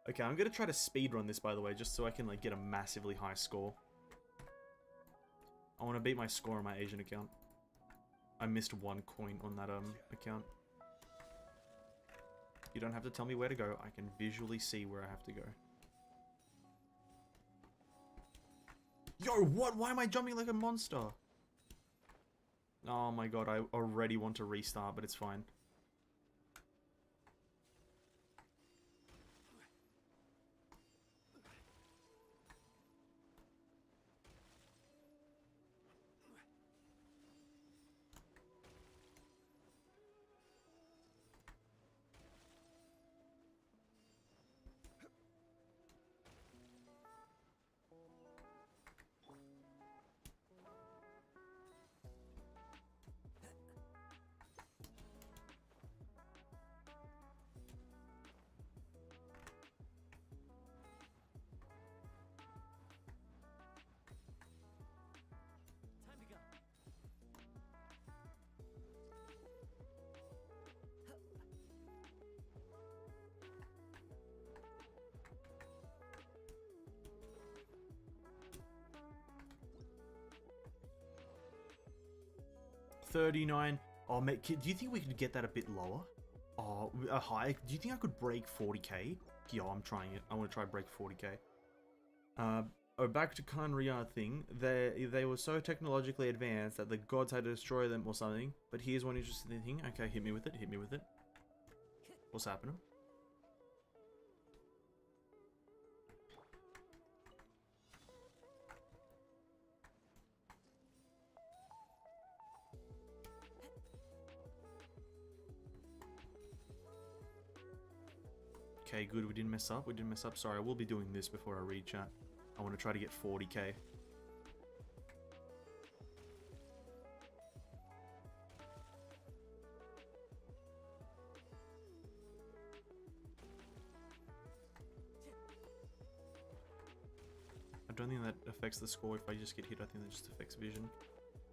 Okay, I'm gonna try to speedrun this, by the way, just so I can like get a massively high score. I want to beat my score on my Asian account. I missed 1 coin on that account. You don't have to tell me where to go. I can visually see where I have to go. Yo, what? Why am I jumping like a monster? Oh my god, I already want to restart, but it's fine. 39. Oh, mate, do you think we could get that a bit lower? Oh, high. Do you think I could break 40k? Yo, I'm trying it. I want to try break 40k. Back to Kanriya thing. They were so technologically advanced that the gods had to destroy them or something. But here's one interesting thing. Okay, hit me with it. Hit me with it. What's happening? Okay, good. We didn't mess up. We didn't mess up. Sorry, I will be doing this before I read chat. I want to try to get 40k. I don't think that affects the score if I just get hit. I think that just affects vision,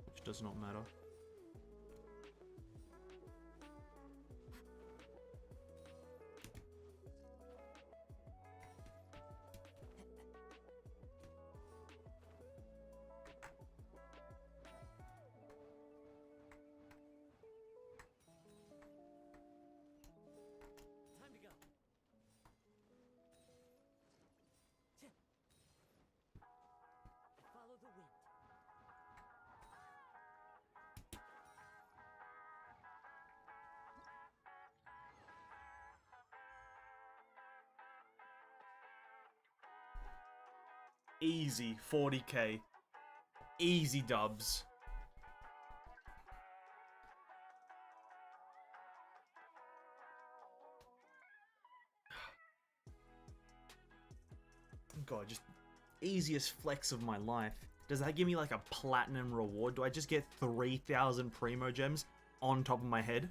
which does not matter. Time to go. Follow the wind. Easy 40k. Easy dubs. God, just easiest flex of my life. Does that give me like a platinum reward? Do I just get 3,000 primo gems on top of my head?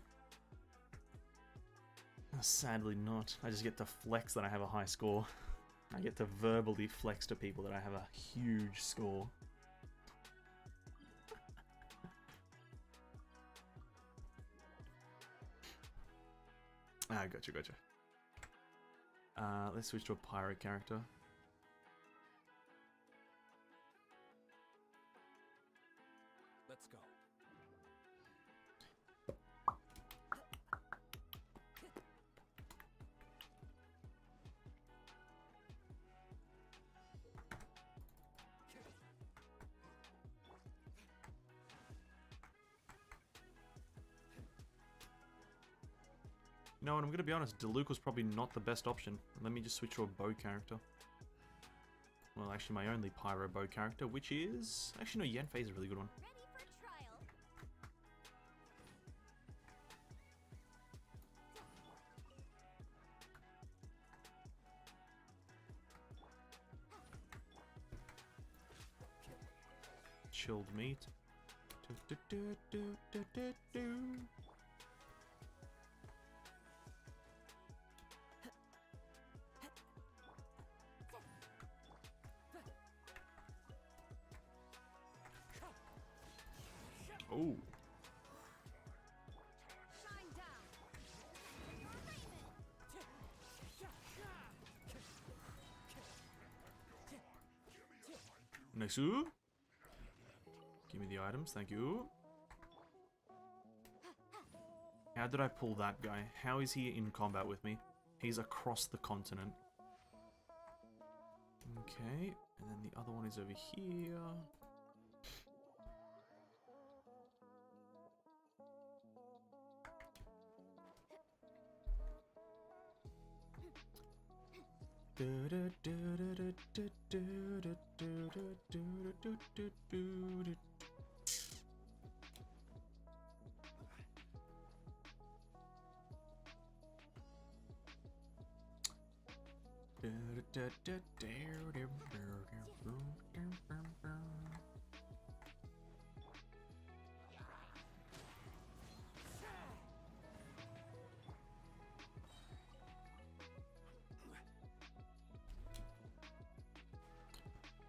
Sadly not. I just get to flex that I have a high score. I get to verbally flex to people that I have a huge score. Ah, gotcha. Let's switch to a pirate character. Let's go. You know what, I'm gonna be honest, Diluc was probably not the best option. Let me just switch to a bow character. Well, actually my only pyro bow character, which is... Actually no, Yanfei is a really good one. Ready for trial. Chilled meat. Oh. Shine down. Nice. Give me the items, thank you. How did I pull that guy? How is he in combat with me? He's across the continent. Okay, and then the other one is over here.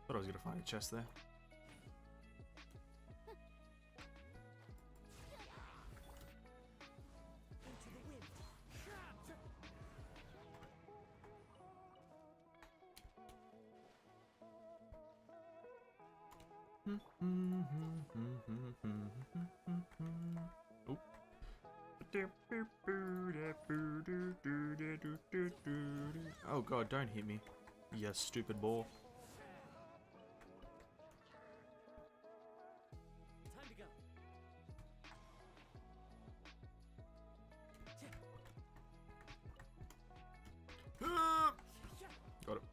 Thought I was gonna find a chest there. Into the wind. Oop. Oh god, don't hit me. You stupid ball. Time to go. Got it.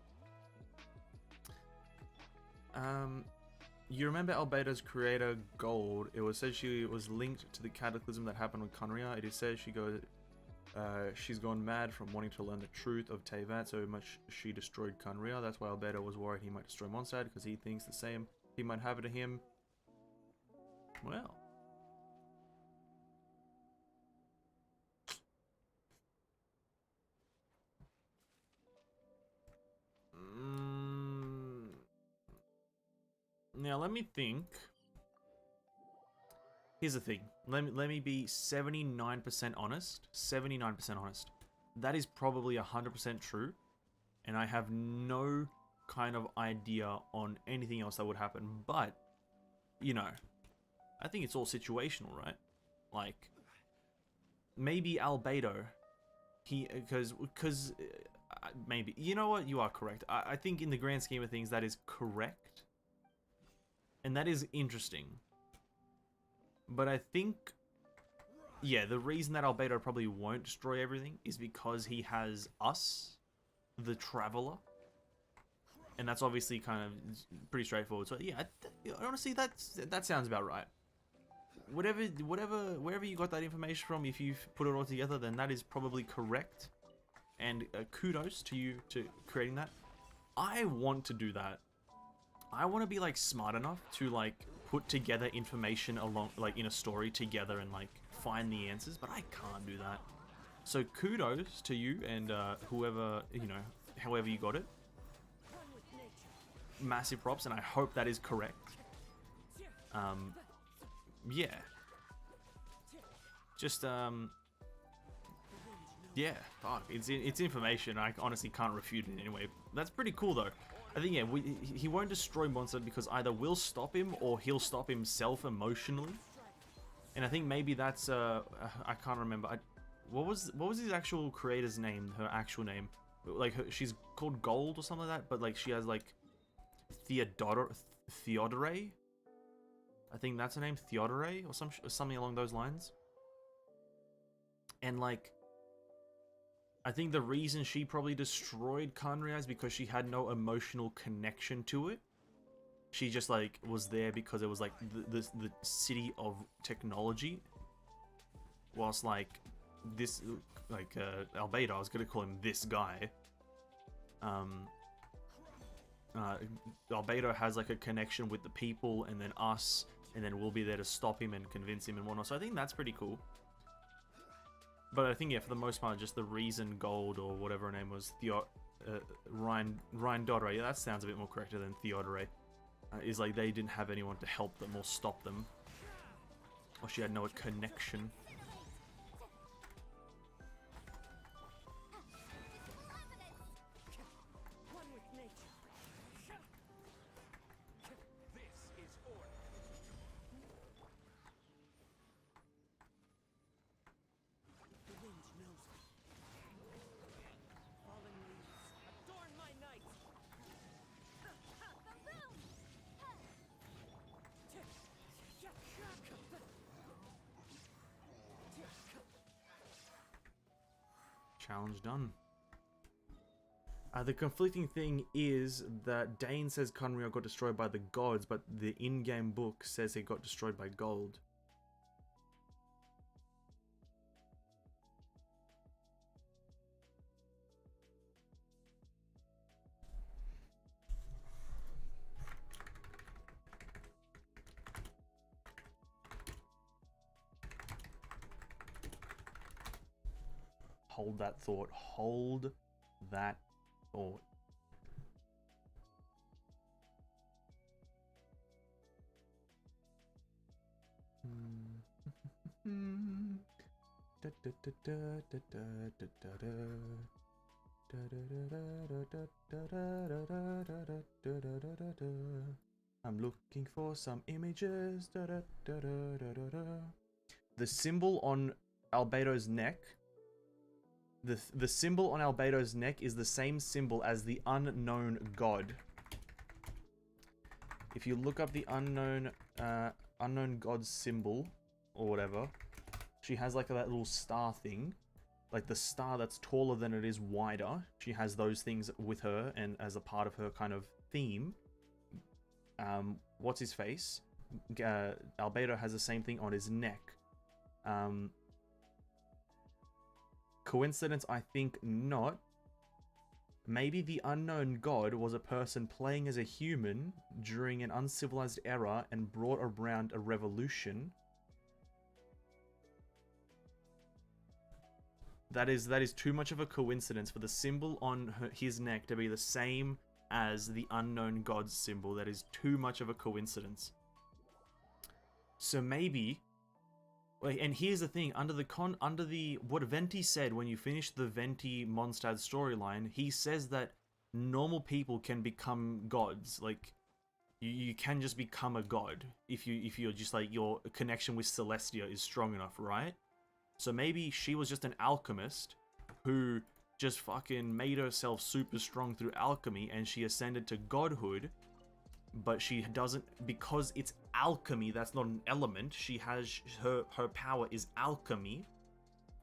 You remember Albedo's creator, Gold? It was said she was linked to the cataclysm that happened with Conria. It is said she's gone mad from wanting to learn the truth of Teyvat, so much she destroyed Conria. That's why Albedo was worried he might destroy Mondstadt, because he thinks the same he might happen to him. Well. Now let me think. Here's the thing. Let me be 79% honest. 79% honest. That is probably 100% true, and I have no kind of idea on anything else that would happen. But you know, I think it's all situational, right? Like maybe Albedo, because maybe, you know what? You are correct. I think in the grand scheme of things, that is correct. And that is interesting. But I think, yeah, the reason that Albedo probably won't destroy everything is because he has us, the Traveler. And that's obviously kind of pretty straightforward. So yeah, honestly, that sounds about right. Wherever you got that information from, if you've put it all together, then that is probably correct. And kudos to you to creating that. I want to do that. I want to be like smart enough to like put together information along like in a story together and like find the answers, but I can't do that. So kudos to you and whoever, you know, however you got it. Massive props, and I hope that is correct. Yeah. Just yeah, fuck, it's information. I honestly can't refute it anyway. That's pretty cool though. I think, yeah, he won't destroy Monster because either we'll stop him or he'll stop himself emotionally. And I think maybe that's, I can't remember. What was his actual creator's name, her actual name? Like, she's called Gold or something like that, but like she has like Theodore? I think that's her name, Theodore, or something along those lines. And like, I think the reason she probably destroyed Conria is because she had no emotional connection to it. She just like was there because it was like the city of technology. Whilst like this, like Albedo, I was gonna call him this guy. Albedo has like a connection with the people, and then us, and then we'll be there to stop him and convince him and whatnot. So I think that's pretty cool. But I think, yeah, for the most part, just the reason Gold or whatever her name was, Rhindodore, yeah, that sounds a bit more correcter than Theodore, is like they didn't have anyone to help them or stop them. Or she had no connection. Challenge done. The conflicting thing is that Dane says Conria got destroyed by the gods, but the in-game book says it got destroyed by Gold. Hold that thought. Hold that thought. I'm looking for some images. Da, da, da, da, da, da, da. The symbol on Albedo's neck. The symbol on Albedo's neck is the same symbol as the unknown god. If you look up the unknown god's symbol or whatever, she has like that little star thing, like the star that's taller than it is wider. She has those things with her and as a part of her kind of theme. What's his face? Albedo has the same thing on his neck. Coincidence? I think not. Maybe the unknown god was a person playing as a human during an uncivilized era and brought around a revolution. That is too much of a coincidence for the symbol on his neck to be the same as the unknown god's symbol. That is too much of a coincidence. So maybe, and here's the thing, under what Venti said when you finish the Venti Mondstadt storyline, he says that normal people can become gods. Like, you can just become a god if you're just like, your connection with Celestia is strong enough, right? So maybe she was just an alchemist who just fucking made herself super strong through alchemy and she ascended to godhood, but she doesn't, because it's alchemy, that's not an element. She has, her power is alchemy.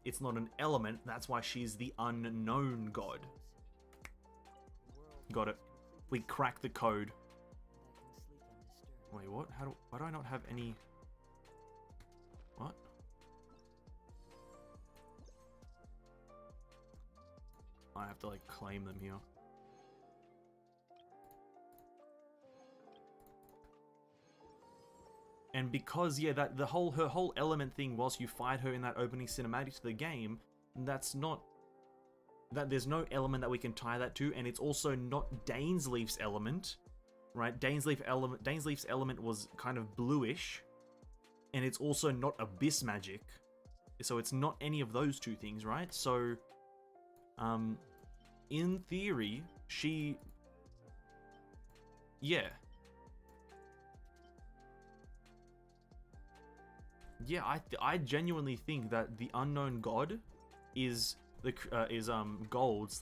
It's not an element, that's why she's the unknown god. Got it. We cracked the code. Wait, what? Why do I not have any... What? I have to like claim them here. And because, yeah, that her whole element thing, whilst you fight her in that opening cinematic to the game, that's not... That there's no element that we can tie that to, and it's also not Dainsleif's element, right? Dainsleif's element was kind of bluish, and it's also not abyss magic. So it's not any of those two things, right? So... in theory, she... Yeah. Yeah, I genuinely think that the unknown god is Gold /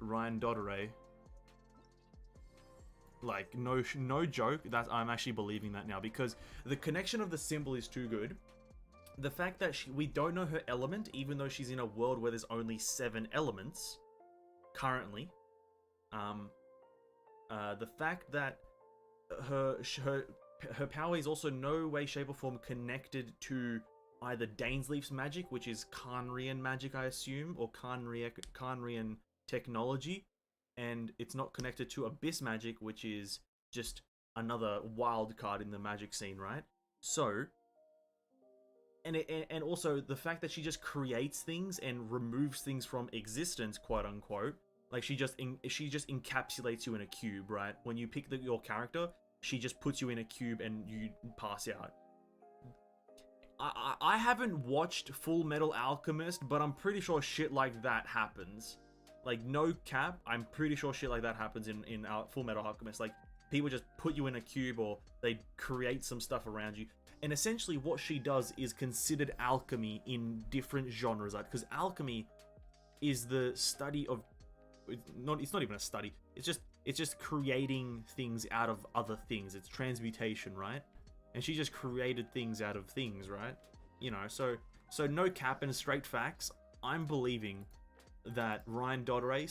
Ryan Dodderay. Like, no joke, that I'm actually believing that now, because the connection of the symbol is too good. The fact that we don't know her element, even though she's in a world where there's only 7 elements currently. The fact that her power is also no way, shape, or form connected to either Dainsleif's magic, which is Khaenri'ah magic, I assume, or Khaenri'ah technology, and it's not connected to Abyss magic, which is just another wild card in the magic scene, right? So, and also the fact that she just creates things and removes things from existence, quote unquote, like she just encapsulates you in a cube, right? When you pick your character, she just puts you in a cube and you pass out. I haven't watched Full Metal Alchemist, but I'm pretty sure shit like that happens. Like, no cap, I'm pretty sure shit like that happens in Full Metal Alchemist. Like, people just put you in a cube or they create some stuff around you. And essentially what she does is considered alchemy in different genres, right? Because alchemy is the study of... It's not even a study. It's just creating things out of other things. It's transmutation, right? And she just created things out of things, right? You know, so no cap and straight facts. I'm believing that Ryan Dodderay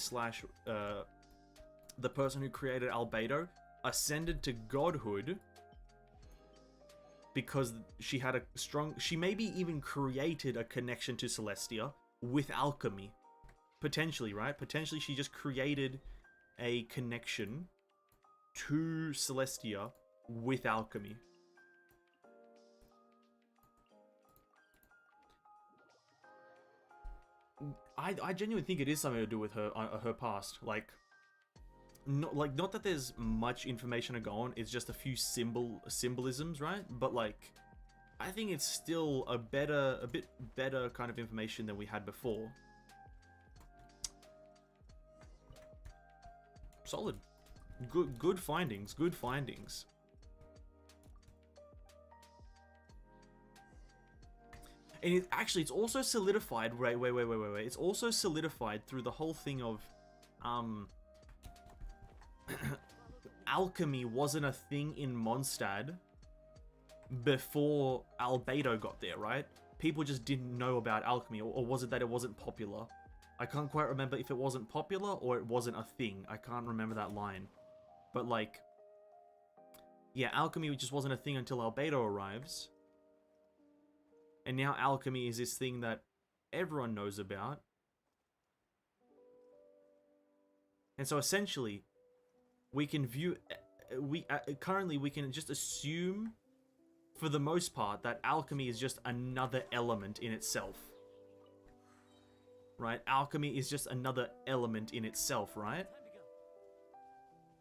/ the person who created Albedo ascended to godhood because she had she maybe even created a connection to Celestia with alchemy. Potentially, right? Potentially she just created a connection to Celestia with alchemy. I genuinely think it is something to do with her past. Like not that there's much information to go on. It's just a few symbolisms, right? But like, I think it's still a bit better kind of information than we had before. Solid. Good findings. Good findings. And it's also solidified. Wait. It's also solidified through the whole thing of, alchemy wasn't a thing in Mondstadt before Albedo got there, right? People just didn't know about alchemy, or was it that it wasn't popular? I can't quite remember if it wasn't popular or it wasn't a thing. I can't remember that line. But like, yeah, alchemy just wasn't a thing until Albedo arrives. And now alchemy is this thing that everyone knows about. And so essentially, we can view, currently we can just assume, for the most part, that alchemy is just another element in itself. Right? Alchemy is just another element in itself, right?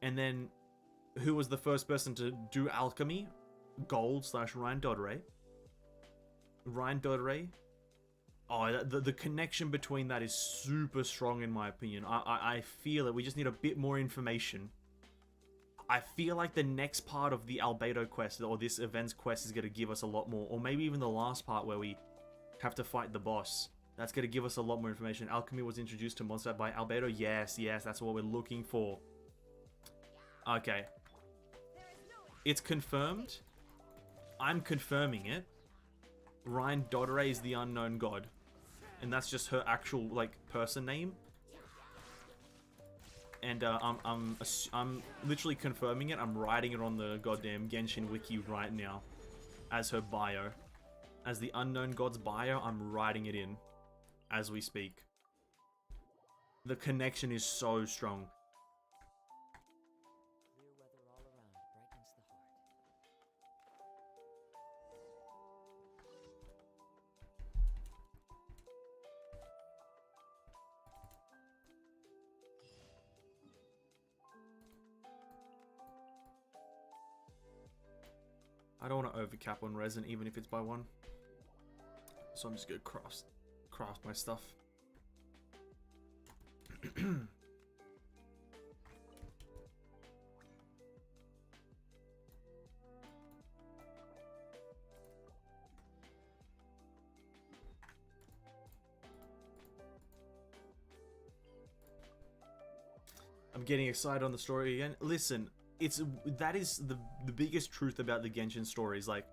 And then, who was the first person to do alchemy? Gold / Ryan Dodere. Ryan Dodere. Oh, the connection between that is super strong in my opinion. I feel it. We just need a bit more information. I feel like the next part of the Albedo quest, or this event's quest, is going to give us a lot more. Or maybe even the last part where we have to fight the boss. That's going to give us a lot more information. Alchemy was introduced to Mondstadt by Albedo. Yes, that's what we're looking for. Okay. It's confirmed. I'm confirming it. Ryan Dodere is the unknown god. And that's just her actual, like, person name. And I'm literally confirming it. I'm writing it on the goddamn Genshin wiki right now as her bio. As the unknown god's bio, I'm writing it in as we speak. The connection is so strong. Clear weather all around brightens the heart. I don't want to overcap on resin, even if it's by 1. So I'm just gonna craft my stuff. I'm getting excited on the story again. Listen, that is the biggest truth about the Genshin stories. Like,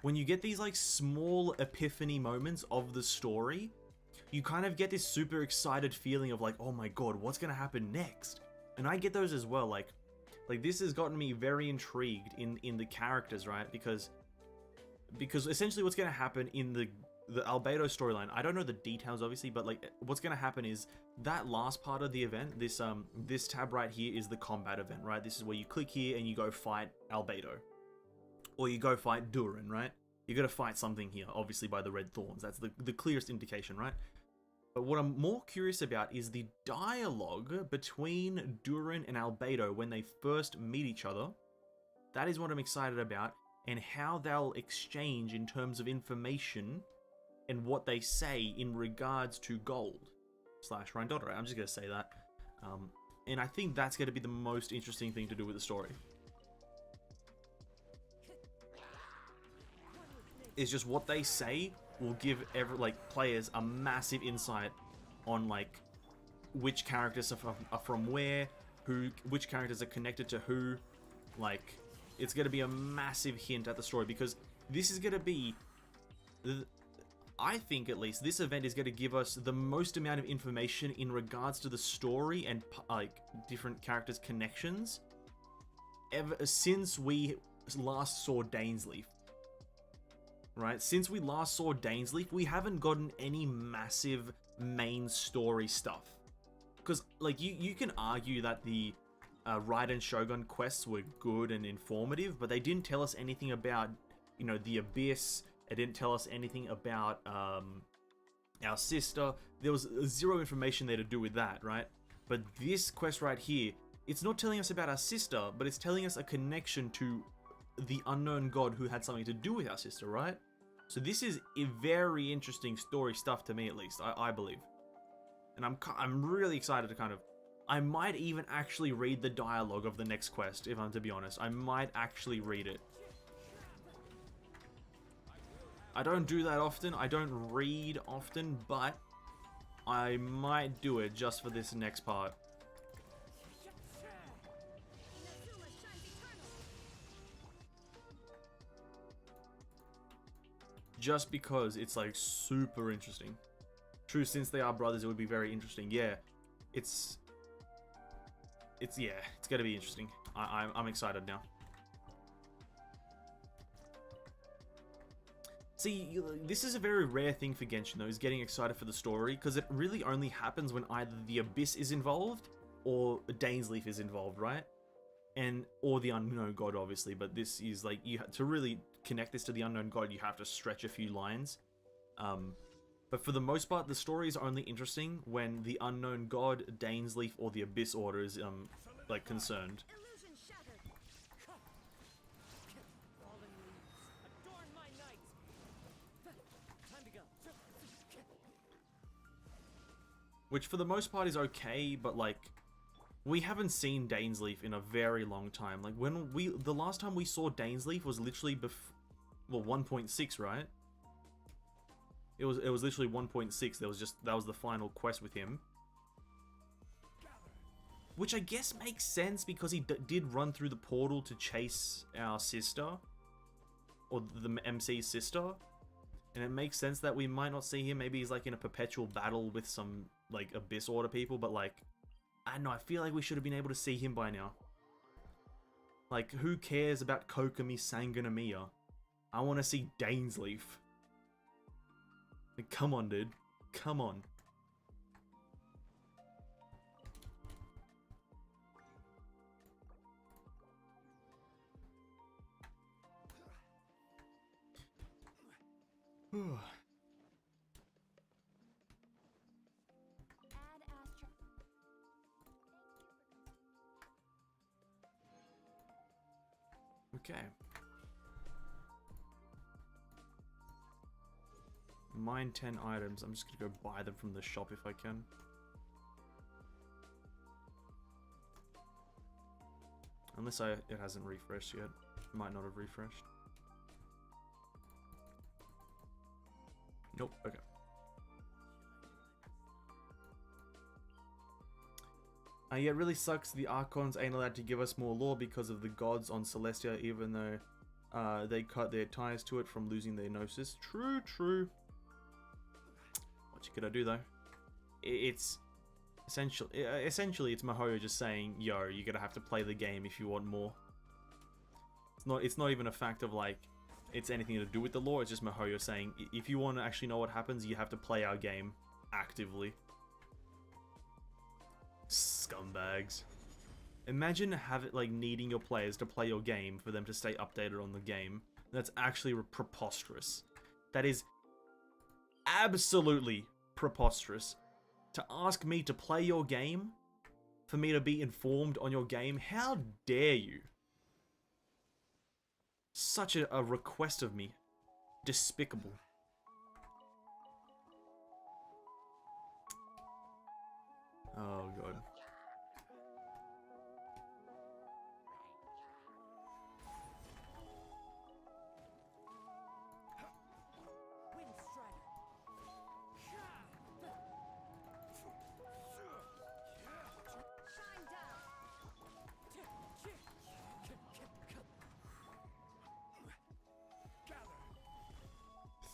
when you get these like small epiphany moments of the story, you kind of get this super excited feeling of like, oh my god, what's gonna happen next? And I get those as well. Like this has gotten me very intrigued in the characters, right? Because essentially what's gonna happen in the Albedo storyline, I don't know the details obviously, but like what's gonna happen is that last part of the event, this tab right here is the combat event, right? This is where you click here and you go fight Albedo. Or you go fight Durin, right? You gotta fight something here, obviously by the red thorns. That's the clearest indication, right? But what I'm more curious about is the dialogue between Durin and Albedo when they first meet each other. That is what I'm excited about, and how they'll exchange in terms of information and what they say in regards to Gold / Ryan Dodere. I'm just gonna say that. And I think that's gonna be the most interesting thing to do with the story. Is just what they say will give players a massive insight on like which characters are from where, which characters are connected to who. Like, it's gonna be a massive hint at the story, because this is gonna be, I think at least, this event is gonna give us the most amount of information in regards to the story and like different characters' connections ever since we last saw Dainsleif. Right? Since we last saw Dainsleif, we haven't gotten any massive main story stuff. Because, like, you can argue that the Raiden Shogun quests were good and informative, but they didn't tell us anything about, you know, the Abyss. It didn't tell us anything about our sister. There was zero information there to do with that, right? But this quest right here, it's not telling us about our sister, but it's telling us a connection to the unknown god who had something to do with our sister, right? So this is a very interesting story stuff to me, at least, I believe. And I'm really excited to kind of I might even actually read the dialogue of the next quest, if I'm to be honest. I might actually read it. I don't do that often, I don't read often, but I might do it just for this next part. Just because it's like super interesting. True, since they are brothers, it would be very interesting. Yeah, it's gonna be interesting. I'm excited now. See, this is a very rare thing for Genshin though, is getting excited for the story, because it really only happens when either the Abyss is involved or Dainsleif is involved, right? Or the Unknown God, obviously, but this is like, to really connect this to the Unknown God, you have to stretch a few lines. But for the most part, the story is only interesting when the Unknown God, Dainsleif, or the Abyss Order is, like, concerned. Illusion shattered. Fallen leaves adorn my night. Time to go. Which for the most part is okay, but like, we haven't seen Dainsleif in a very long time. Like, the last time we saw Dainsleif was literally 1.6, right? It was literally 1.6. That was the final quest with him. Which I guess makes sense because he did run through the portal to chase our sister. Or the MC's sister. And it makes sense that we might not see him. Maybe he's like in a perpetual battle with some like Abyss Order people, but like, I don't know, I feel like we should have been able to see him by now. Like, who cares about Kokomi Sangonomiya? I want to see Dainsleif. Like, come on, dude. Come on. Add Astra. Okay. Mine 10 items. I'm just gonna go buy them from the shop if I can. Unless it hasn't refreshed yet. Might not have refreshed. Nope, okay. Yeah, it really sucks the Archons ain't allowed to give us more lore because of the gods on Celestia, even though they cut their ties to it from losing their gnosis. True, true. What you gonna do though? It's essentially it's Mihoyo just saying, yo, you're gonna have to play the game if you want more. It's not even a fact of like it's anything to do with the lore. It's just Mihoyo saying, if you want to actually know what happens, you have to play our game actively. Scumbags. Imagine needing your players to play your game for them to stay updated on the game. That's actually preposterous. That is absolutely preposterous. To ask me to play your game, for me to be informed on your game, how dare you? Such a request of me. Despicable. Oh god. Wind Strider. Shine down.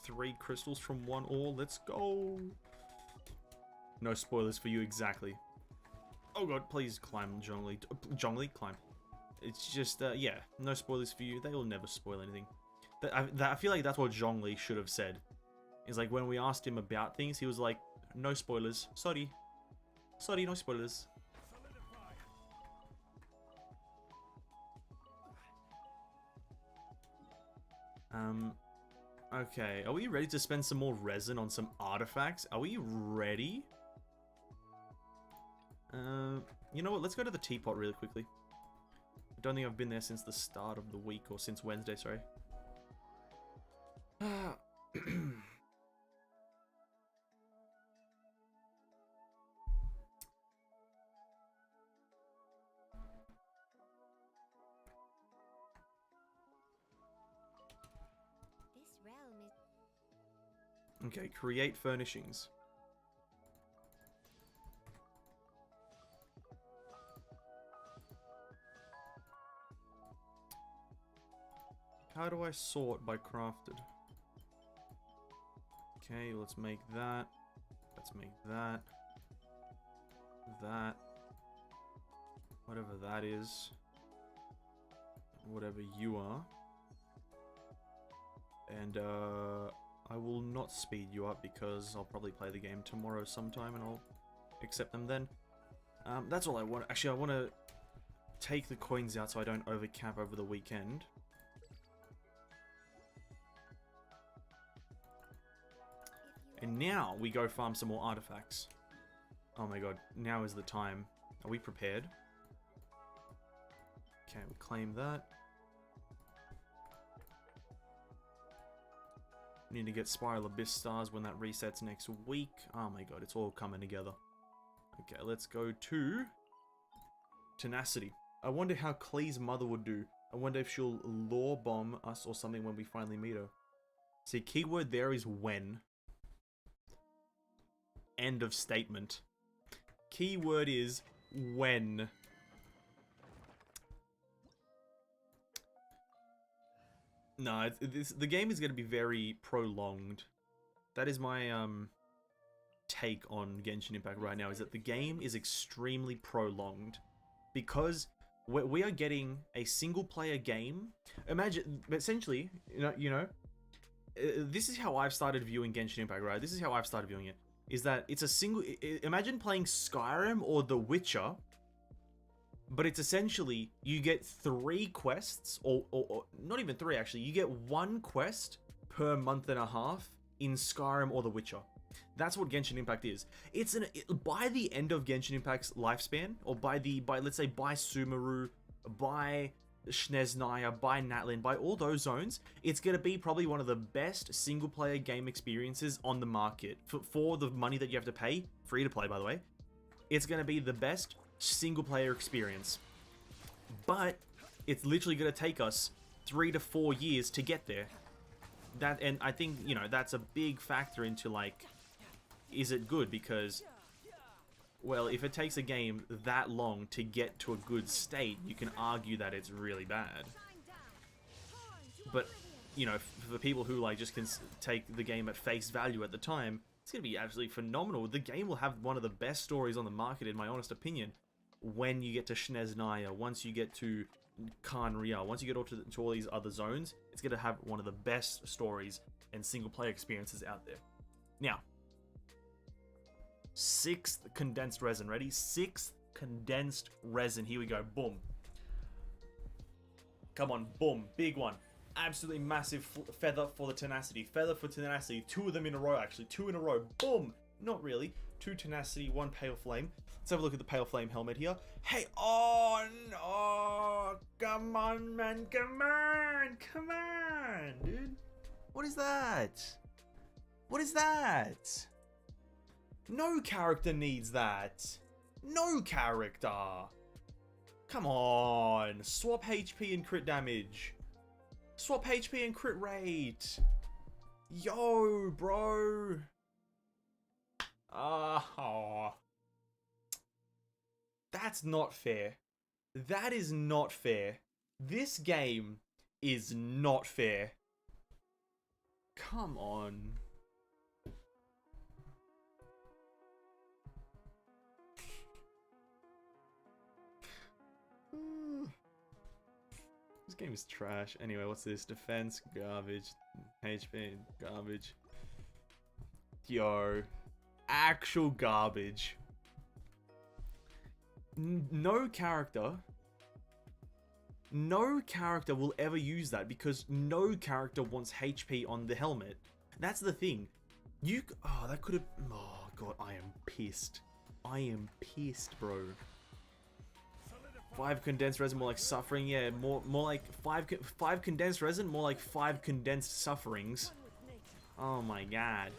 3 crystals from 1 ore. Let's go. No spoilers for you exactly. Oh god, please climb, Zhongli. Zhongli, climb. It's just, yeah, no spoilers for you. They will never spoil anything. I feel like that's what Zhongli should have said. Is like, when we asked him about things, he was like, no spoilers. Sorry. Sorry, no spoilers. Okay, are we ready to spend some more resin on some artifacts? Are we ready? You know what, let's go to the teapot really quickly. I don't think I've been there since the start of the week, or since Wednesday, sorry. Okay, create furnishings. How do I sort by crafted? Okay, let's make that. Let's make that. That. Whatever that is. Whatever you are. And, I will not speed you up because I'll probably play the game tomorrow sometime and I'll accept them then. That's all I want. Actually, I want to take the coins out so I don't overcap over the weekend. And now we go farm some more artifacts. Oh my god, now is the time. Are we prepared? Okay, we claim that. Need to get Spiral Abyss stars when that resets next week. Oh my god, it's all coming together. Okay, let's go to Tenacity. I wonder how Klee's mother would do. I wonder if she'll lore bomb us or something when we finally meet her. See, keyword there is when. End of statement. Keyword is when. No, the game is going to be very prolonged. That is my take on Genshin Impact right now, is that the game is extremely prolonged. Because we are getting a single-player game. Imagine, essentially, you know, this is how I've started viewing Genshin Impact, right? This is how I've started viewing it. Is that it's a single... Imagine playing Skyrim or The Witcher, but it's essentially, you get 3 quests, or not even 3 actually, you get 1 quest per month and a half in Skyrim or The Witcher. That's what Genshin Impact is. It's by the end of Genshin Impact's lifespan, or by let's say by Sumeru, by Snezhnaya, by Natlin, by all those zones, it's going to be probably one of the best single-player game experiences on the market. For the money that you have to pay, free to play by the way, it's going to be the best single-player experience. But it's literally going to take us 3 to 4 years to get there. And I think, you know, that's a big factor into, like, is it good? Because, well, if it takes a game that long to get to a good state, you can argue that it's really bad. But, you know, for people who, like, just can take the game at face value at the time, it's going to be absolutely phenomenal. The game will have one of the best stories on the market, in my honest opinion, when you get to Snezhnaya, once you get to Khanria, once you get to all these other zones, it's going to have one of the best stories and single-player experiences out there. Now, 6th condensed resin. Ready? 6th condensed resin. Here we go. Boom. Come on. Boom. Big one. Absolutely massive feather for the Tenacity. Feather for Tenacity. 2 of them in a row, actually. 2 in a row. Boom. Not really. 2 Tenacity, 1 Pale Flame. Let's have a look at the Pale Flame helmet here. Hey. Oh, no. Come on, man. Come on. Come on, dude. What is that? What is that? No character needs that. No character. Come on. Swap HP and crit damage. Swap HP and crit rate. Yo, bro. That's not fair. That is not fair. This game is not fair. Come on. This game is trash. Anyway, what's this? Defense, garbage. HP, garbage. Yo. Actual garbage. No character will ever use that because no character wants HP on the helmet. That's the thing. That could have... Oh, God, I am pissed. I am pissed, bro. 5 condensed resin, more like suffering. Yeah, more like 5 condensed resin, more like 5 condensed sufferings. Oh my god.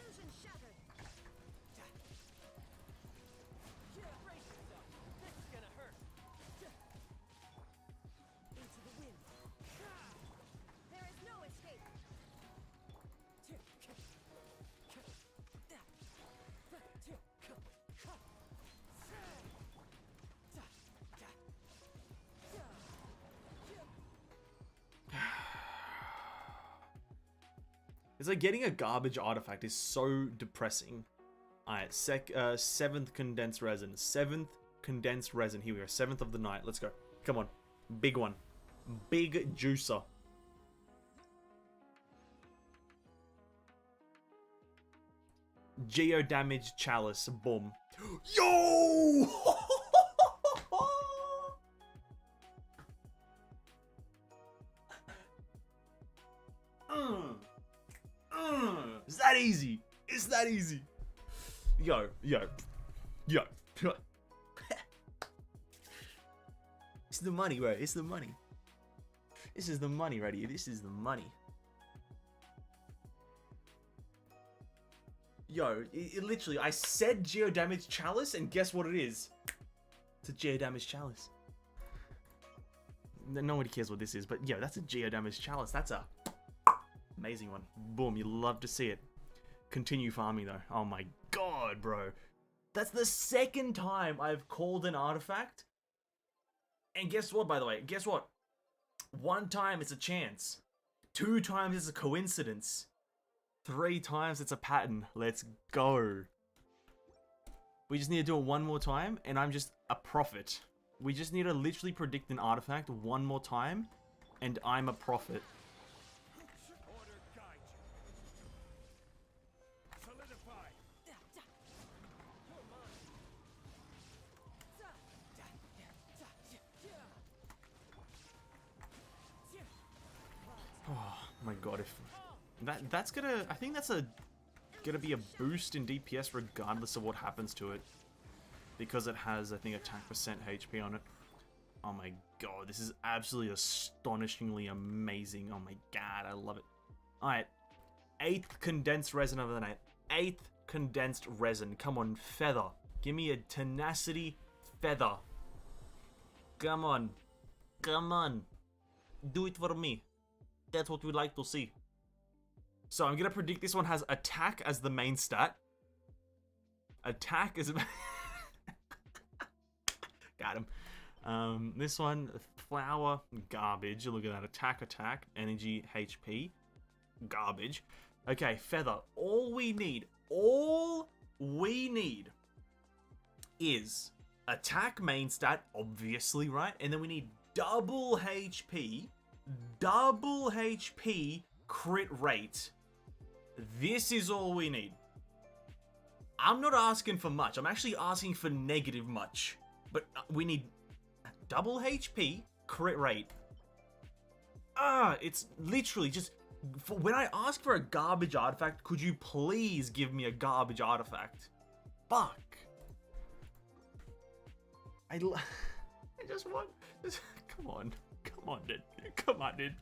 It's like getting a garbage artifact is so depressing. Alright, 7th condensed resin. 7th condensed resin. Here we go. 7th of the night. Let's go. Come on. Big one. Big juicer. Geo damage chalice. Boom. Yo! It's that easy. It's that easy. Yo. It's the money, bro. It's the money. This is the money right here. This is the money. Yo, it literally, I said Geo Damage Chalice, and guess what it is? It's a Geo Damage Chalice. Nobody cares what this is, but yo, that's a Geo Damage Chalice. That's a amazing one. Boom, you love to see it. Continue farming though. Oh my god, bro. That's the second time I've called an artifact. And guess what, by the way? Guess what? 1 time it's a chance. 2 times it's a coincidence. 3 times it's a pattern. Let's go. We just need to do it 1 more time, and I'm just a prophet. We just need to literally predict an artifact 1 more time, and I'm a prophet. Order guide you. Solidify. Oh my god, if that's gonna, I think that's gonna be a boost in DPS regardless of what happens to it, because it has, I think, attack percent HP on it. Oh my god, this is absolutely astonishingly amazing. Oh my god, I love it. All right, 8th condensed resin of the night. 8th condensed resin. Come on, feather. Give me a tenacity feather. Come on, come on, do it for me. That's what we like to see. So I'm gonna predict this one has attack as the main stat. Attack is got him. This one, flower, garbage. Look at that. Attack, energy, HP, garbage. Okay, feather. All we need is attack main stat, obviously, right? And then we need double HP crit rate. This is all we need. I'm not asking for much. I'm actually asking for negative much. But we need double HP crit rate. It's literally just... when I ask for a garbage artifact, could you please give me a garbage artifact? Fuck. I just want... Come on, dude. Come on, dude.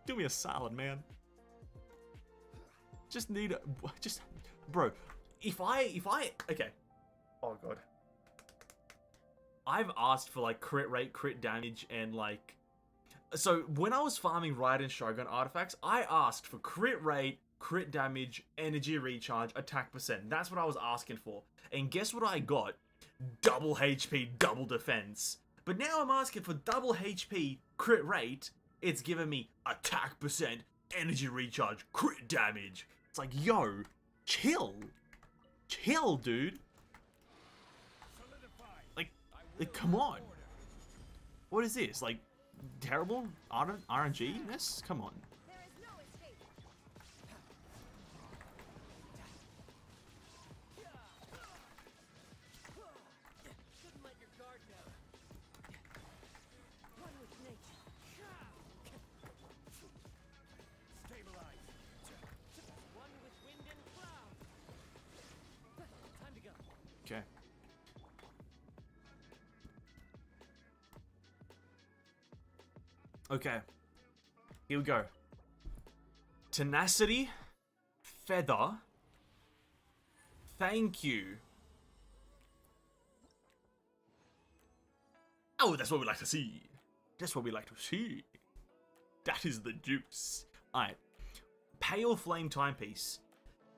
Do me a solid, man. Just need a... Just... Bro, if I... Okay. Oh, God. I've asked for, like, crit rate, crit damage, and, like... So, when I was farming Raiden Shogun artifacts, I asked for crit rate, crit damage, energy recharge, attack percent. That's what I was asking for. And guess what I got? Double HP, double defense. But now I'm asking for double HP, crit rate. It's giving me attack percent, energy recharge, crit damage. It's like, yo, chill. Chill, dude. Like, come on. What is this? Like, terrible RNG-ness? Come on. There is no escape. Shouldn't let your guard down. Run with nature. Stabilize. One with wind and cloud. Time to go. Okay. Okay. Here we go. Tenacity. Feather. Thank you. Oh, that's what we like to see. That's what we like to see. That is the juice. Alright. Pale Flame Timepiece.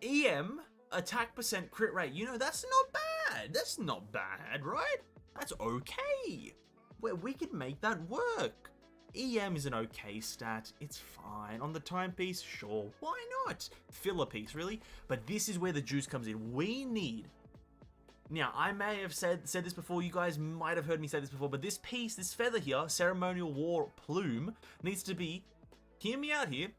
EM, attack percent crit rate. You know, that's not bad. That's not bad, right? That's okay. We can make that work. EM is an okay stat. It's fine. On the timepiece, sure. Why not? Filler piece, really? But this is where the juice comes in. We need... Now, I may have said this before. You guys might have heard me say this before. But this piece, this feather here, Ceremonial War Plume, needs to be... Hear me out here.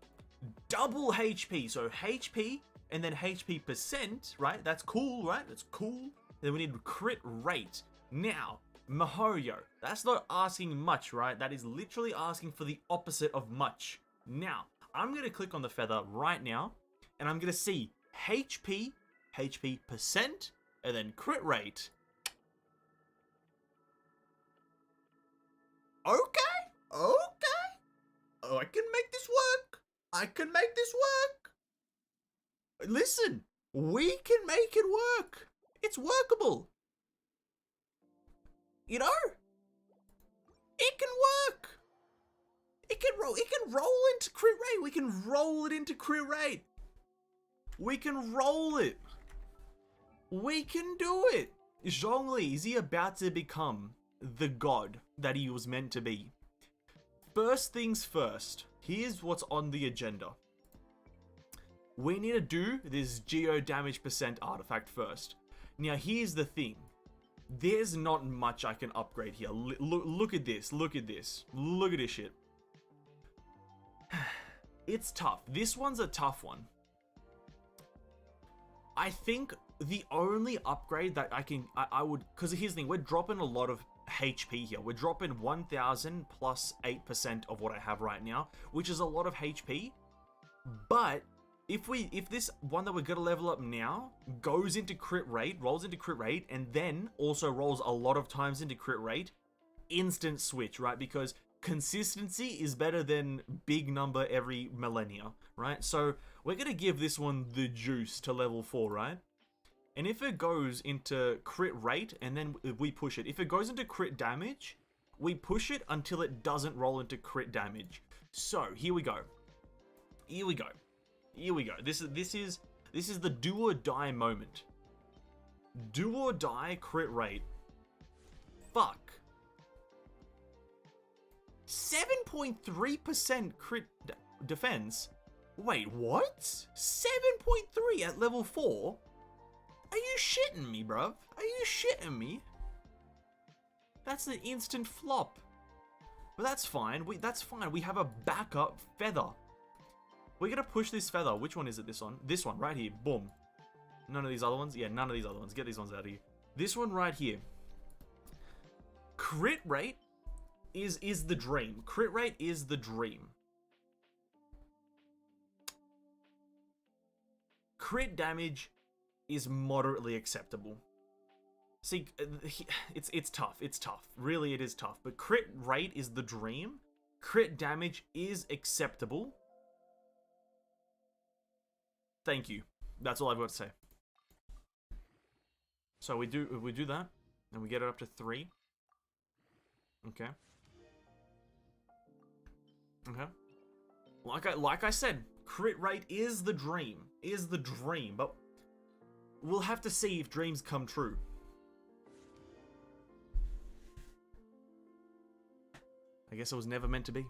Double HP. So HP and then HP percent, right? That's cool, right? That's cool. Then we need crit rate. Now, MiHoYo, that's not asking much, right? That is literally asking for the opposite of much. Now, I'm going to click on the feather right now, and I'm going to see HP, HP percent, and then crit rate. Okay, okay. Oh, I can make this work. I can make this work. Listen, we can make it work. It's workable. You know? It can work. It can roll into crit rate. We can roll it into crit rate. We can roll it. We can do it. Zhongli, is he about to become the god that he was meant to be? First things first. Here's what's on the agenda. We need to do this geo damage percent artifact first. Now, here's the thing. There's not much I can upgrade here. Look at this. Look at this. Look at this shit. It's tough. This one's a tough one. I think the only upgrade that I would... Because here's the thing. We're dropping a lot of HP here. We're dropping 1,000 plus 8% of what I have right now, which is a lot of HP. But... If this one that we're gonna level up now goes into crit rate, rolls into crit rate, and then also rolls a lot of times into crit rate, instant switch, right? Because consistency is better than big number every millennia, right? So we're gonna give this one the juice to level 4, right? And if it goes into crit rate, and then we push it, if it goes into crit damage, we push it until it doesn't roll into crit damage. So here we go. Here we go. Here we go. This is the do or die moment. Do or die crit rate. Fuck. 7.3% crit defense. Wait, what? 7.3 at level 4? Are you shitting me, bruv? Are you shitting me? That's an instant flop. But that's fine. That's fine. We have a backup feather. We're gonna push this feather. Which one is it? This one? This one, right here. Boom. None of these other ones? Yeah, none of these other ones. Get these ones out of here. This one right here. Crit rate is the dream. Crit rate is the dream. Crit damage is moderately acceptable. See, it's tough. It's tough. Really, it is tough. But crit rate is the dream. Crit damage is acceptable. Thank you. That's all I've got to say. So we do that, and we get it up to 3. Okay. Okay. Like I said, crit rate is the dream. Is the dream, but we'll have to see if dreams come true. I guess it was never meant to be.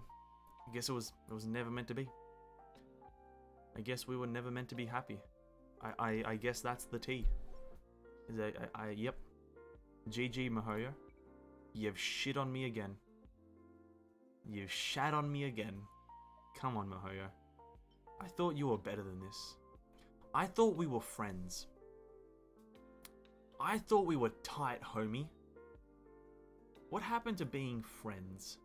I guess it was never meant to be. I guess we were never meant to be happy. I guess that's the T. Yep. GG, MiHoYo. You've shit on me again. You've shat on me again. Come on, MiHoYo. I thought you were better than this. I thought we were friends. I thought we were tight, homie. What happened to being friends?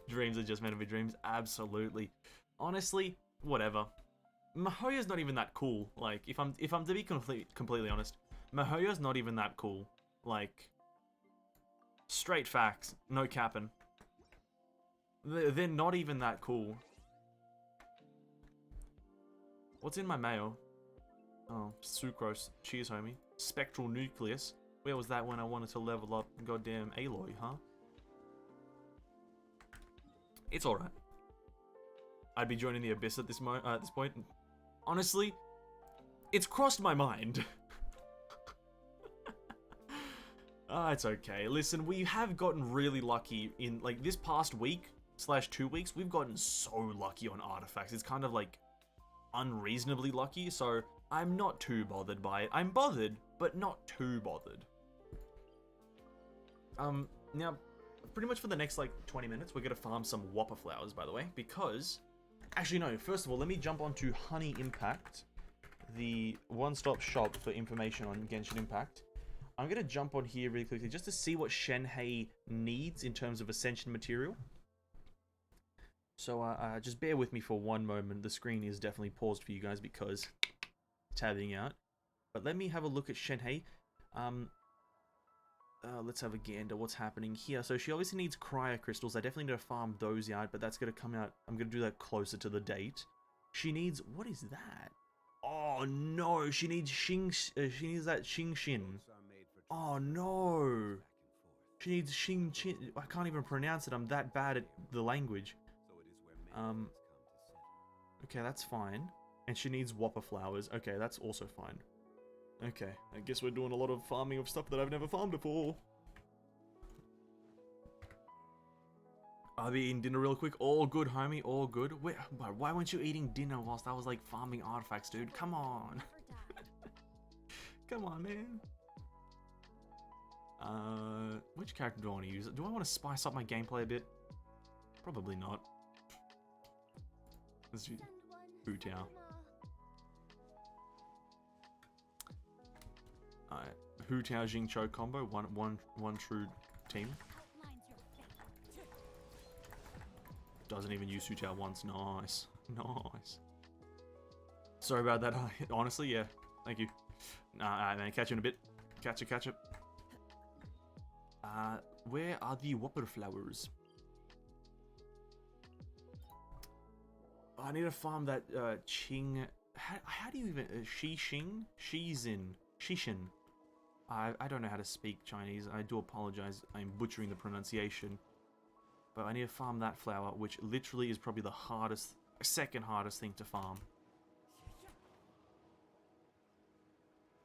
Dreams are just meant to be dreams. Absolutely. Honestly, whatever. MiHoYo's not even that cool. Like, if I'm to be completely honest, MiHoYo's not even that cool. Like, straight facts, no capping. They're not even that cool. What's in my mail? Oh, sucrose. Cheers, homie. Spectral nucleus. Where was that when I wanted to level up goddamn Aloy, huh? It's alright. I'd be joining the Abyss at this point. Honestly, it's crossed my mind. It's okay. Listen, we have gotten really lucky in, like, this past week / 2 weeks. We've gotten so lucky on artifacts. It's kind of, like, unreasonably lucky, so I'm not too bothered by it. I'm bothered, but not too bothered. Now, pretty much for the next, like, 20 minutes, we're gonna farm some Whopper flowers, by the way, because... Actually, no, first of all, let me jump onto Honey Impact, the one-stop shop for information on Genshin Impact. I'm gonna jump on here really quickly, just to see what Shenhei needs in terms of Ascension material. So, just bear with me for one moment. The screen is definitely paused for you guys because tabbing out. But let me have a look at Shenhei. Let's have a gander. What's happening here? So she obviously needs cryo crystals. I definitely need to farm those out, but that's going to come out. I'm going to do that closer to the date. She needs... What is that? Oh, no. She needs she needs that Xing Xin. Oh, no. She needs Xing Qin. I can't even pronounce it. I'm that bad at the language. Okay, that's fine. And she needs Whopper flowers. Okay, that's also fine. Okay, I guess we're doing a lot of farming of stuff that I've never farmed before. I'll be eating dinner real quick. All good, homie. All good. Why weren't you eating dinner whilst I was, like, farming artifacts, dude? Come on. Come on, man. Which character do I want to use? Do I want to spice up my gameplay a bit? Probably not. Let's use Hu Tao. Hu Tao Jing Cho combo, one true team. Doesn't even use Hu Tao once. Nice, nice. Sorry about that. Honestly, yeah. Thank you. Man, catch you in a bit. Catch it. Where are the Whopper flowers? I need to farm that Qing. How do you even Shishin. I don't know how to speak Chinese. I do apologize. I'm butchering the pronunciation. But I need to farm that flower, which literally is probably the second hardest thing to farm.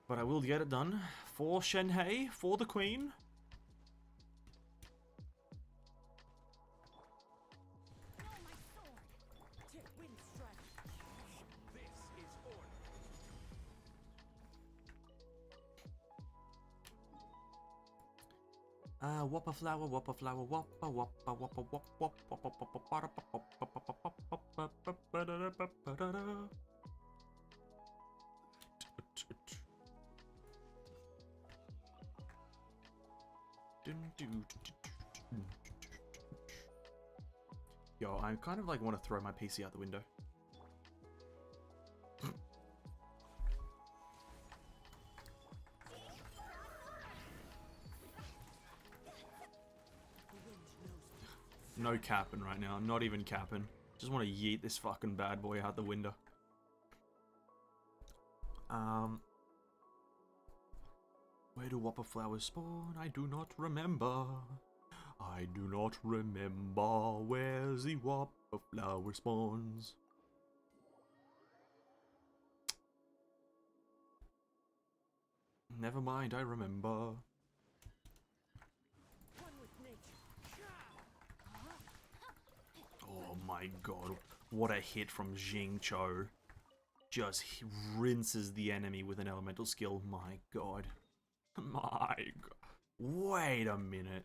But I will get it done. For Shenhei, for the queen. Whopper flower, Whopper flower, Whopper, Whopper, Whopper, Whopper, Yo, I kind of like want to throw my PC out the window. No capping right now. I'm not even capping. Just want to yeet this fucking bad boy out the window. Where do Whopper flowers spawn? I do not remember. I do not remember where the Whopper flower spawns. Never mind, I remember. Oh my god, what a hit from Jing Cho. Just rinses the enemy with an elemental skill. My god. My god. Wait a minute.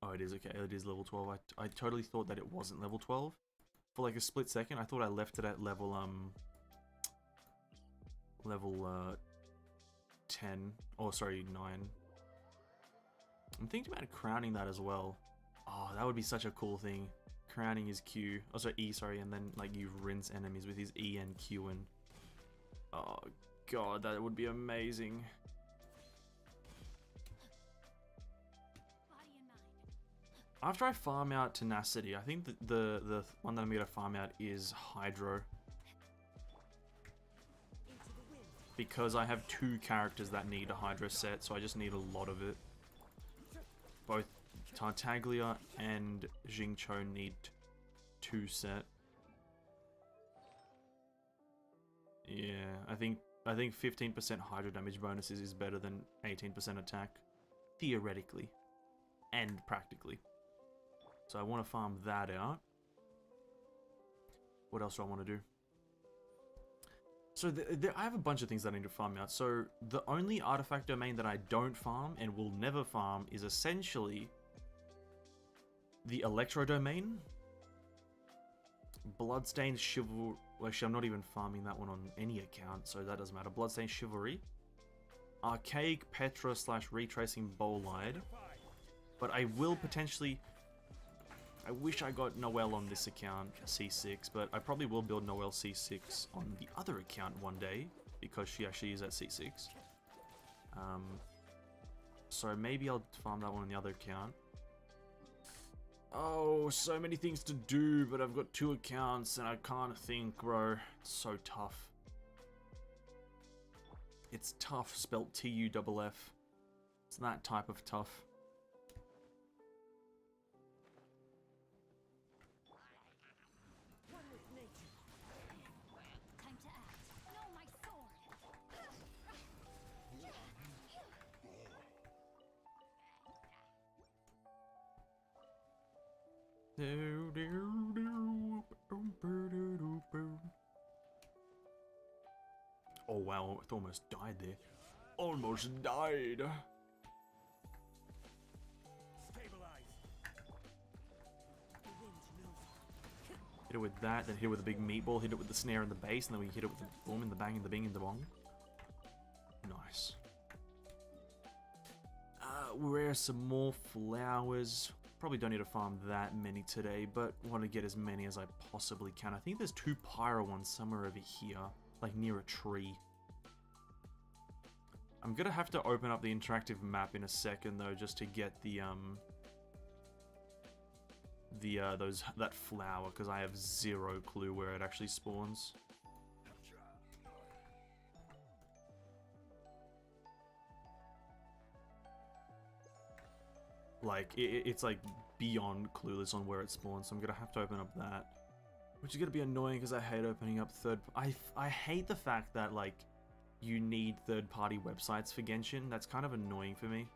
Oh, it is okay. It is level 12. I totally thought that it wasn't level 12. For like a split second, I thought I left it at level 10. Oh, sorry, 9. I'm thinking about crowning that as well. Oh, that would be such a cool thing. Crowning his Q. Oh, sorry, E, sorry. And then, like, you rinse enemies with his E and Q and... Oh, God, that would be amazing. After I farm out Tenacity, I think the one that I'm going to farm out is Hydro. Because I have 2 characters that need a Hydro set, so I just need a lot of it. Both Tartaglia and Jing Cho need 2 set. Yeah, I think I think 15% hydro damage bonuses is better than 18% attack, theoretically and practically. So I want to farm that out. What else do I want to do? So I have a bunch of things that I need to farm out. So the only artifact domain that I don't farm and will never farm is essentially the Electro domain. Bloodstained Chivalry. Actually, I'm not even farming that one on any account, so that doesn't matter. Bloodstained Chivalry. Archaic Petra / Retracing Bolide. But I will potentially... I wish I got Noelle on this account, C6, but I probably will build Noelle C6 on the other account one day, because she actually is at C6. So maybe I'll farm that one on the other account. Oh, so many things to do, but I've got 2 accounts and I can't think, bro. It's so tough. It's tough, spelt T-U-F-F. It's that type of tough. Time to act. No, my sword. Oh wow, it almost died there. Almost died. Stabilize. Hit it with that, then hit it with a big meatball, hit it with the snare and the bass, and then we hit it with the boom and the bang and the bing and the bong. Nice. Rare some more flowers. Probably don't need to farm that many today, but want to get as many as I possibly can. I think there's 2 pyro ones somewhere over here, like near a tree. I'm gonna have to open up the interactive map in a second though, just to get the that flower, because I have 0 clue where it actually spawns. Like, it's like beyond clueless on where it spawns, so I'm gonna have to open up that. Which is gonna be annoying because I hate opening up I hate the fact that, like, you need third-party websites for Genshin. That's kind of annoying for me.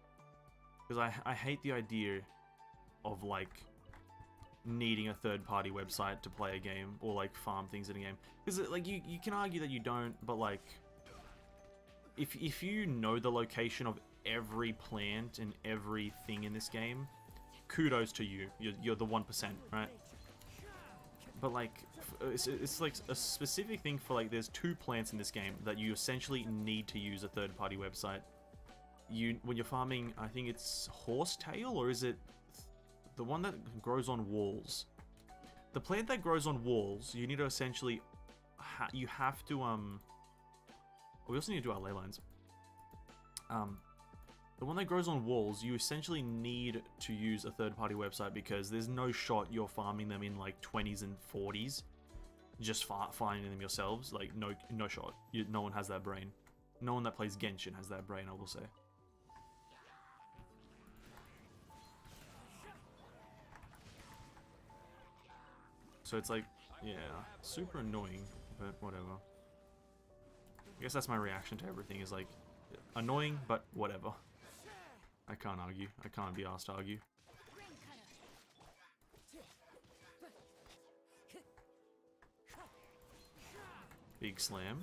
Because I hate the idea of, like, needing a third-party website to play a game or, like, farm things in a game. Because, like, you can argue that you don't, but, like, if you know the location of every plant and everything in this game, kudos to you. You're the 1%, right? But like, it's like a specific thing for, like, there's 2 plants in this game that you essentially need to use a third-party website. When you're farming, I think it's horsetail, or is it the one that grows on walls? The plant that grows on walls, you need to essentially, you have to, we also need to do our ley lines. The one that grows on walls, you essentially need to use a third-party website because there's no shot you're farming them in like 20s and 40s, just finding them yourselves. Like, no shot. No one has that brain. No one that plays Genshin has that brain, I will say. So it's like, yeah, super annoying, but whatever. I guess that's my reaction to everything, is like, annoying, but whatever. I can't argue. I can't be asked to argue. Big slam.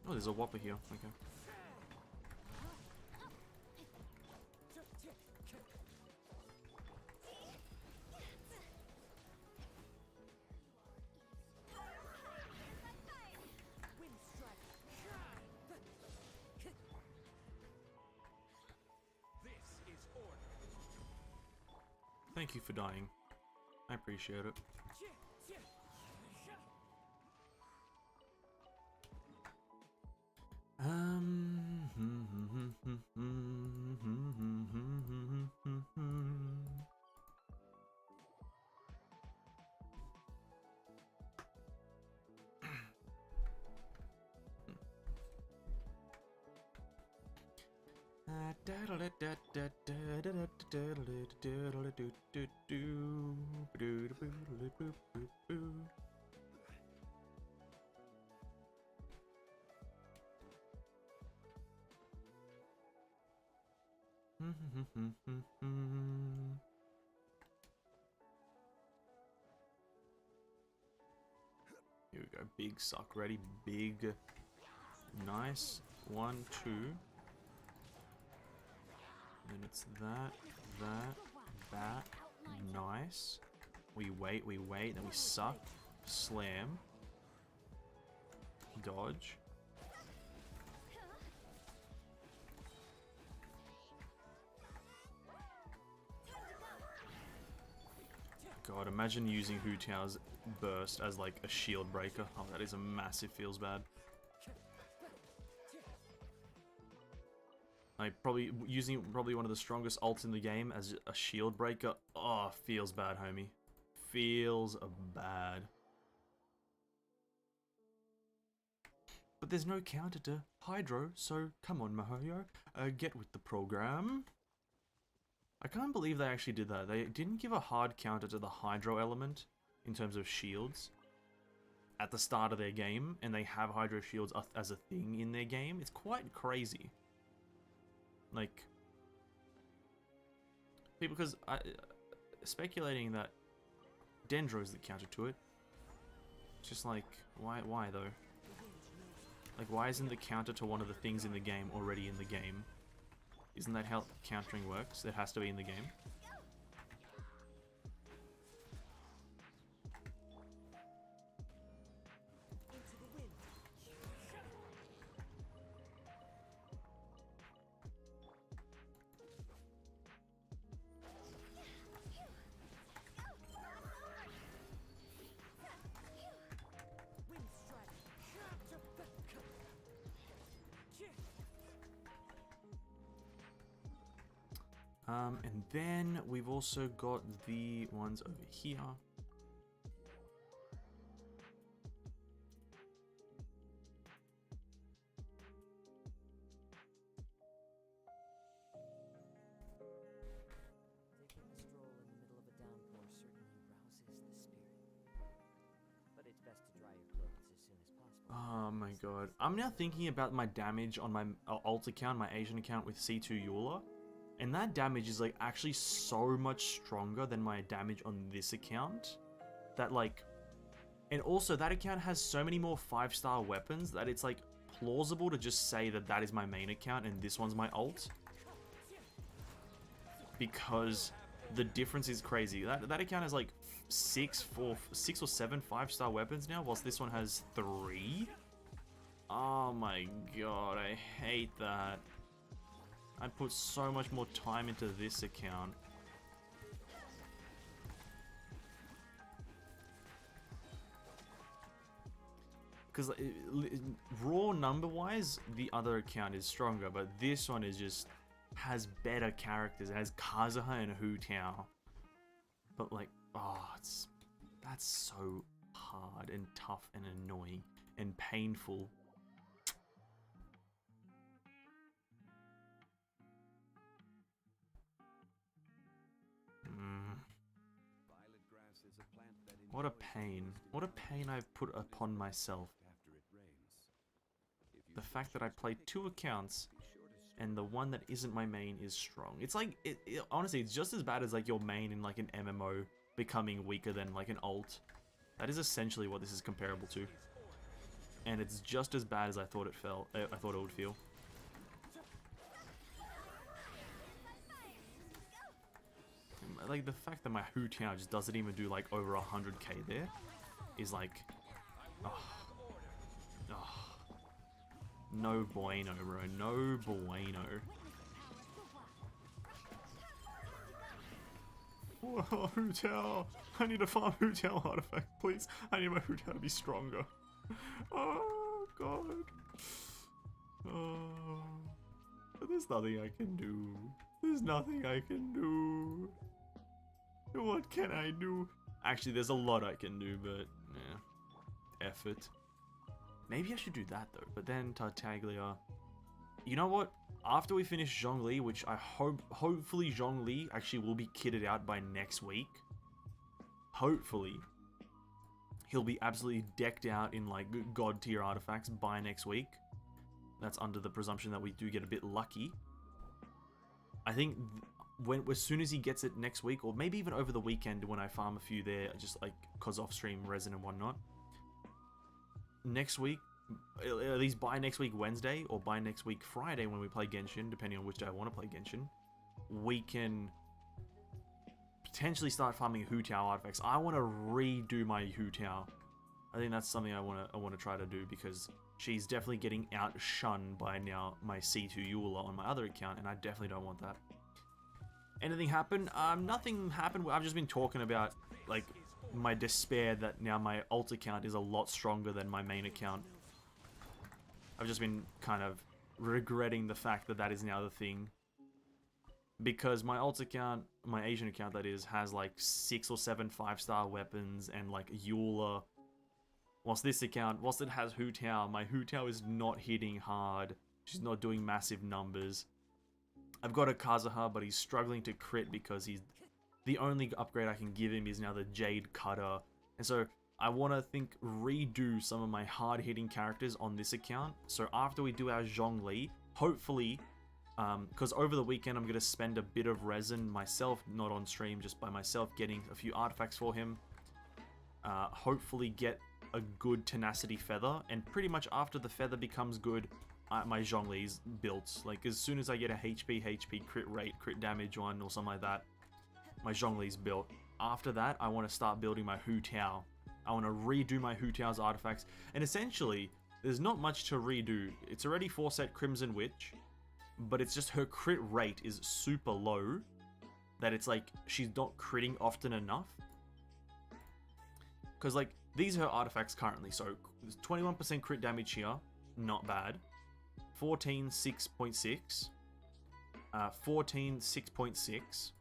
Oh, there's a whopper here. Okay. This is order. Thank you for dying. I appreciate it. Here we go. Big suck. Ready? Big. Nice. 1, 2. Then it's that. Nice. We wait, then we suck. Slam. Dodge. God, imagine using Hu Tao's burst as like a shield breaker. Oh, that is a massive feels bad. Like probably using one of the strongest ults in the game as a shield breaker. Oh, feels bad, homie. Feels bad. But there's no counter to Hydro, so come on, Mihoyo, get with the program. I can't believe they actually did that. They didn't give a hard counter to the Hydro element in terms of shields at the start of their game, and they have Hydro shields as a thing in their game. It's quite crazy. Like, people, because speculating that Dendro is the counter to it. It's just like, why though? Like, why isn't the counter to one of the things in the game already in the game? Isn't that how countering works? It has to be in the game. And then we've also got the ones over here. Taking a stroll in the middle of a downpour certainly rouses the spirit. But it's best to dry your clothes as soon as possible. Oh my god. I'm now thinking about my damage on my alt account, my Asian account with C2 Eula. And that damage is like actually so much stronger than my damage on this account. That like... And also that account has so many more 5-star weapons that it's like plausible to just say that that is my main account and this one's my alt. Because the difference is crazy. That account has like 6 or 7 5-star weapons now, whilst this one has 3. Oh my god, I hate that. I put so much more time into this account. Because raw number-wise, the other account is stronger, but this one is just has better characters. It has Kazuha and Hu Tao. But like, oh, that's so hard and tough and annoying and painful. What a pain. What a pain I've put upon myself. The fact that I play 2 accounts and the one that isn't my main is strong. It's like, honestly, it's just as bad as like your main in like an MMO becoming weaker than like an alt. That is essentially what this is comparable to. And it's just as bad as I thought it felt. I thought it would feel. Like, the fact that my Hu Tao just doesn't even do, like, over 100k there is, like, no bueno, bro. No bueno. Oh, Hu Tao. I need to farm Hu Tao artifact, please. I need my Hu Tao to be stronger. Oh, God. Oh. But there's nothing I can do. There's nothing I can do. What can I do? Actually, there's a lot I can do, but yeah, effort. Maybe I should do that though. But then Tartaglia, You know what? After we finish Zhongli, which I hopefully Zhongli actually will be kitted out by next week. Hopefully. He'll be absolutely decked out in like god tier artifacts by next week. That's under the presumption that we do get a bit lucky. I think as soon as he gets it next week, or maybe even over the weekend when I farm a few there, just like cause off stream resin and whatnot. Next week, at least by next week Wednesday, or by next week Friday when we play Genshin, depending on which day I want to play Genshin, we can potentially start farming Hu Tao artifacts. I want to redo my Hu Tao. I think that's something I want to try to do, because she's definitely getting outshunned by now my C2 Eula on my other account, and I definitely don't want that. Anything happen? Nothing happened. I've just been talking about like my despair that now my alt account is a lot stronger than my main account. I've just been kind of regretting the fact that that is now the thing. Because my alt account, my Asian account that is, has like 6 or 7 5-star weapons and like Eula. Whilst this account, whilst it has Hu Tao, my Hu Tao is not hitting hard. She's not doing massive numbers. I've got a Kazuha, but he's struggling to crit because he's... The only upgrade I can give him is now the Jade Cutter. And so I want to redo some of my hard-hitting characters on this account. So after we do our Zhongli, hopefully, because over the weekend I'm going to spend a bit of resin myself, not on stream, just by myself, getting a few artifacts for him. Hopefully get a good Tenacity Feather, and pretty much after the Feather becomes good, my Zhongli's built. Like, as soon as I get a HP, crit rate, crit damage one, or something like that, my Zhongli's built. After that, I want to start building my Hu Tao. I want to redo my Hu Tao's artifacts, and essentially, there's not much to redo. It's already 4-set Crimson Witch, but it's just her crit rate is super low, that it's like, she's not critting often enough. Because, like, these are her artifacts currently, so 21% crit damage here, not bad. 14, 6.6. 14, 6.6.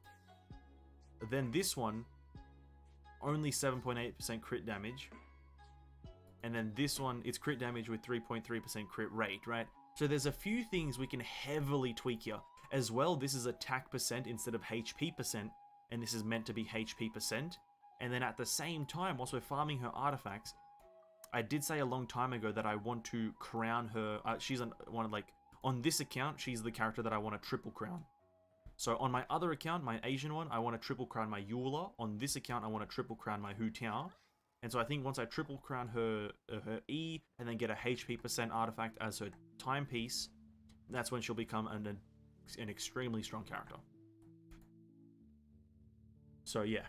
Then this one, only 7.8% crit damage. And then this one, it's crit damage with 3.3% crit rate, right? So there's a few things we can heavily tweak here. As well, this is attack percent instead of HP percent, and this is meant to be HP percent. And then at the same time, whilst we're farming her artifacts, I did say a long time ago that I want to crown her. She's on this account, she's the character that I want to triple crown. So on my other account, my Asian one, I want to triple crown my Eula. On this account, I want to triple crown my Hu Tao. And so I think once I triple crown her E and then get a HP percent artifact as her timepiece, that's when she'll become an extremely strong character. So yeah.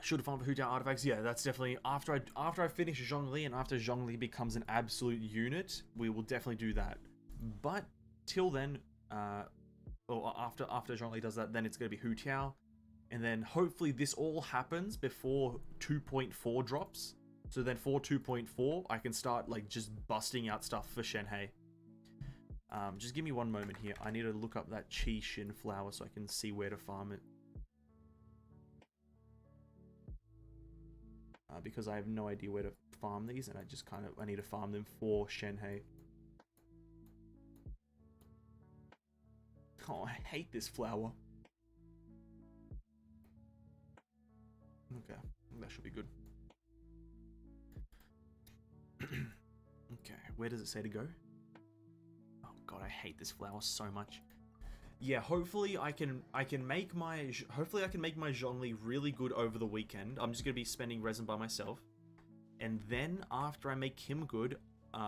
Should have farmed for Hu Tao artifacts. Yeah, that's definitely after I finish Zhongli, and after Zhongli becomes an absolute unit, we will definitely do that. But till then, or after Zhongli does that, then it's going to be Hu Tao, and then hopefully this all happens before 2.4 drops. So then for 2.4, I can start like just busting out stuff for Shenhei. Just give me one moment here. I need to look up that Qi Xin flower so I can see where to farm it. Because I have no idea where to farm these, and I need to farm them for Shenhei. Oh, I hate this flower. Okay, that should be good. Okay, where does it say to go? Oh god, I hate this flower so much. Yeah, hopefully I can make my Zhongli really good over the weekend. I'm just gonna be spending resin by myself, and then after I make him good,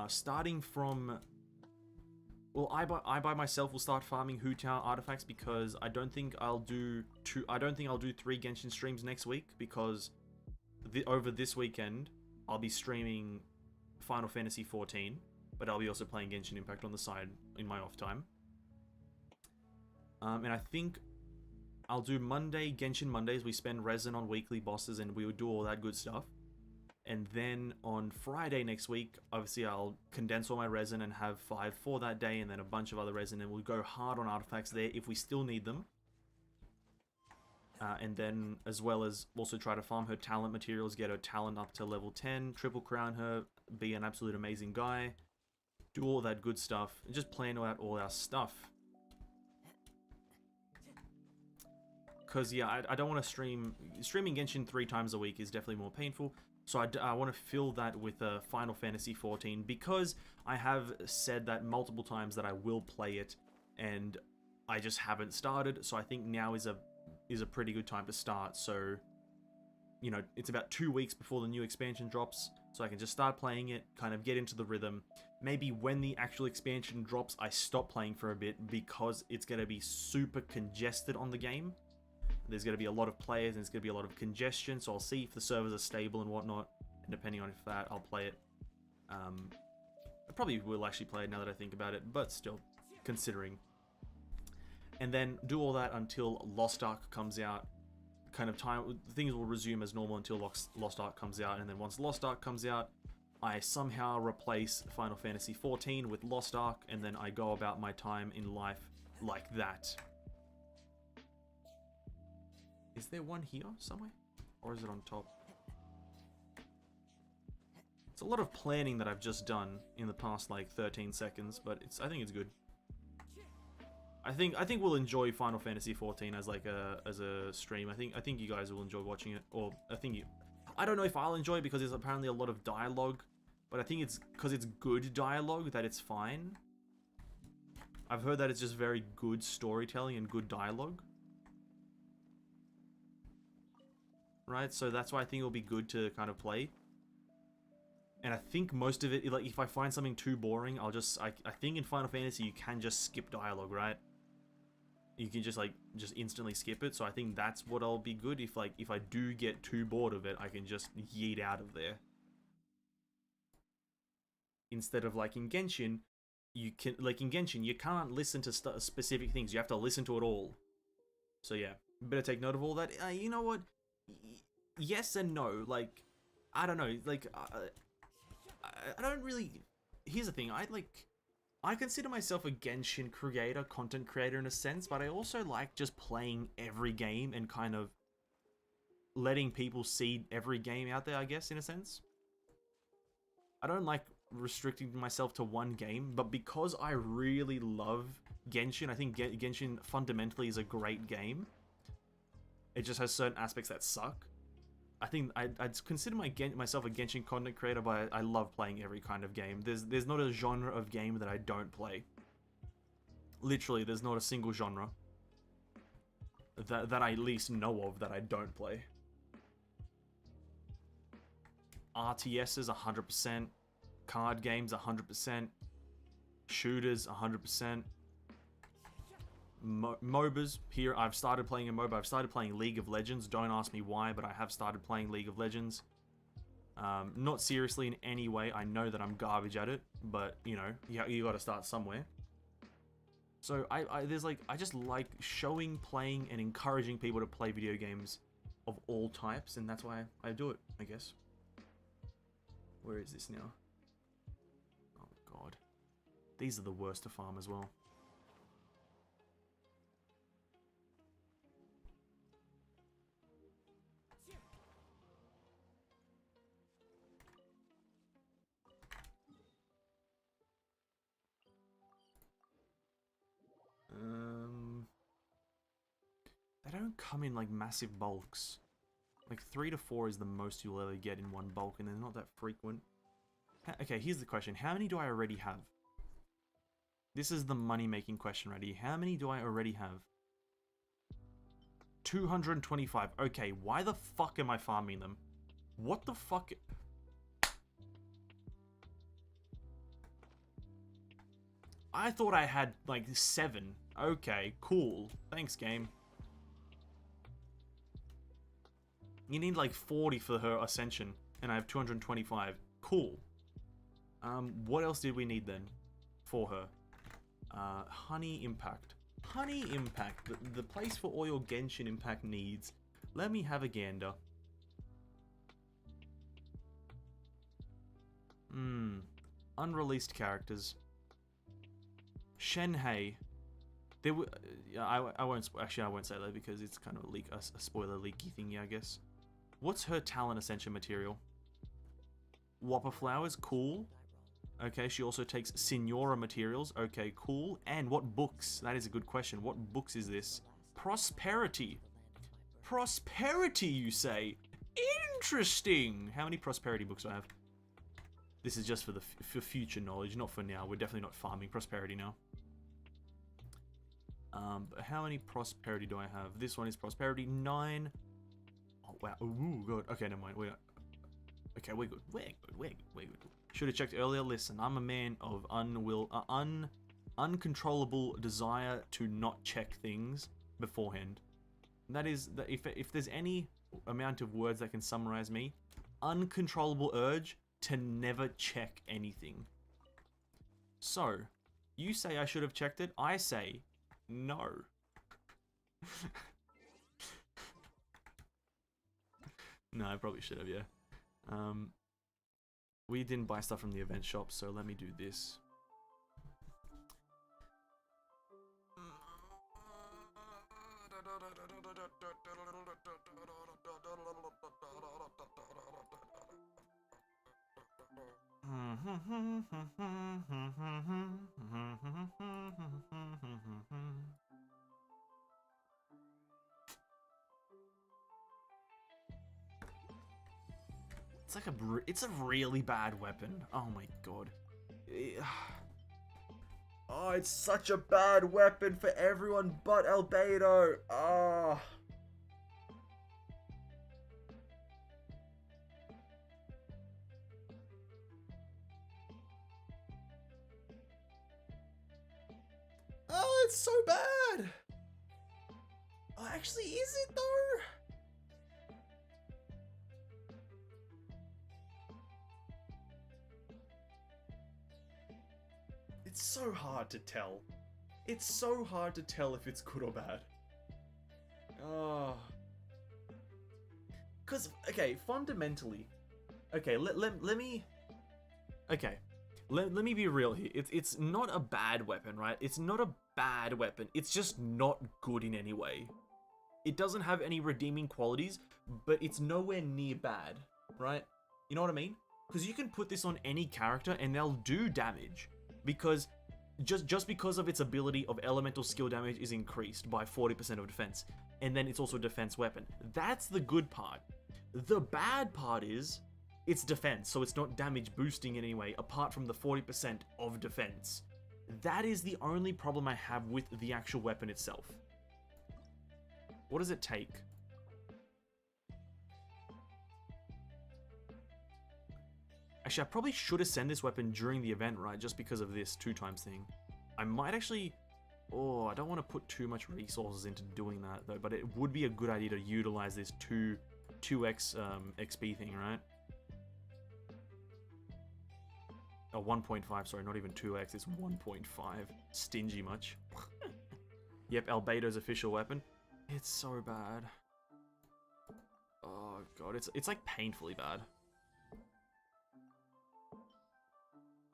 starting from, well, I by myself will start farming Hu Tao artifacts, because I don't think I'll do 3 Genshin streams next week, because over this weekend I'll be streaming Final Fantasy 14, but I'll be also playing Genshin Impact on the side in my off time. And I think I'll do Genshin Mondays. We spend resin on weekly bosses and we will do all that good stuff. And then on Friday next week, obviously I'll condense all my resin and have 5 for that day, and then a bunch of other resin, and we'll go hard on artifacts there if we still need them. And then as well as also try to farm her talent materials, get her talent up to level 10, triple crown her, be an absolute amazing guy. do all that good stuff, and just plan out all our stuff. Because, yeah, I don't want to streaming Genshin 3 times a week is definitely more painful. So I want to fill that with Final Fantasy XIV, because I have said that multiple times that I will play it, and I just haven't started. So I think now is a pretty good time to start. So, you know, it's about 2 weeks before the new expansion drops, so I can just start playing it, kind of get into the rhythm. Maybe when the actual expansion drops, I stop playing for a bit, because it's going to be super congested on the game. There's going to be a lot of players, and it's going to be a lot of congestion, so I'll see if the servers are stable and whatnot, and depending on if that, I'll play it. I probably will actually play it now that I think about it, but still, considering. And then do all that until Lost Ark comes out. Kind of time, things will resume as normal until Lost Ark comes out, and then once Lost Ark comes out, I somehow replace Final Fantasy XIV with Lost Ark, and then I go about my time in life like that. Is there one here somewhere? Or is it on top? It's a lot of planning that I've just done in the past like 13 seconds, but I think it's good. I think we'll enjoy Final Fantasy XIV as like a stream. I think you guys will enjoy watching it, or I don't know if I'll enjoy it because there's apparently a lot of dialogue, but I think it's because it's good dialogue that it's fine. I've heard that it's just very good storytelling and good dialogue. Right, so that's why I think it'll be good to kind of play. And I think most of it, like, if I find something too boring, I think in Final Fantasy you can just skip dialogue, right? You can just instantly skip it. So I think that's what I'll be good if I do get too bored of it, I can just yeet out of there. Instead of like in Genshin, you can't listen to specific things. You have to listen to it all. So yeah, better take note of all that. You know what? Yes and no. Like, I don't know. Like, I don't really. Here's the thing. I consider myself a Genshin creator, content creator in a sense, but I also like just playing every game and kind of letting people see every game out there, I guess, in a sense. I don't like restricting myself to one game, but because I really love Genshin, I think Genshin fundamentally is a great game. It just has certain aspects that suck. I think I'd consider myself a Genshin content creator, but I love playing every kind of game. There's not a genre of game that I don't play. Literally, there's not a single genre that I at least know of that I don't play. RTSs 100%, card games 100%, shooters 100%. MOBAs, here I've started playing a MOBA. I've started playing League of Legends. Don't ask me why, but I have started playing League of Legends. Not seriously in any way. I know that I'm garbage at it, but you know, you got to start somewhere. So I just like showing, playing, and encouraging people to play video games of all types, and that's why I do it, I guess. Where is this now? Oh god, these are the worst to farm as well. They don't come in like massive bulks. Like 3 to 4 is the most you'll ever get in one bulk, and they're not that frequent. Okay, here's the question. How many do I already have? This is the money-making question right here. How many do I already have? 225. Okay, why the fuck am I farming them? What the fuck? I thought I had like 7. Okay, cool. Thanks, game. You need like 40 for her ascension, and I have 225. Cool. What else did we need then for her? Honey Impact. Honey Impact, the place for all your Genshin Impact needs. Let me have a gander. Unreleased characters. Shenhei. There were. I won't. Actually, I won't say that because it's kind of a spoiler leaky thingy, I guess. What's her talent ascension material? Whopper flowers, cool. Okay, she also takes Signora materials. Okay, cool. And what books? That is a good question. What books is this? Prosperity. Prosperity, you say? Interesting. How many prosperity books do I have? This is just for for future knowledge, not for now. We're definitely not farming prosperity now. But how many prosperity do I have? This one is prosperity 9. Oh wow. Ooh, good. Okay, never mind. Okay, we're good. We're good. We're good. Should have checked earlier. Listen, I'm a man of uncontrollable desire to not check things beforehand. And that is that if there's any amount of words that can summarize me, uncontrollable urge to never check anything. So, you say I should have checked it. I say no. No, I probably should have, yeah. We didn't buy stuff from the event shop, so let me do this. It's a really bad weapon. Oh my god. Oh, it's such a bad weapon for everyone but Albedo. Oh. Oh, it's so bad. Oh, actually, is it though? It's so hard to tell. It's so hard to tell if it's good or bad. Oh. Because, okay, fundamentally... Okay, let me... Okay, let me be real here. It's not a bad weapon, right? It's not a bad weapon. It's just not good in any way. It doesn't have any redeeming qualities, but it's nowhere near bad, right? You know what I mean? Because you can put this on any character and they'll do damage. Because just because of its ability of elemental skill damage is increased by 40% of defense, and then it's also a defense weapon. That's the good part. The bad part is it's defense, so it's not damage boosting in any way apart from the 40% of defense. That is the only problem I have with the actual weapon itself. What does it take? Actually, I probably should ascend this weapon during the event, right? Just because of this 2x thing. I might actually... Oh, I don't want to put too much resources into doing that, though. But it would be a good idea to utilize this 2x XP thing, right? Oh, 1.5, sorry, not even 2x. It's 1.5. Stingy much. Yep, Albedo's official weapon. It's so bad. Oh, God. It's like painfully bad.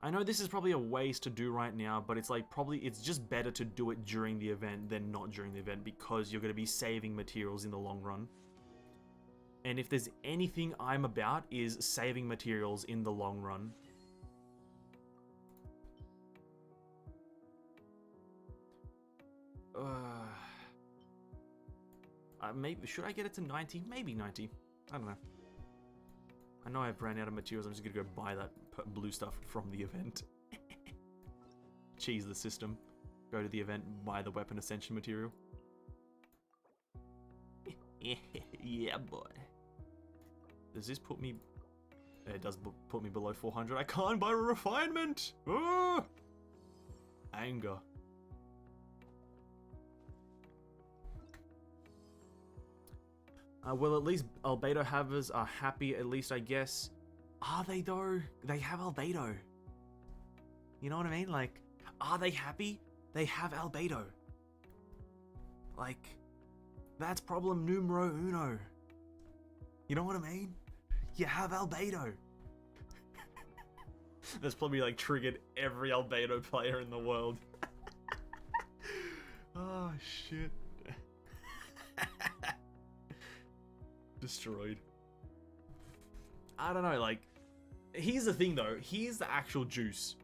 I know this is probably a waste to do right now, but it's like it's just better to do it during the event than not during the event because you're going to be saving materials in the long run. And if there's anything I'm about is saving materials in the long run. Maybe should I get it to 90? Maybe 90. I don't know. I know I've ran out of materials. I'm just gonna go buy that blue stuff from the event. Cheese the system. Go to the event, buy the weapon ascension material. Yeah, boy. Does this put me... It does put me below 400. I can't buy a refinement! Oh! Anger. Well, at least albedo havers are happy, at least I guess. Are they though? They have albedo. You know what I mean? Like, are they happy? They have albedo. Like, that's problem numero uno. You know what I mean? You have albedo. That's probably like triggered every albedo player in the world. Oh shit. Destroyed. I don't know, like, Here's the thing though, here's the actual juice.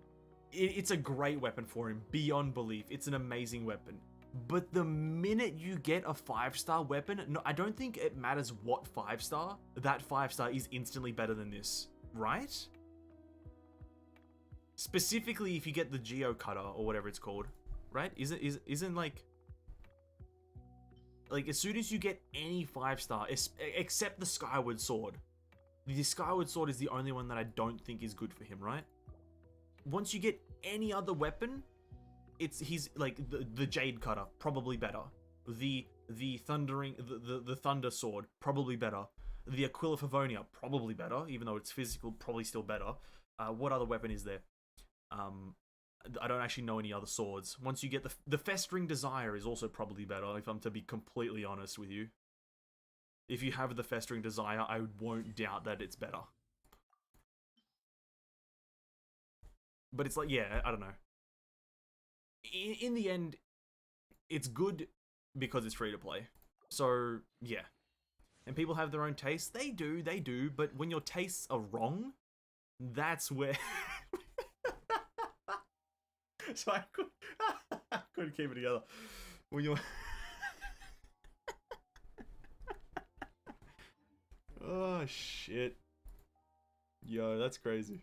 It's a great weapon for him, beyond belief. It's an amazing weapon. But the minute you get a 5-star weapon, no, I don't think it matters what 5-star, that 5-star is instantly better than this, right? Specifically if you get the Geo Cutter or whatever it's called, right? Isn't like as soon as you get any 5-star, except the Skyward Sword. The Skyward Sword is the only one that I don't think is good for him, right? Once you get any other weapon, he's like the Jade Cutter, probably better. The Thunder Sword, probably better. The Aquila Favonia, probably better, even though it's physical, probably still better. What other weapon is there? I don't actually know any other swords. Once you get the Festering Desire is also probably better, if I'm to be completely honest with you. If you have the Festering Desire, I won't doubt that it's better. But it's like, yeah, I don't know. In the end, it's good because it's free to play. So, yeah. And people have their own tastes. They do. But when your tastes are wrong, that's where... So I couldn't keep it together. When you're... Oh, shit. Yo, that's crazy.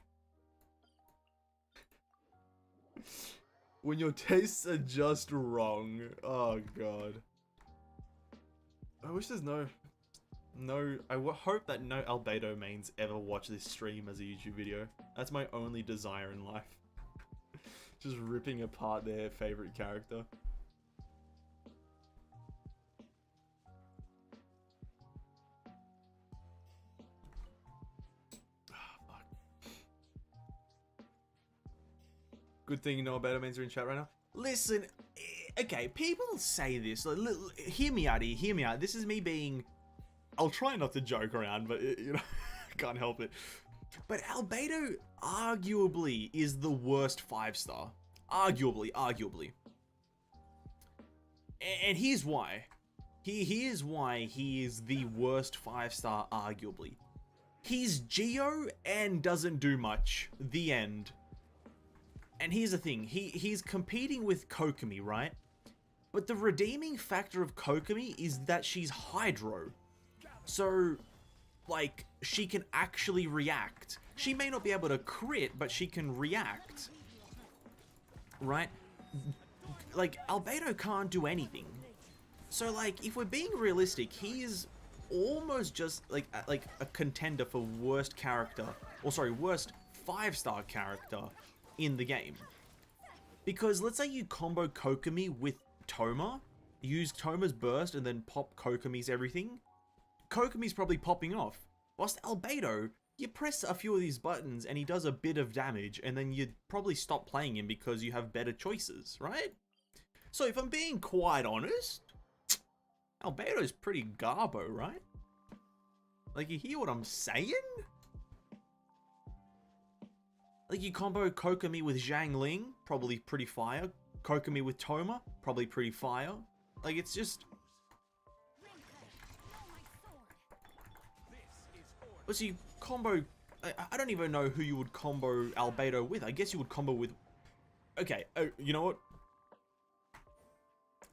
When your tastes are just wrong. Oh, God. I wish there's no... I hope that no Albedo mains ever watch this stream as a YouTube video. That's my only desire in life. Just ripping apart their favorite character. Good thing no Albedo mains are in chat right now. Listen, okay, people say this. Like, hear me out here, hear me out. This is me being... I'll try not to joke around, but, you know, I can't help it. But Albedo arguably is the worst 5-star. Arguably. And here's why. Here's why he is the worst 5-star, arguably. He's Geo and doesn't do much. The end. And here's the thing. He's competing with Kokomi, right? But the redeeming factor of Kokomi is that she's Hydro. So, like, she can actually react. She may not be able to crit, but she can react. Right? Like, Albedo can't do anything. So, like, if we're being realistic, he is almost just, like a contender for worst character. Or, sorry, worst 5-star character in the game. Because, let's say you combo Kokomi with Toma, use Toma's burst, and then pop Kokomi's everything. Kokomi's probably popping off. Whilst Albedo, you press a few of these buttons and he does a bit of damage, and then you'd probably stop playing him because you have better choices, right? So if I'm being quite honest, Albedo's pretty garbo, right? Like, you hear what I'm saying? Like, you combo Kokomi with Zhang Ling, probably pretty fire. Kokomi with Toma, probably pretty fire. Like, it's just... But so you combo... I don't even know who you would combo Albedo with. I guess you would combo with... Okay, you know what?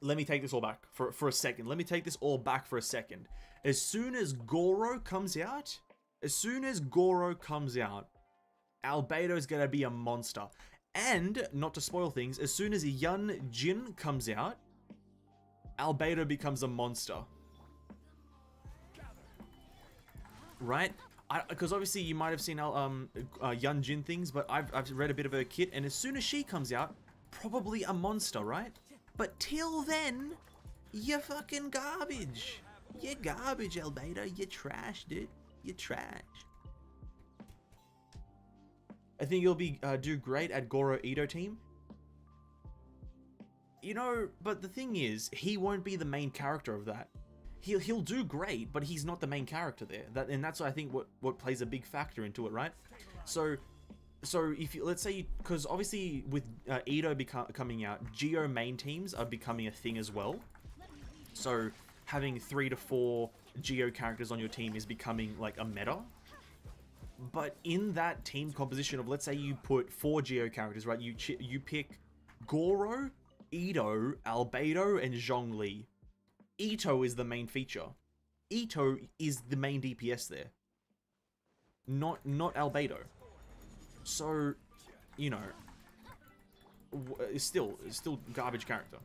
Let me take this all back for a second. Let me take this all back for a second. As soon as Goro comes out, Albedo's gonna be a monster. And, not to spoil things, as soon as Yun Jin comes out, Albedo becomes a monster. Right? Because obviously you might have seen Yun Jin things, but I've read a bit of her kit, and as soon as she comes out, probably a monster, right? But till then, you're fucking garbage. You're garbage, Albedo. You're trash, dude. You're trash. I think you'll be do great at Goro Ito team. You know, but the thing is, he won't be the main character of that. He'll do great, but he's not the main character there. And that's I think what plays a big factor into it, right? So if you, let's say, because obviously with Ito coming out, Geo main teams are becoming a thing as well. So having 3 to 4 Geo characters on your team is becoming like a meta. But in that team composition of, let's say you put 4 Geo characters, right? You pick Goro, Ito, Albedo, and Zhongli. Ito is the main feature. Ito is the main DPS there. Not Albedo. So, you know, it's still garbage character.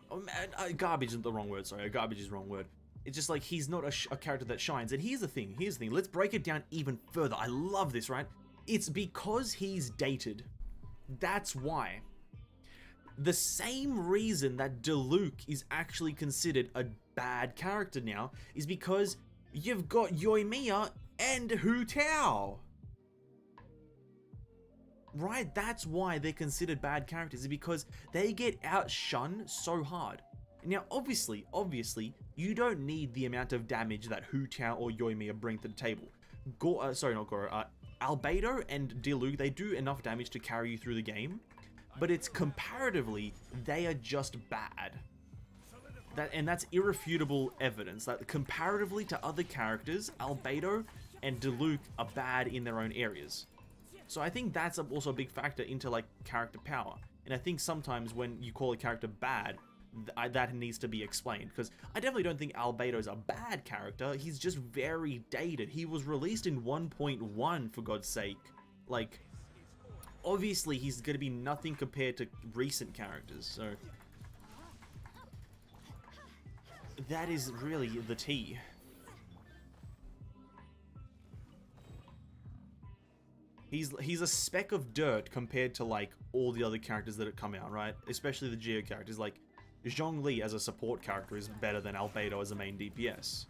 Oh man, garbage isn't the wrong word. Sorry, garbage is the wrong word. It's just like he's not a character that shines. And here's the thing. Let's break it down even further. I love this, right? It's because he's dated. That's why. The same reason that Diluc is actually considered a bad character now is because you've got Yoimiya and Hu Tao. Right? That's why they're considered bad characters, is because they get outshunned so hard. Now, obviously, you don't need the amount of damage that Hu Tao or Yoimiya bring to the table. Albedo and Diluc, they do enough damage to carry you through the game, but it's comparatively, they are just bad. And that's irrefutable evidence that comparatively to other characters, Albedo and Diluc are bad in their own areas. So I think that's also a big factor into like character power. And I think sometimes when you call a character bad, that needs to be explained, because I definitely don't think Albedo's a bad character. He's just very dated. He was released in 1.1, for God's sake. Like, obviously he's going to be nothing compared to recent characters, so that is really the tea. He's a speck of dirt compared to like all the other characters that have come out, right? Especially the Geo characters. Like Zhongli as a support character is better than Albedo as a main DPS,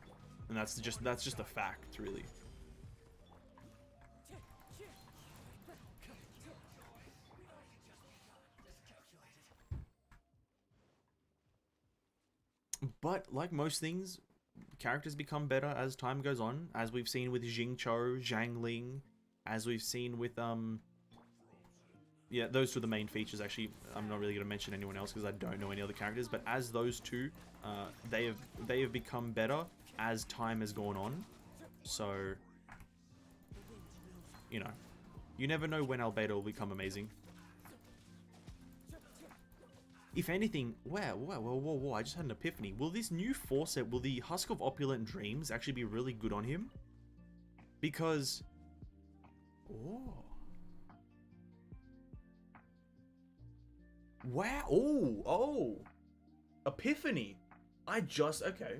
and that's just a fact, really. But like most things, characters become better as time goes on, as we've seen with Jingcho, Zhangling, as we've seen with yeah, those two are the main features. Actually, I'm not really going to mention anyone else because I don't know any other characters, but as those two, they have become better as time has gone on. So, you know, you never know when Albedo will become amazing. If anything, whoa, I just had an epiphany. Will this new 4 set, will the Husk of Opulent Dreams actually be really good on him? Because, oh. Wow, oh. Epiphany. Okay.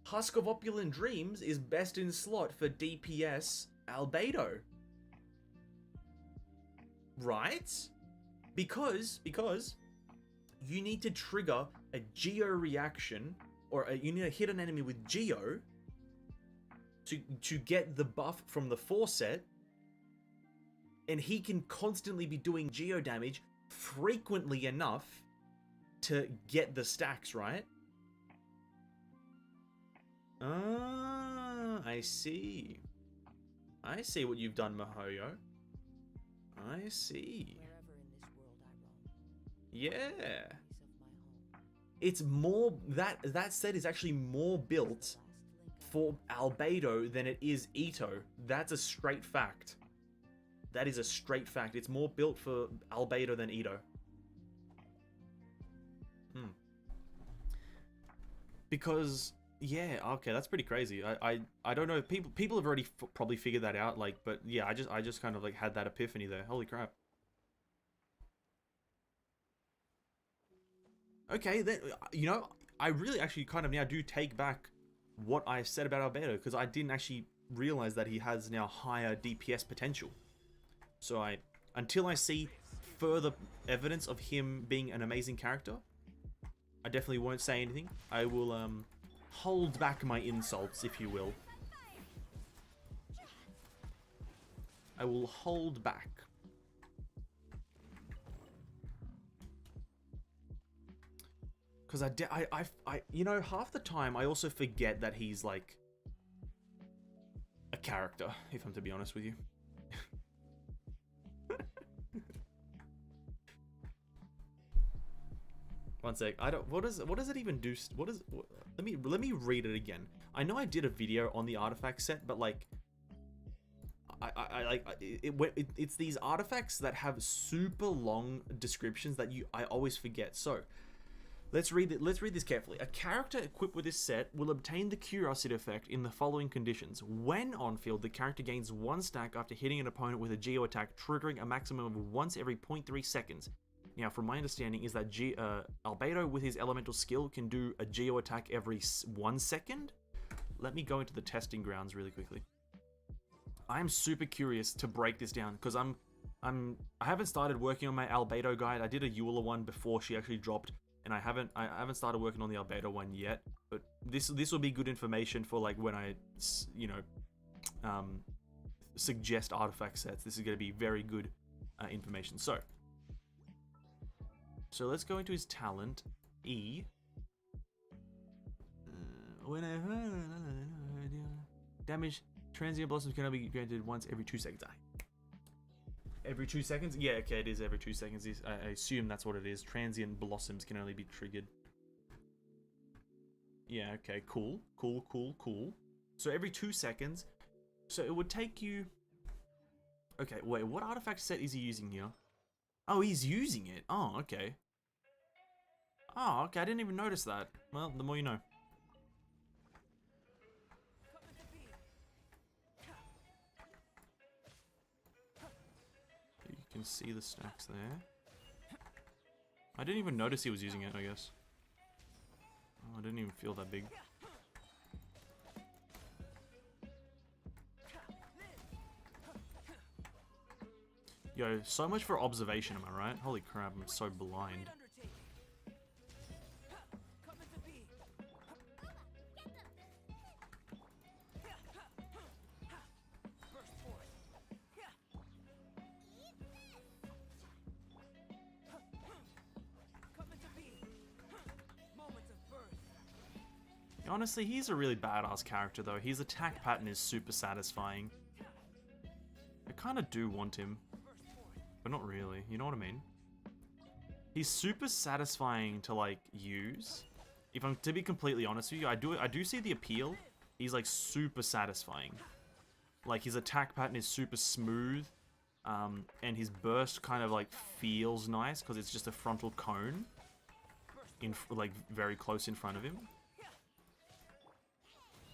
Husk of Opulent Dreams is best in slot for DPS Albedo. Right? Because you need to trigger a Geo reaction, or you need to hit an enemy with Geo to get the buff from the 4 set, and he can constantly be doing Geo damage frequently enough to get the stacks, right? Ah, I see. I see what you've done, Mihoyo. I see. Yeah. It's more, that set is actually more built for Albedo than it is Ito. That's a straight fact. That is a straight fact. It's more built for Albedo than Ito. Because, yeah, okay, that's pretty crazy. I don't know. People have already probably figured that out. Like, but yeah, I just kind of like had that epiphany there. Holy crap. Okay, then, you know, I really actually kind of now do take back what I said about Albedo, because I didn't actually realize that he has now higher DPS potential. So until I see further evidence of him being an amazing character, I definitely won't say anything. I will hold back my insults, if you will. I will hold back. Because I you know, half the time I also forget that he's like a character, if I'm to be honest with you. One sec. I don't. What does it even do? Let me read it again. I know I did a video on the artifact set, but like, it's these artifacts that have super long descriptions that I always forget. So let's read it. Let's read this carefully. A character equipped with this set will obtain the Curiosity effect in the following conditions. When on field, the character gains 1 stack after hitting an opponent with a Geo attack, triggering a maximum of once every 0.3 seconds. Now, from my understanding, is that Albedo with his elemental skill can do a Geo attack every 1 second. Let me go into the testing grounds really quickly. I am super curious to break this down because I haven't started working on my Albedo guide. I did a Eula one before she actually dropped, and I haven't started working on the Albedo one yet. But this will be good information for like when I suggest artifact sets. This is going to be very good information. So let's go into his talent, E. Damage, transient blossoms can only be granted once every 2 seconds. Every 2 seconds? Yeah, okay, it is every 2 seconds. I assume that's what it is. Transient blossoms can only be triggered. Yeah, okay, cool. So every 2 seconds. So it would take you... Okay, wait, what artifact set is he using here? Oh, he's using it. Oh, okay. Oh, okay, I didn't even notice that. Well, the more you know. You can see the stacks there. I didn't even notice he was using it, I guess. Oh, I didn't even feel that big. Yo, so much for observation, am I right? Holy crap, I'm so blind. Honestly, he's a really badass character though. His attack pattern is super satisfying. I kind of do want him, but not really. You know what I mean? He's super satisfying to like use. If I'm to be completely honest with you, I do see the appeal. He's like super satisfying. Like his attack pattern is super smooth, and his burst kind of like feels nice because it's just a frontal cone in like very close in front of him.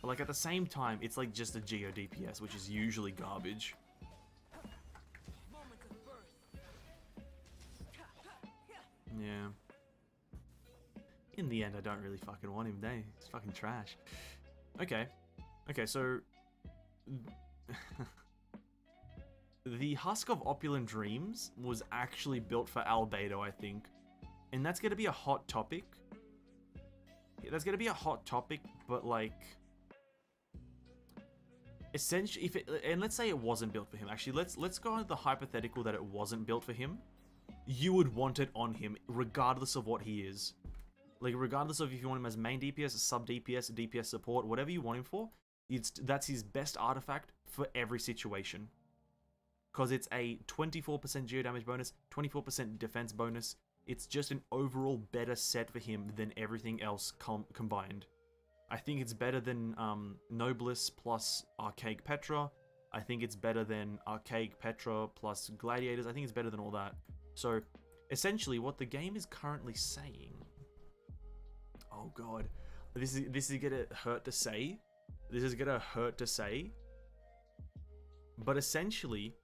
But like at the same time, it's like just a Geo DPS, which is usually garbage. Yeah. In the end, I don't really fucking want him, day. He's fucking trash. Okay. Okay, so... the Husk of Opulent Dreams was actually built for Albedo, I think. And that's gonna be a hot topic. Yeah, that's gonna be a hot topic, but like... essentially, and let's say it wasn't built for him. Actually, let's go on the hypothetical that it wasn't built for him. You would want it on him, regardless of what he is. Like, regardless of if you want him as main DPS, sub DPS, DPS support, whatever you want him for, that's his best artifact for every situation. Because it's a 24% geo damage bonus, 24% defense bonus. It's just an overall better set for him than everything else combined. I think it's better than Nobliss plus Archaic Petra. I think it's better than Archaic Petra plus Gladiators. I think it's better than all that. So, essentially, what the game is currently saying... Oh god. This is gonna hurt to say. This is gonna hurt to say. But essentially...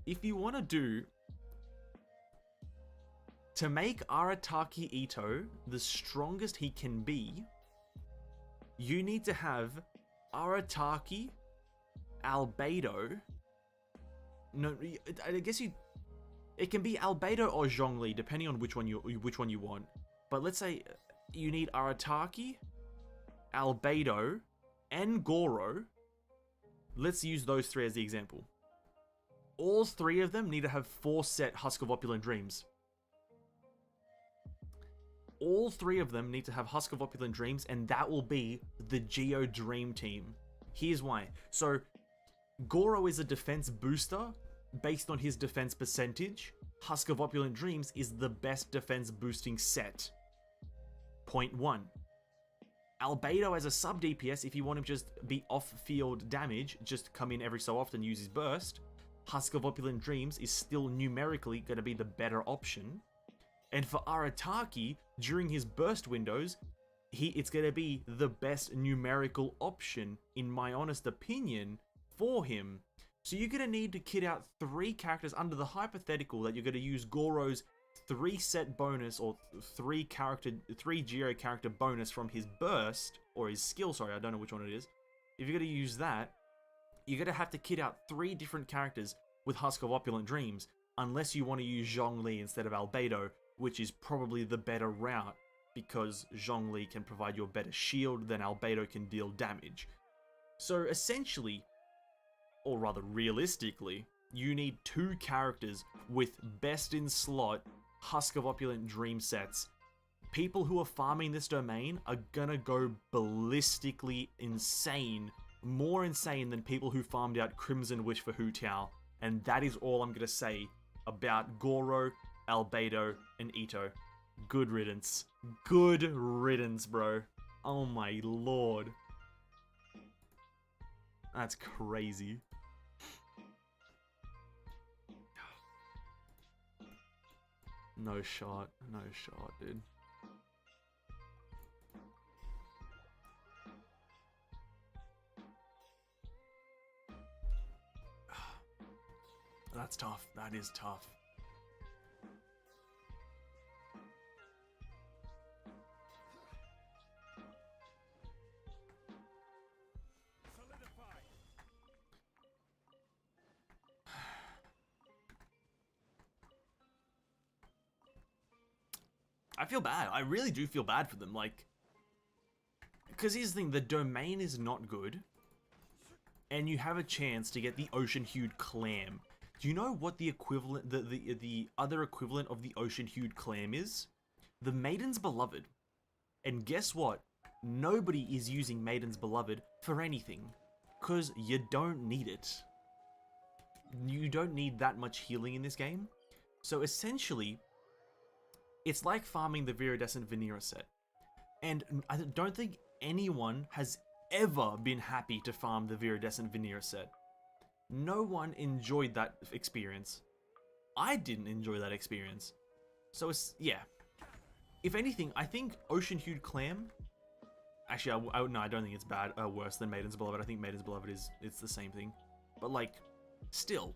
if you want to do... to make Arataki Ito the strongest he can be, you need to have Arataki, Albedo. No, I guess it can be Albedo or Zhongli, depending on which one you want. But let's say you need Arataki, Albedo, and Goro. Let's use those three as the example. All three of them need to have 4 set Husk of Opulent Dreams. All three of them need to have Husk of Opulent Dreams, and that will be the Geo Dream Team. Here's why. So, Goro is a defense booster, based on his defense percentage, Husk of Opulent Dreams is the best defense boosting set. Point 1. Albedo as a sub DPS, if you want him just be off-field damage, just come in every so often, use his burst, Husk of Opulent Dreams is still numerically going to be the better option. And for Arataki, during his burst windows, it's going to be the best numerical option, in my honest opinion, for him. So you're going to need to kit out 3 characters under the hypothetical that you're going to use Goro's 3 set bonus or 3 Geo character bonus from his burst, or his skill, sorry, I don't know which one it is. If you're going to use that, you're going to have to kit out 3 different characters with Husk of Opulent Dreams, unless you want to use Zhongli instead of Albedo, which is probably the better route, because Zhongli can provide you a better shield than Albedo can deal damage. So essentially, or rather realistically, you need 2 characters with best in slot Husk of Opulent Dream sets. People who are farming this domain are gonna go ballistically insane, more insane than people who farmed out Crimson Wish for Hu Tao, and that is all I'm gonna say about Goro, Albedo, and Ito. Good riddance. Good riddance, bro. Oh my lord. That's crazy. No shot. No shot, dude. That's tough. That is tough. Solidify. I feel bad. I really do feel bad for them. Like, because here's the thing: the domain is not good, and you have a chance to get the ocean-hued clam. Do you know what the equivalent, the other equivalent of the ocean-hued clam is? The Maiden's Beloved. And guess what? Nobody is using Maiden's Beloved for anything, because you don't need it. You don't need that much healing in this game. So essentially, it's like farming the Viridescent Vanera set. And I don't think anyone has ever been happy to farm the Viridescent Vanera set. No one enjoyed that experience. I didn't enjoy that experience. So it's, yeah. If anything, I think Ocean-Hued Clam... Actually, no, I don't think it's bad, worse than Maiden's Beloved. I think Maiden's Beloved it's the same thing. But like, still,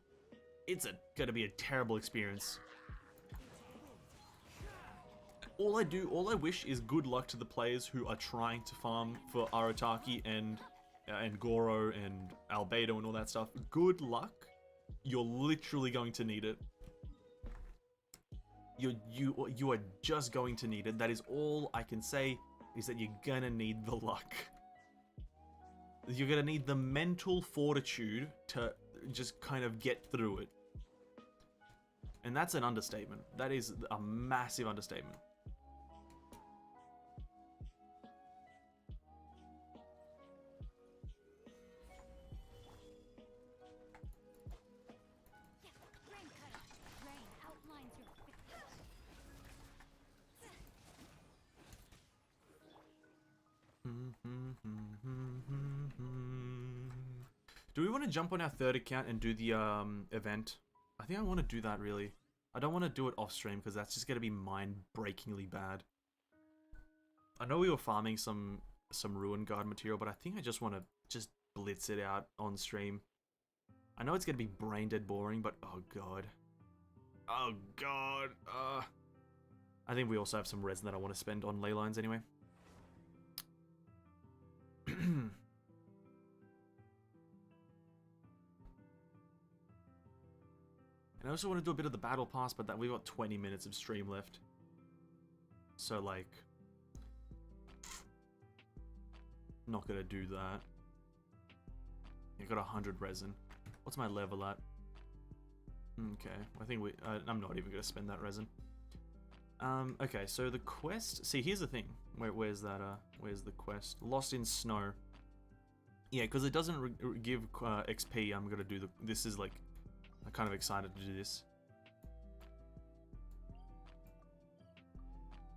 it's gonna be a terrible experience. All I wish is good luck to the players who are trying to farm for Arataki and Goro and Albedo and all that stuff. Good luck. You're literally going to need it. You are just going to need it. That is all I can say, is that you're gonna need the luck. You're gonna need the mental fortitude to just kind of get through it. And that's an understatement. That is a massive understatement. Do we want to jump on our third account and do the event? I think I want to do that, really. I don't want to do it off stream because that's just going to be mind-breakingly bad. I know we were farming some Ruin Guard material, but I think I just want to just blitz it out on stream. I know it's going to be brain-dead boring, but oh god. Oh god. I think we also have some resin that I want to spend on ley lines anyway. And I also want to do a bit of the battle pass, but that we've got 20 minutes of stream left. So like, not gonna do that. I got 100 resin. What's my level at? Okay, I think I'm not even gonna spend that resin. Okay, so the quest. See, here's the thing. Where's that? Where's the quest? Lost in Snow. Yeah, because it doesn't give XP. I'm gonna do this is like I'm kind of excited to do this.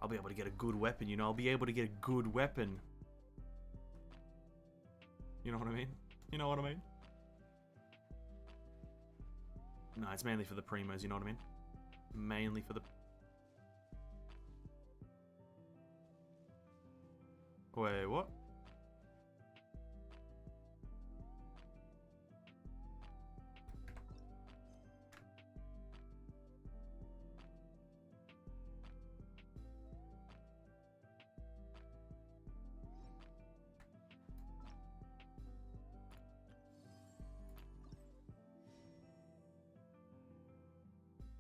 I'll be able to get a good weapon, you know? I'll be able to get a good weapon. You know what I mean? You know what I mean? No, it's mainly for the primos, you know what I mean? Mainly for the... Wait, what?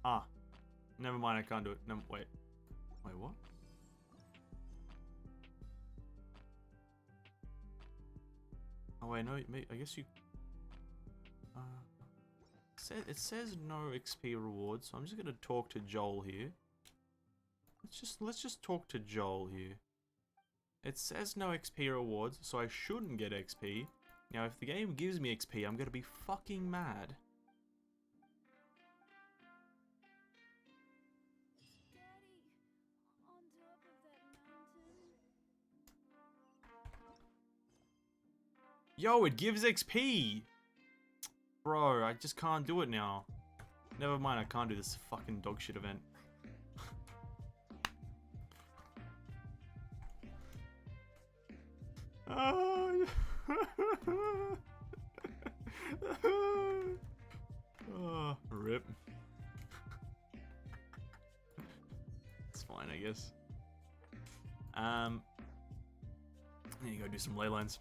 Ah, never mind, I can't do it. No, wait. Wait, what? Oh wait, no, I guess you... it says no XP rewards, so I'm just gonna talk to Joel here. Let's just talk to Joel here. It says no XP rewards, so I shouldn't get XP. Now, if the game gives me XP, I'm gonna be fucking mad. Yo, it gives XP! Bro, I just can't do it now. Never mind, I can't do this fucking dog shit event. Oh, rip. It's fine, I guess. I need to go do some ley lines.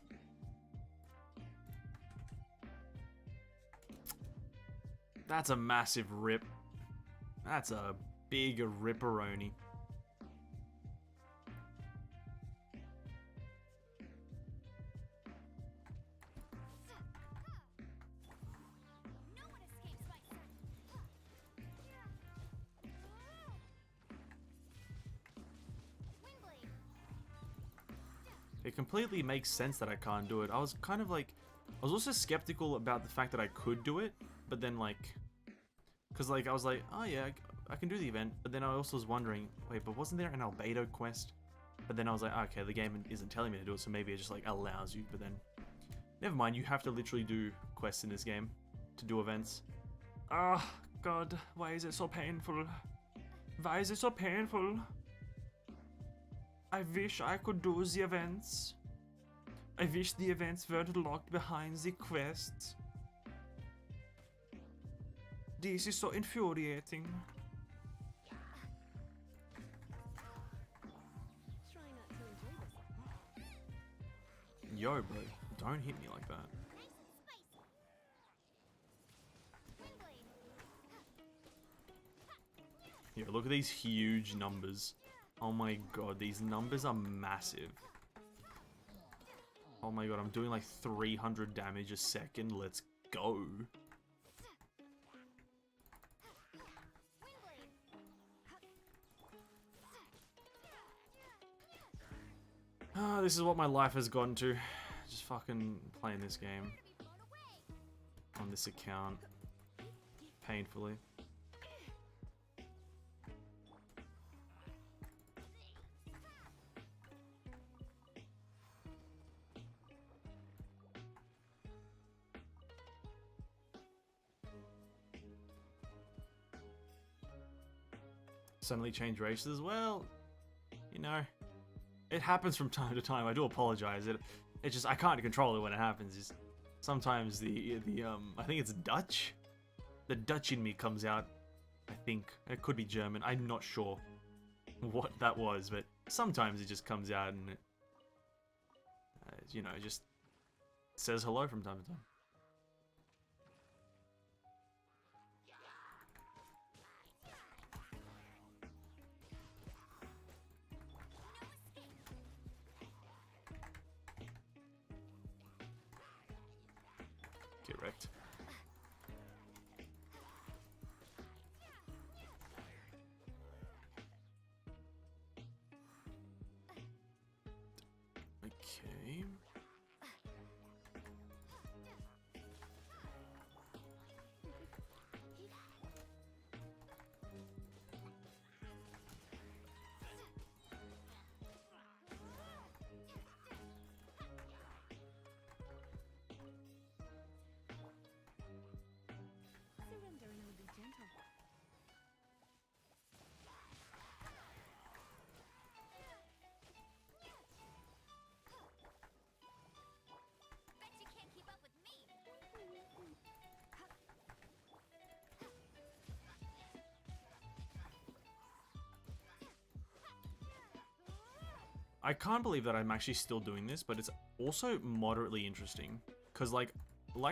That's a massive rip. That's a big ripperoni. It completely makes sense that I can't do it. I was kind of like... I was also skeptical about the fact that I could do it, but then like... Because like, I was like, oh yeah, I can do the event, but then I also was wondering, wait, but wasn't there an albedo quest? But then I was like, okay, the game isn't telling me to do it, so maybe it just like allows you, but then... Never mind, you have to literally do quests in this game to do events. Ah, oh, God, why is it so painful? Why is it so painful? I wish I could do the events. I wish the events weren't locked behind the quests. This is so infuriating. Try not to enjoy this. Yo, bro, don't hit me like that. Yo, look at these huge numbers. Oh my god, these numbers are massive. Oh my god, I'm doing like 300 damage a second. Let's go. Ah, this is what my life has gotten to. Just fucking playing this game. On this account. Painfully. Suddenly change races? Well, you know, it happens from time to time. I do apologize. It just, I can't control it when it happens. It's, sometimes the I think it's Dutch. The Dutch in me comes out. I think it could be German. I'm not sure what that was, but sometimes it just comes out and it, you know, just says hello from time to time. Get wrecked. Okay. I can't believe that I'm actually still doing this, but it's also moderately interesting. Because, like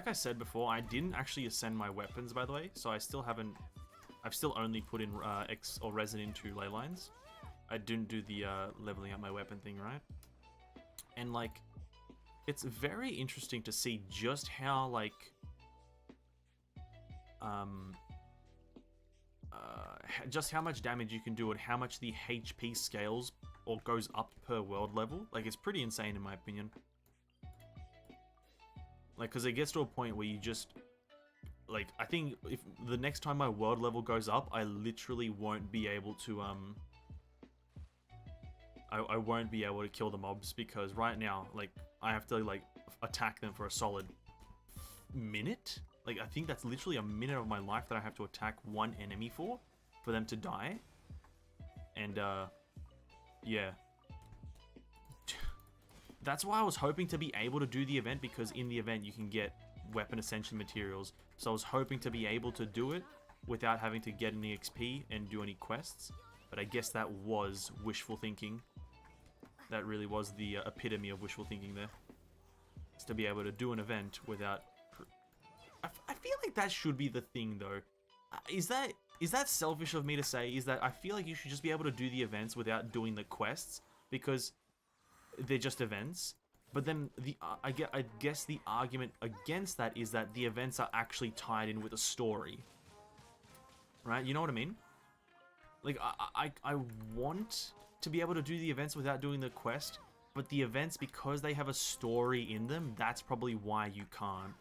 I said before, I didn't actually ascend my weapons, by the way, so I still haven't... I've still only put in X or resin into ley lines. I didn't do the leveling up my weapon thing, right? And, like, it's very interesting to see just how, like... just how much damage you can do and how much the HP scales or goes up per world level. Like, it's pretty insane in my opinion. Like, because it gets to a point where you just... Like, I think if the next time my world level goes up, I literally won't be able to, I won't be able to kill the mobs, because right now, like, I have to, like, attack them for a solid minute? Like, I think that's literally a minute of my life that I have to attack one enemy for them to die. And, yeah. That's why I was hoping to be able to do the event, because in the event you can get weapon ascension materials. So I was hoping to be able to do it without having to get any XP and do any quests. But I guess that was wishful thinking. That really was the epitome of wishful thinking there. Is to be able to do an event without... I feel like that should be the thing, though. Is that selfish of me to say? Is that I feel like you should just be able to do the events without doing the quests, because they're just events. But then I guess the argument against that is that the events are actually tied in with a story, right? You know what I mean? Like, I want to be able to do the events without doing the quest, but the events, because they have a story in them, that's probably why you can't.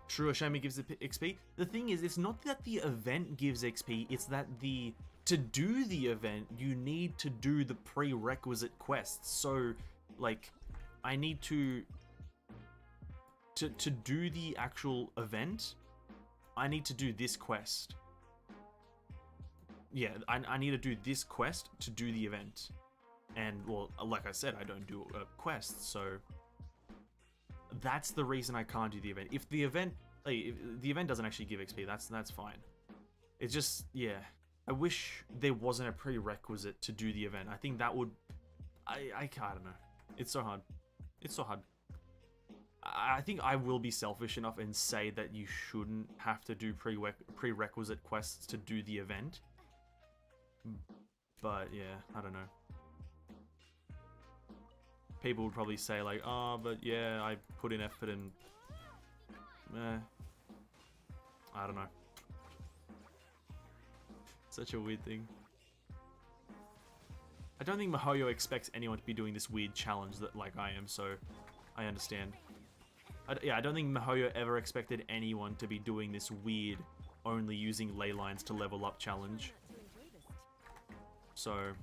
True, Oshami gives XP. The thing is, it's not that the event gives XP, it's that to do the event, you need to do the prerequisite quests. So, like, I need to do the actual event, I need to do this quest. Yeah, I need to do this quest to do the event. And, well, like I said, I don't do quests, so... That's the reason I can't do the event. If the event... Like, if the event doesn't actually give XP, that's fine. It's just, yeah. I wish there wasn't a prerequisite to do the event. I think that would... I don't know. It's so hard. It's so hard. I think I will be selfish enough and say that you shouldn't have to do prerequisite quests to do the event. But, yeah, I don't know. People would probably say, like, oh, but yeah, I put in effort and... I don't know. Such a weird thing. I don't think MiHoYo expects anyone to be doing this weird challenge that, like, I am, so I understand. I don't think MiHoYo ever expected anyone to be doing this weird, only using ley lines to level up challenge. So...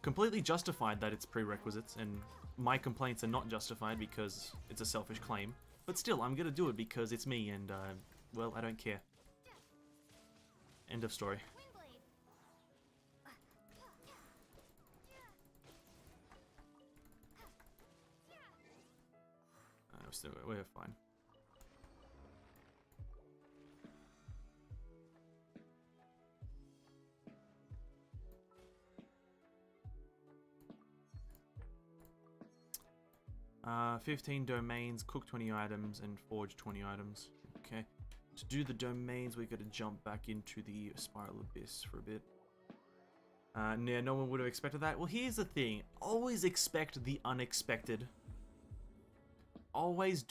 completely justified that it's prerequisites, and my complaints are not justified because it's a selfish claim. But still, I'm gonna do it because it's me, and, well, I don't care. End of story. We're fine. Uh, 15 domains, cook 20 items, and forge 20 items. Okay. To do the domains, we gotta jump back into the Spiral Abyss for a bit. Yeah, no one would have expected that. Well, here's the thing. Always expect the unexpected. Always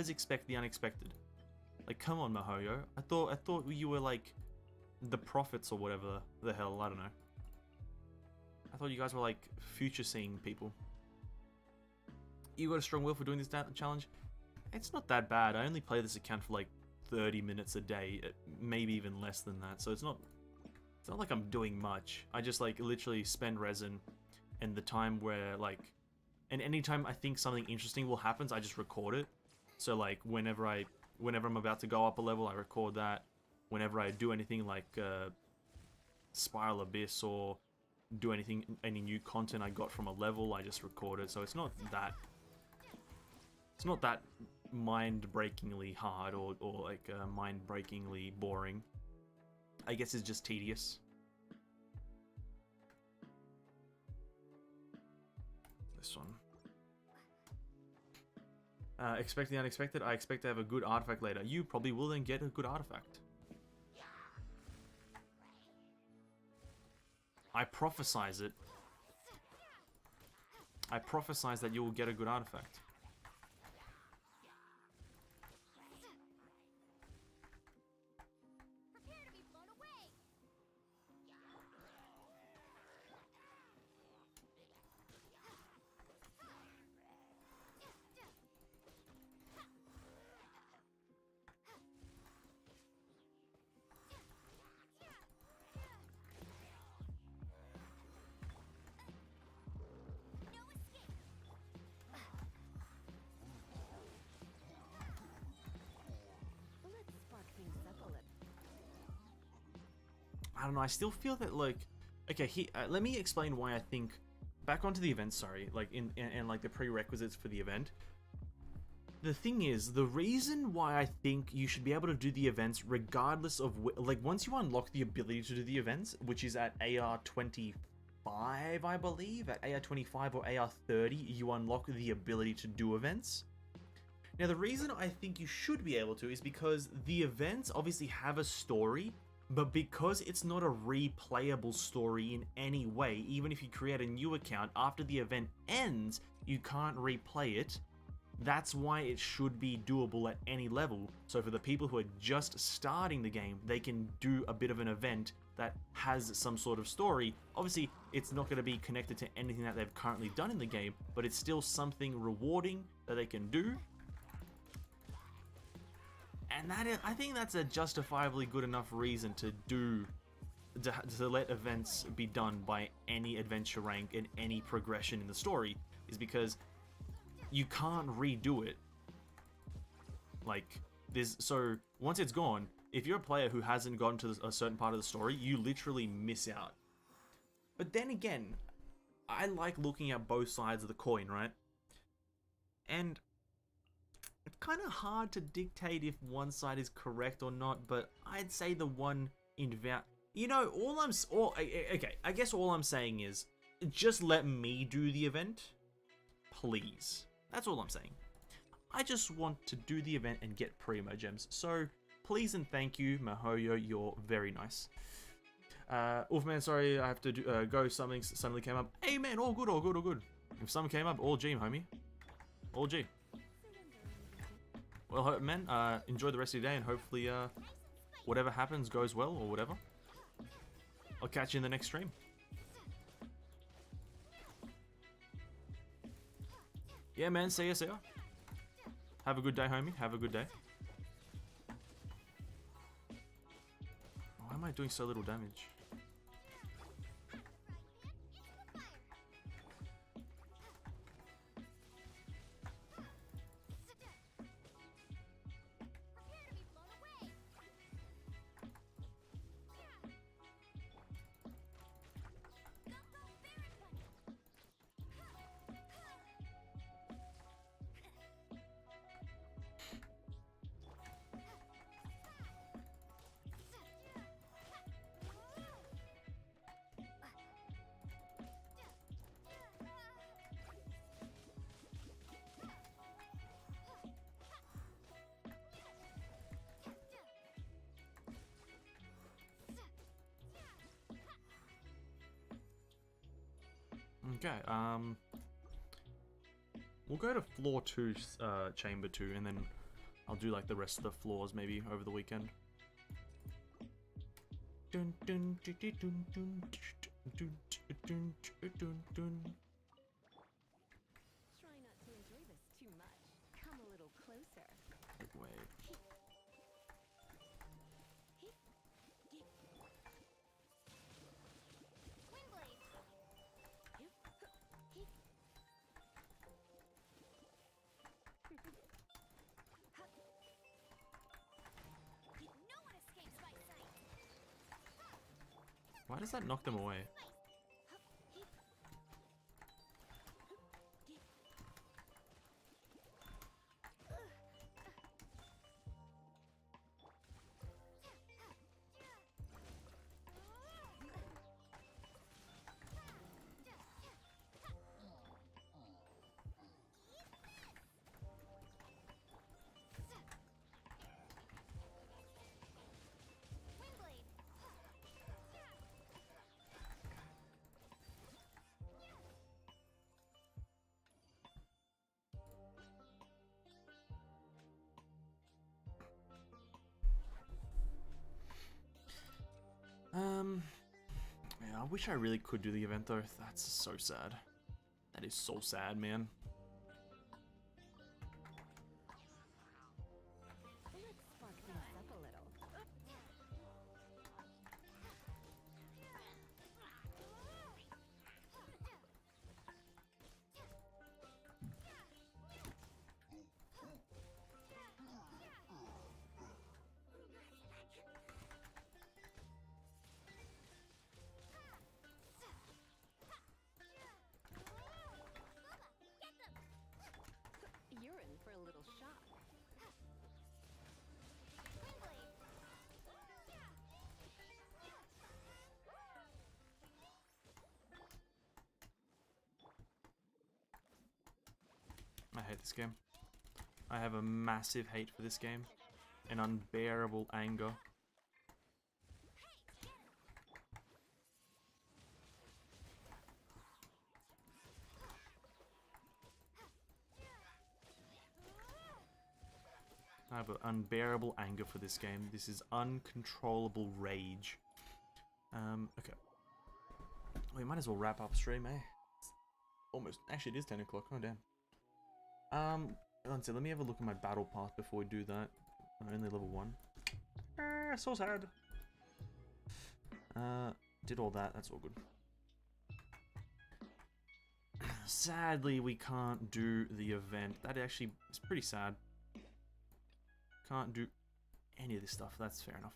expect the unexpected. Like, come on, MiHoYo. I thought you were like the prophets or whatever the hell. I don't know. I thought you guys were like future-seeing people. You got a strong will for doing this challenge? It's not that bad. I only play this account for like 30 minutes a day, maybe even less than that. So it's not like I'm doing much. I just like literally spend resin, and the time where like, and anytime I think something interesting will happen, I just record it. So like whenever I'm about to go up a level, I record that. Whenever I do anything like Spiral Abyss or do any new content I got from a level, I just record it. So it's not that mind-breakingly hard or like mind-breakingly boring. I guess it's just tedious. This one. Expect the unexpected. I expect to have a good artifact later. You probably will then get a good artifact. I prophesize it. I prophesize that you will get a good artifact. Prepare to be blown away. No escape. Let's spark things up a little. I don't know. I still feel that like, okay, let me explain why I think. Back onto the event. Sorry, like in like the prerequisites for the event. The thing is, the reason why I think you should be able to do the events regardless of like once you unlock the ability to do the events, which is at AR 25, I believe, at AR 25 or AR 30, you unlock the ability to do events. Now, the reason I think you should be able to is because the events obviously have a story, but because it's not a replayable story in any way, even if you create a new account, after the event ends, you can't replay it. That's why it should be doable at any level. So for the people who are just starting the game, they can do a bit of an event that has some sort of story. Obviously, it's not going to be connected to anything that they've currently done in the game, but it's still something rewarding that they can do. And that is, I think that's a justifiably good enough reason to let events be done by any adventure rank and any progression in the story, is because you can't redo it. Like, so once it's gone, if you're a player who hasn't gotten to a certain part of the story, you literally miss out. But then again, I like looking at both sides of the coin, right? And it's kind of hard to dictate if one side is correct or not, but I'd say the one you know, okay, I guess all I'm saying is, just let me do the event, please. That's all I'm saying. I just want to do the event and get primo gems, so please and thank you, Mahoyo, you're very nice. Wolfman, sorry, I have to go, something suddenly came up. Hey man, all good, all good, all good. If something came up, all G, homie. All G. Well, man, enjoy the rest of your day, and hopefully, whatever happens goes well, or whatever. I'll catch you in the next stream. Yeah, man, see ya, see ya. Have a good day, homie. Have a good day. Why am I doing so little damage? Okay, we'll go to floor 2, chamber 2, and then I'll do like the rest of the floors maybe over the weekend. Dun, dun, dun, dun, dun, dun, dun, dun, dun, dun. Try not to enjoy this too much. Come a little closer. Wait. No one escapes my sight. Why does that knock them away? I wish I really could do the event though. That's so sad. That is so sad, man. Let's spark things up a little. You're in for a little shock. I hate this game. I have a massive hate for this game. An unbearable anger. I have an unbearable anger for this game. This is uncontrollable rage. Okay. We might as well wrap up stream, eh? It's almost. Actually, it is 10 o'clock. Oh, damn. Let me have a look at my battle path before we do that. I'm only level 1. So sad. Did all that. That's all good. Sadly, we can't do the event. That actually is pretty sad. Can't do any of this stuff. That's fair enough.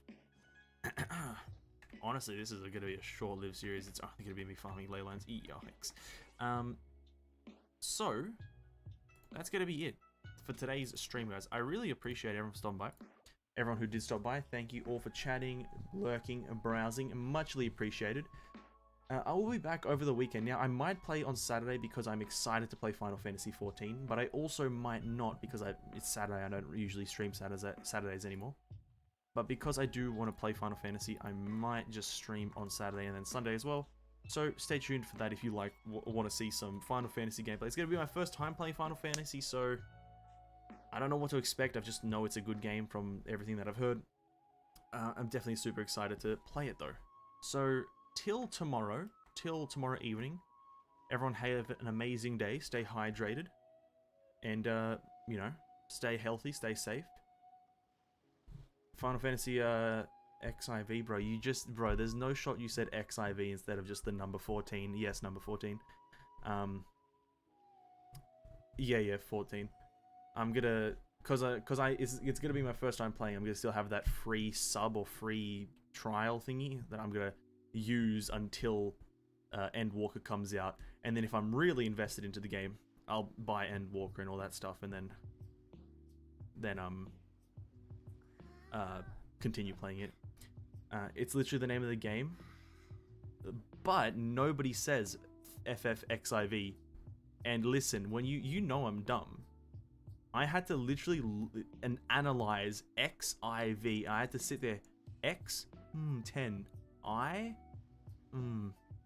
Honestly, this is going to be a short-lived series. It's only going to be me farming ley lines. Yikes. So, that's going to be it for today's stream, guys. I really appreciate everyone stopping by. Everyone who did stop by, thank you all for chatting, lurking, and browsing. Muchly appreciated. I will be back over the weekend. Now, I might play on Saturday because I'm excited to play Final Fantasy XIV, but I also might not because it's Saturday. I don't usually stream Saturdays anymore. But because I do want to play Final Fantasy, I might just stream on Saturday and then Sunday as well. So stay tuned for that if you want to see some Final Fantasy gameplay. It's going to be my first time playing Final Fantasy, so I don't know what to expect. I just know it's a good game from everything that I've heard. I'm definitely super excited to play it though. So till tomorrow evening, everyone have an amazing day. Stay hydrated, and you know, stay healthy, stay safe. Final Fantasy XIV, bro. There's no shot you said XIV instead of just the number 14. Yes, number 14. Yeah, 14. I'm gonna, it's gonna be my first time playing. I'm gonna still have that free sub or free trial thingy that I'm gonna use until Endwalker comes out, and then if I'm really invested into the game, I'll buy Endwalker and all that stuff, and then continue playing it. It's literally the name of the game, but nobody says FFXIV. And listen, when you know I'm dumb, I had to literally analyze XIV. I had to sit there, X 10 I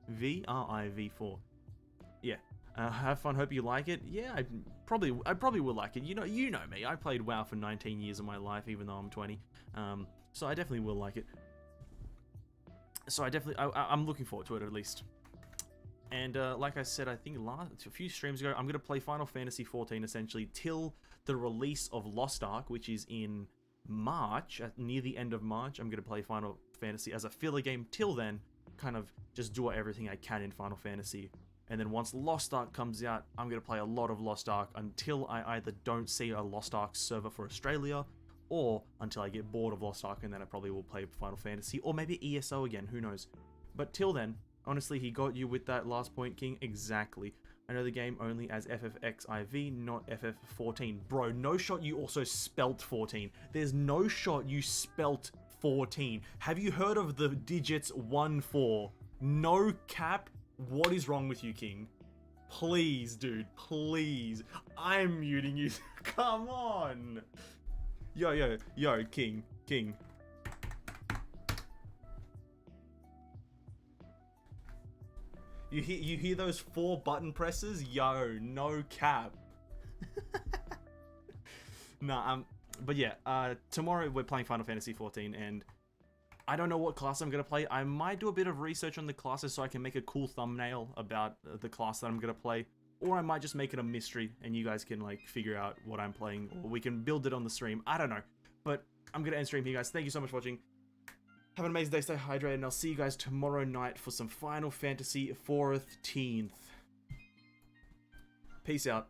V RIV4. Yeah. Have fun. Hope you like it. Yeah, I probably will like it. You know me. I played WoW for 19 years of my life, even though I'm 20. So I definitely will like it. So I'm looking forward to it at least. And like I said, I think a few streams ago, I'm gonna play Final Fantasy XIV essentially till the release of Lost Ark, which is in March, near the end of March. I'm gonna play Final Fantasy as a filler game till then, kind of just do everything I can in Final Fantasy. And then once Lost Ark comes out, I'm going to play a lot of Lost Ark until I either don't see a Lost Ark server for Australia, or until I get bored of Lost Ark, and then I probably will play Final Fantasy, or maybe ESO again, who knows. But till then, honestly, he got you with that last point, King. Exactly. I know the game only as FFXIV, not FF14. Bro, no shot you also spelt 14. There's no shot you spelt 14. Have you heard of the digits 1-4? No cap. What is wrong with you, King? Please, dude, please. I'm muting you. Come on. Yo, King. You hear those 4 button presses? Yo, no cap. Nah, but yeah, tomorrow we're playing Final Fantasy XIV, and I don't know what class I'm going to play. I might do a bit of research on the classes so I can make a cool thumbnail about the class that I'm going to play. Or I might just make it a mystery and you guys can like figure out what I'm playing. Or we can build it on the stream. I don't know. But I'm going to end stream here, guys. Thank you so much for watching. Have an amazing day. Stay hydrated. And I'll see you guys tomorrow night for some Final Fantasy 14th. Peace out.